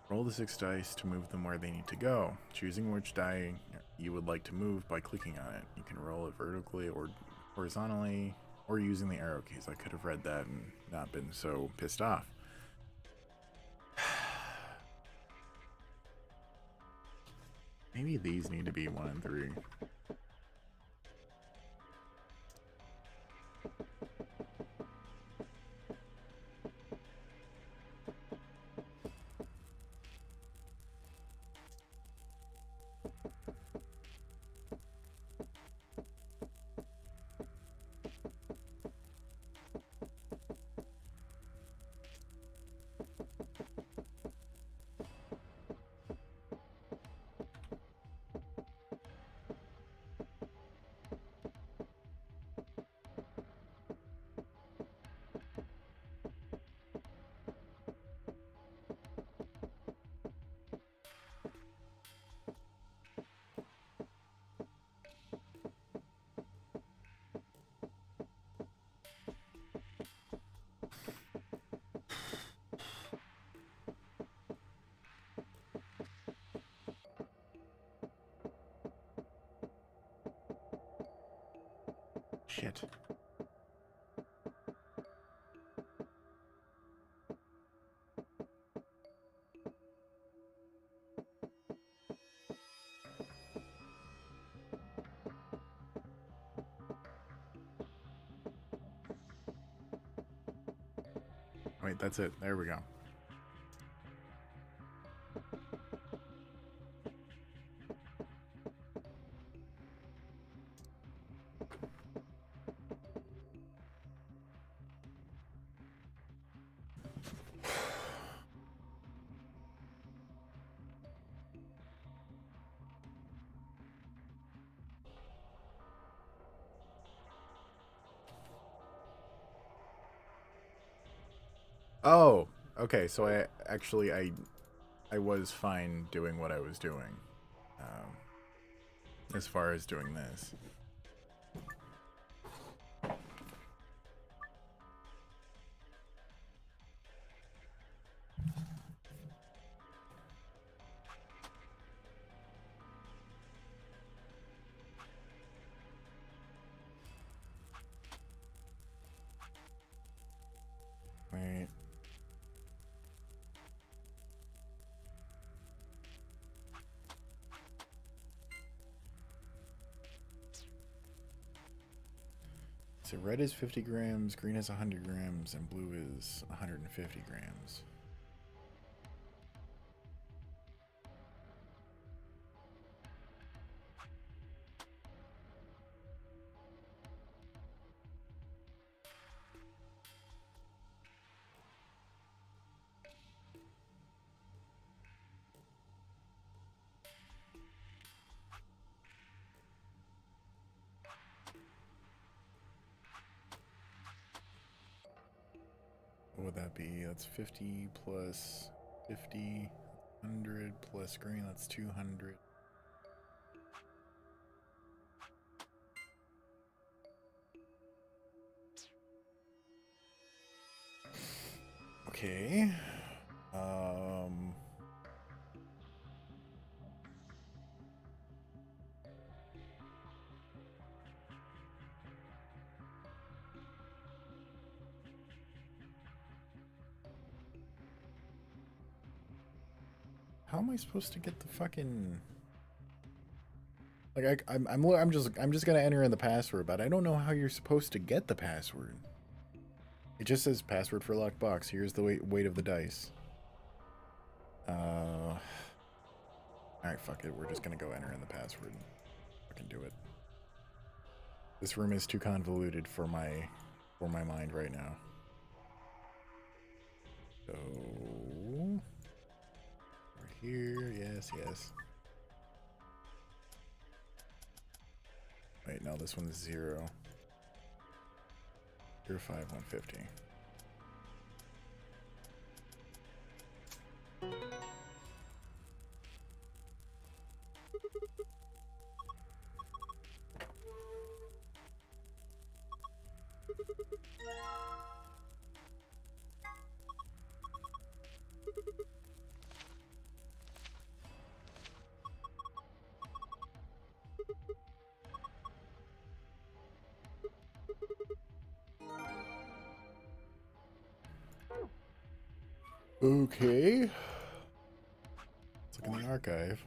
Roll the 6 dice to move them where they need to go, choosing which die you would like to move by clicking on it. You can roll it vertically or horizontally, or using the arrow keys. I could have read that and not been so pissed off. Maybe these need to be 1 and 3. Shit. Wait, that's it. There we go. Oh, okay. So I was fine doing what I was doing, as far as doing this. Wait. So red is 50 grams, green is 100 grams, and blue is 150 grams. What would that be? That's 50 plus 50, 100 plus green, that's 200. Okay. How am I supposed to get the fucking... Like I'm just gonna enter in the password, but I don't know how you're supposed to get the password. It just says password for locked box. Here's the weight of the dice. Alright, fuck it. We're just gonna go enter in the password. Fucking do it. This room is too convoluted for my mind right now. So over here, yes. Wait, no, this one's 0. 0, 5, 150. Okay. Let's look in the archive.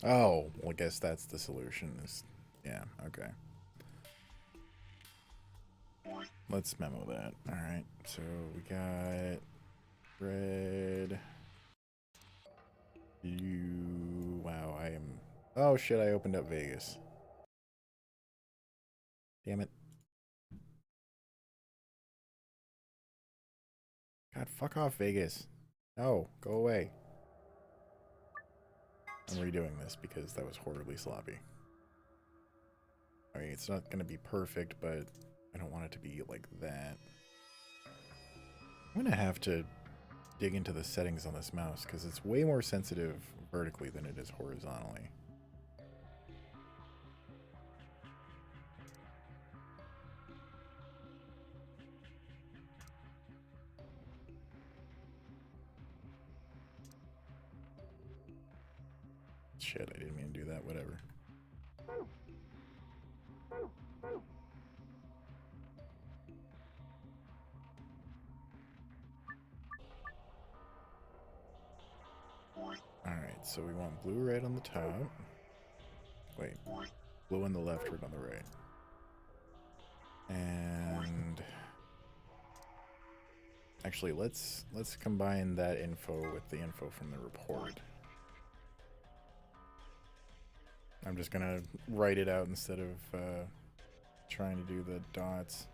Oh, well, I guess that's the solution. Yeah, okay. Let's memo that. Alright, so we got red. Wow, I am... Oh shit, I opened up Vegas. Damn it. God, fuck off, Vegas. No, go away. I'm redoing this because that was horribly sloppy. I mean, it's not going to be perfect, but I don't want it to be like that. I'm going to have to dig into the settings on this mouse because it's way more sensitive vertically than it is horizontally. Shit, I didn't mean to do that, whatever. Alright, so we want blue red on the top. Wait, blue on the left, red on the right. And actually, let's combine that info with the info from the report. I'm just gonna write it out instead of trying to do the dots.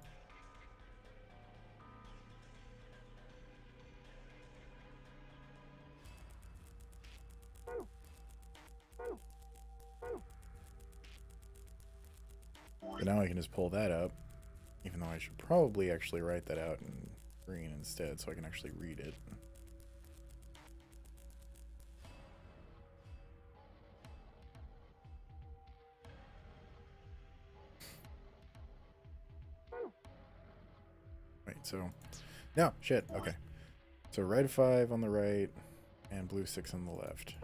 But now I can just pull that up, even though I should probably actually write that out in green instead so I can actually read it. Wait, so... No, shit, okay. So red 5 on the right, and blue 6 on the left.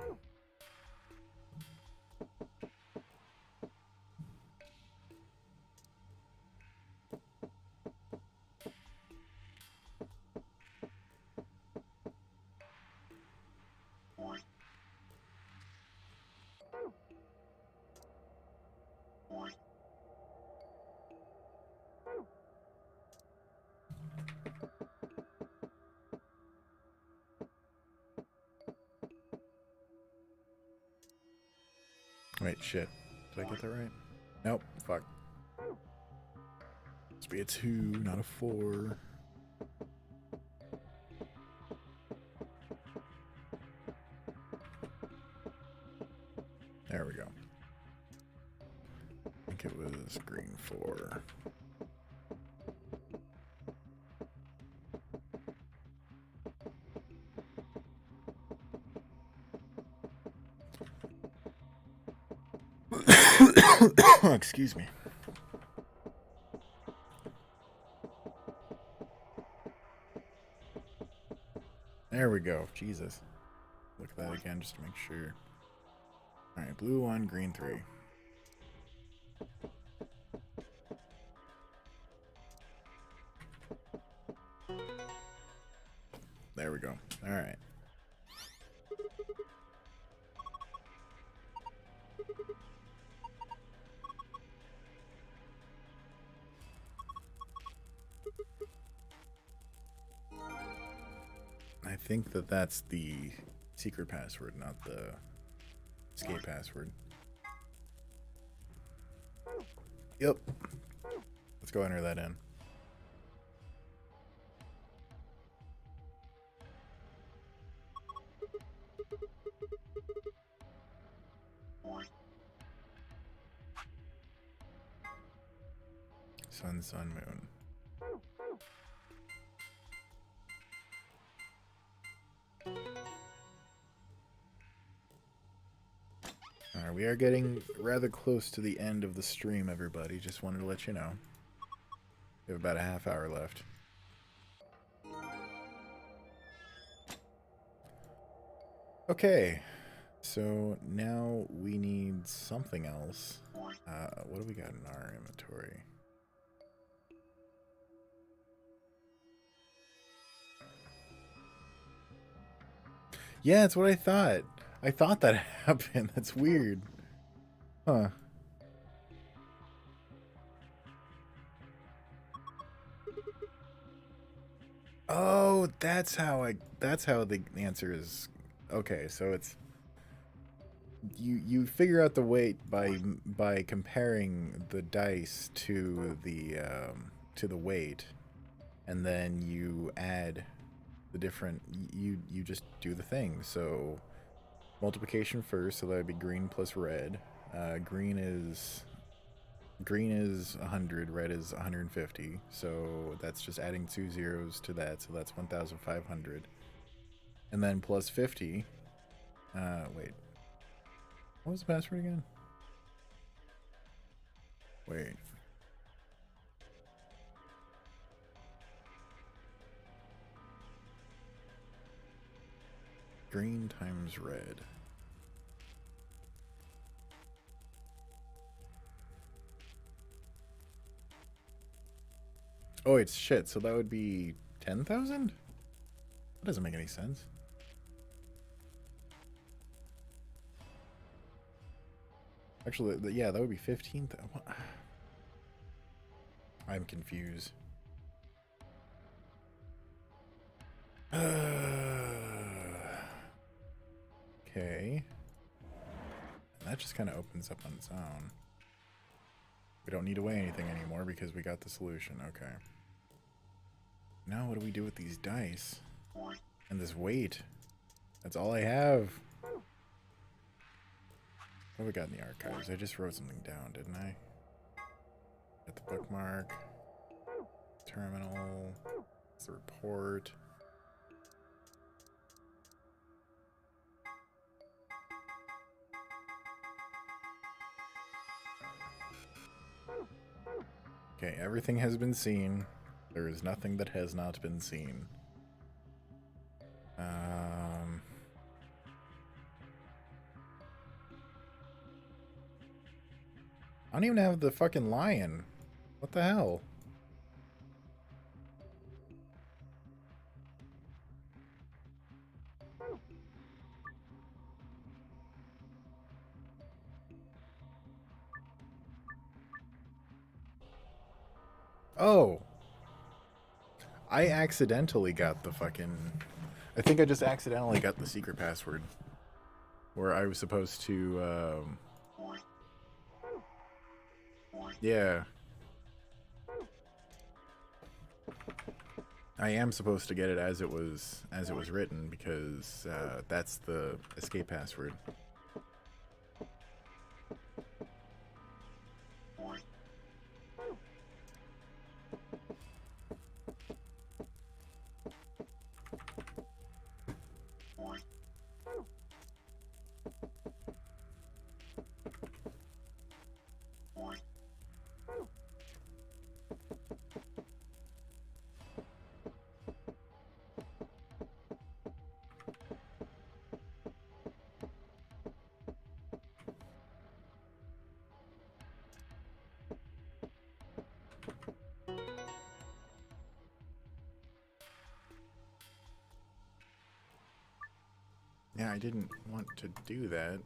Wait, shit. Did I get that right? Nope, fuck. Must be a 2, not a 4. There we go. I think it was green 4. Excuse me. There we go. Jesus. Look at that again just to make sure. Alright, blue 1, green 3. There we go. Alright. I think that that's the secret password, not the escape password. Yep. Let's go enter that in. Sun, moon. Alright, we are getting rather close to the end of the stream, everybody. Just wanted to let you know. We have about a half hour left. Okay, so now we need something else. What do we got in our inventory? Yeah, that's what I thought. I thought that happened. That's weird. Huh. Oh, that's how the answer is. Okay, so it's you figure out the weight by comparing the dice to the weight, and then you add the different you just do the thing. So multiplication first, so that would be green plus red. Green is 100, red is 150. So that's just adding 2 zeros to that, so that's 1,500. And then plus 50. Wait. What was the password again? Wait. Green times red. Oh, it's shit. So that would be 10,000? That doesn't make any sense. Actually, yeah, that would be 15,000. I'm confused. Okay. And that just kind of opens up on its own. We don't need to weigh anything anymore because we got the solution. Okay. Now what do we do with these dice? And this weight? That's all I have. What have we got in the archives? I just wrote something down, didn't I? Got the bookmark. Terminal. It's the report. Okay, everything has been seen. There is nothing that has not been seen. I don't even have the fucking lion. What the hell? Oh. I accidentally got the fucking... I think I just accidentally got the secret password. Where I was supposed to, yeah. I am supposed to get it as it was written because that's the escape password. Yeah, I didn't want to do that.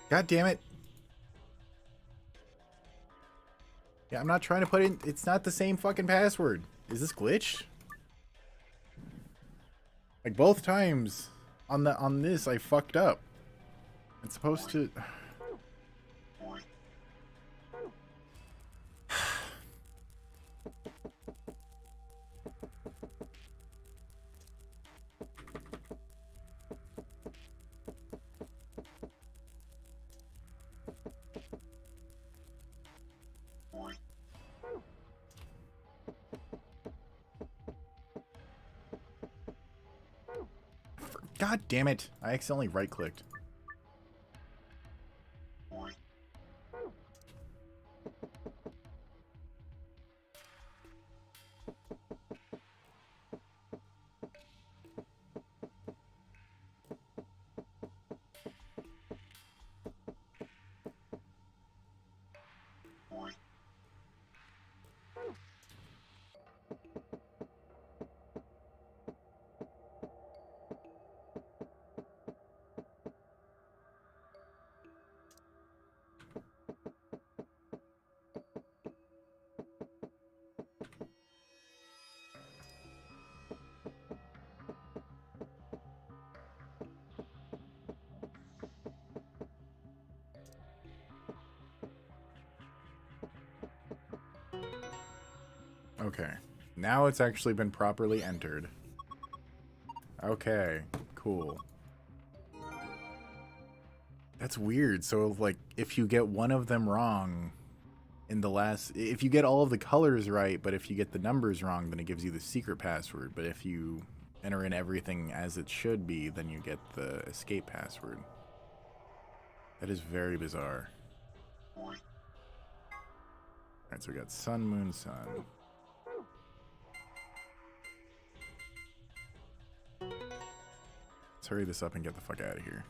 God damn it. Yeah, I'm not trying to put in. It's not the same fucking password. Is this glitched? Like both times on this, I fucked up. It's supposed to. God damn it. I accidentally right-clicked. Okay. Now it's actually been properly entered. Okay. Cool. That's weird. So, like, if you get one of them wrong in the last... If you get all of the colors right, but if you get the numbers wrong, then it gives you the secret password. But if you enter in everything as it should be, then you get the escape password. That is very bizarre. Alright, so we got sun, moon, sun. Let's hurry this up and get the fuck out of here.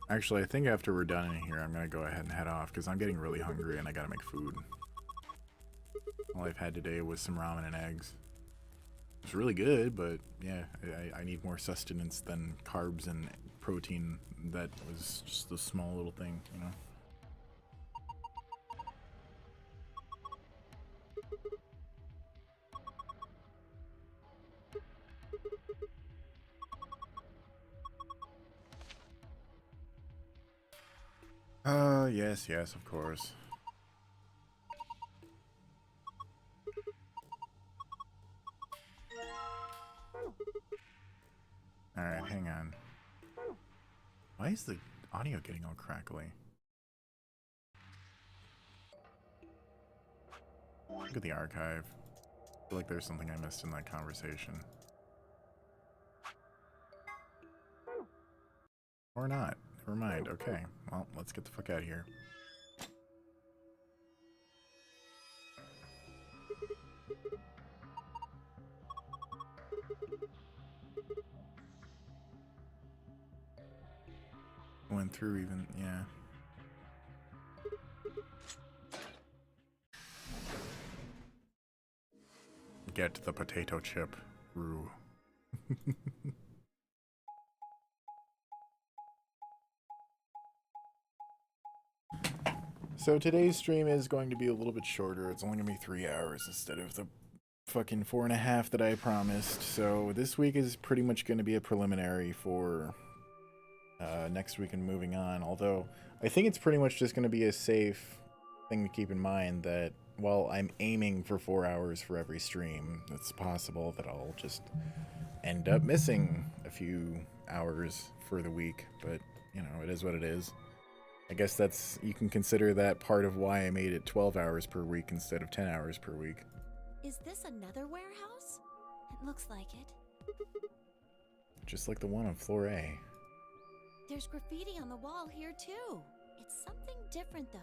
Actually, I think after we're done in here, I'm gonna go ahead and head off because I'm getting really hungry and I gotta make food. All I've had today was some ramen and eggs. It's really good, but yeah, I need more sustenance than carbs and protein. That was just a small little thing, you know? Yes, of course. Alright, hang on. Why is the audio getting all crackly? Look at the archive. I feel like there's something I missed in that conversation. Or not. Never mind. Okay. Well, let's get the fuck out of here. Went through even, yeah. Get the potato chip. Rue. So today's stream is going to be a little bit shorter. It's only going to be 3 hours instead of the fucking 4.5 that I promised. So this week is pretty much going to be a preliminary for next week and moving on. Although I think it's pretty much just going to be a safe thing to keep in mind that while I'm aiming for 4 hours for every stream, it's possible that I'll just end up missing a few hours for the week. But, you know, it is what it is. I guess that's, you can consider that part of why I made it 12 hours per week instead of 10 hours per week. Is this another warehouse? It looks like it. Just like the one on floor A. There's graffiti on the wall here too. It's something different though.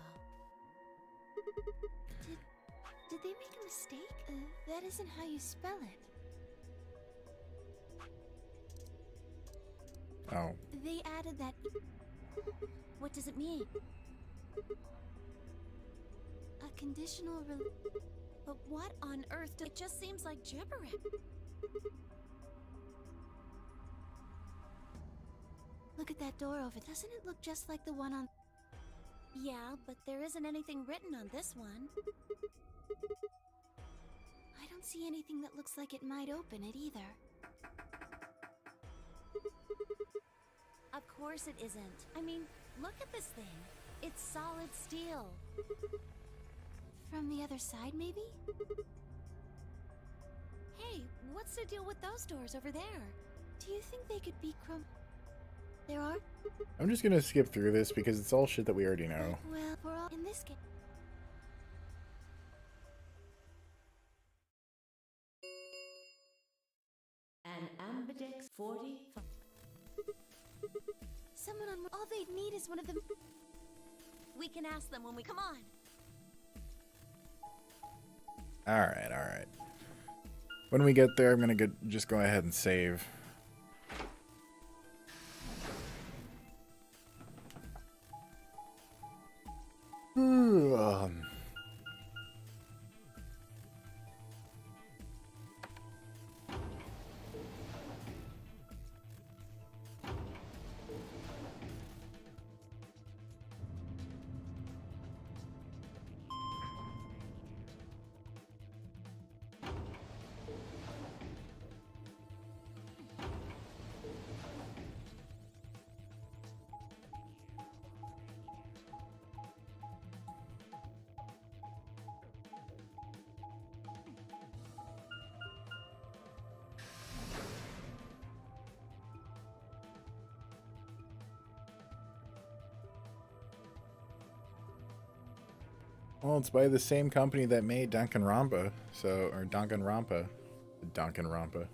Did they make a mistake? That isn't how you spell it. Oh. They added that. What does it mean? A conditional But what on earth? It just seems like gibberish. Look at that door over. Doesn't it look just like the one on... Yeah, but there isn't anything written on this one. I don't see anything that looks like it might open it either. Of course it isn't. I mean, look at this thing. It's solid steel. From the other side, maybe? Hey, what's the deal with those doors over there? Do you think they could be There are? I'm just gonna skip through this because it's all shit that we already know. Well, we're all in this game. An Ambidex 45. Someone on... All they'd need is one of them. We can ask them when we come on. Alright, alright. When we get there, I'm gonna just go ahead and save. Well, it's by the same company that made Danganronpa, or Danganronpa. Danganronpa.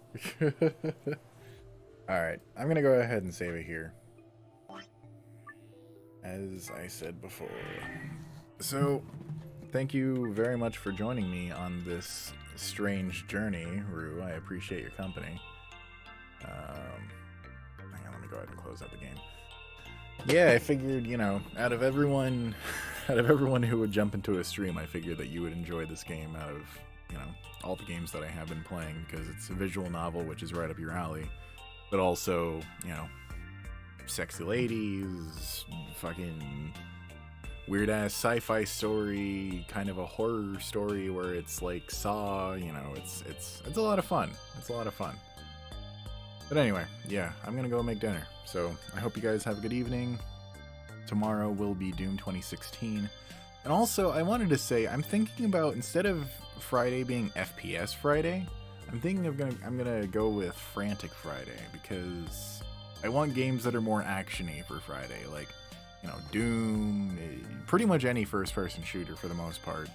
Alright, I'm gonna go ahead and save it here. As I said before. So, thank you very much for joining me on this strange journey, Rue. I appreciate your company. Hang on, let me go ahead and close out the game. Yeah, I figured, you know, out of everyone who would jump into a stream, I figured that you would enjoy this game out of, you know, all the games that I have been playing, because it's a visual novel, which is right up your alley, but also, you know, sexy ladies, fucking weird-ass sci-fi story, kind of a horror story where it's like Saw, you know, it's a lot of fun. It's a lot of fun. But anyway, yeah, I'm gonna go make dinner. So I hope you guys have a good evening. Tomorrow will be Doom 2016. And also, I wanted to say, I'm thinking about, instead of Friday being FPS Friday, I'm thinking of I'm gonna go with Frantic Friday, because I want games that are more action-y for Friday, like, you know, Doom, pretty much any first-person shooter for the most part.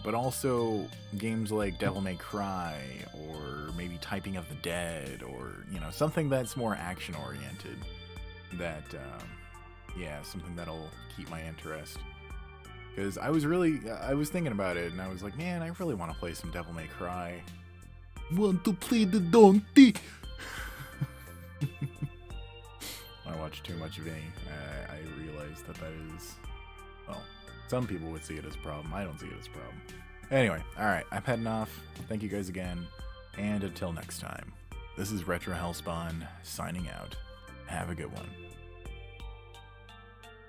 But also games like Devil May Cry, or maybe Typing of the Dead, or, you know, something that's more action-oriented. That, yeah, something that'll keep my interest. Because I was thinking about it, and I was like, man, I really want to play some Devil May Cry. Want to play the donkey? I watched too much Vinny. I realized that is, well, some people would see it as a problem. I don't see it as a problem. Anyway, alright, I'm heading off. Thank you guys again, and until next time, this is RetroHellspawn signing out. Have a good one.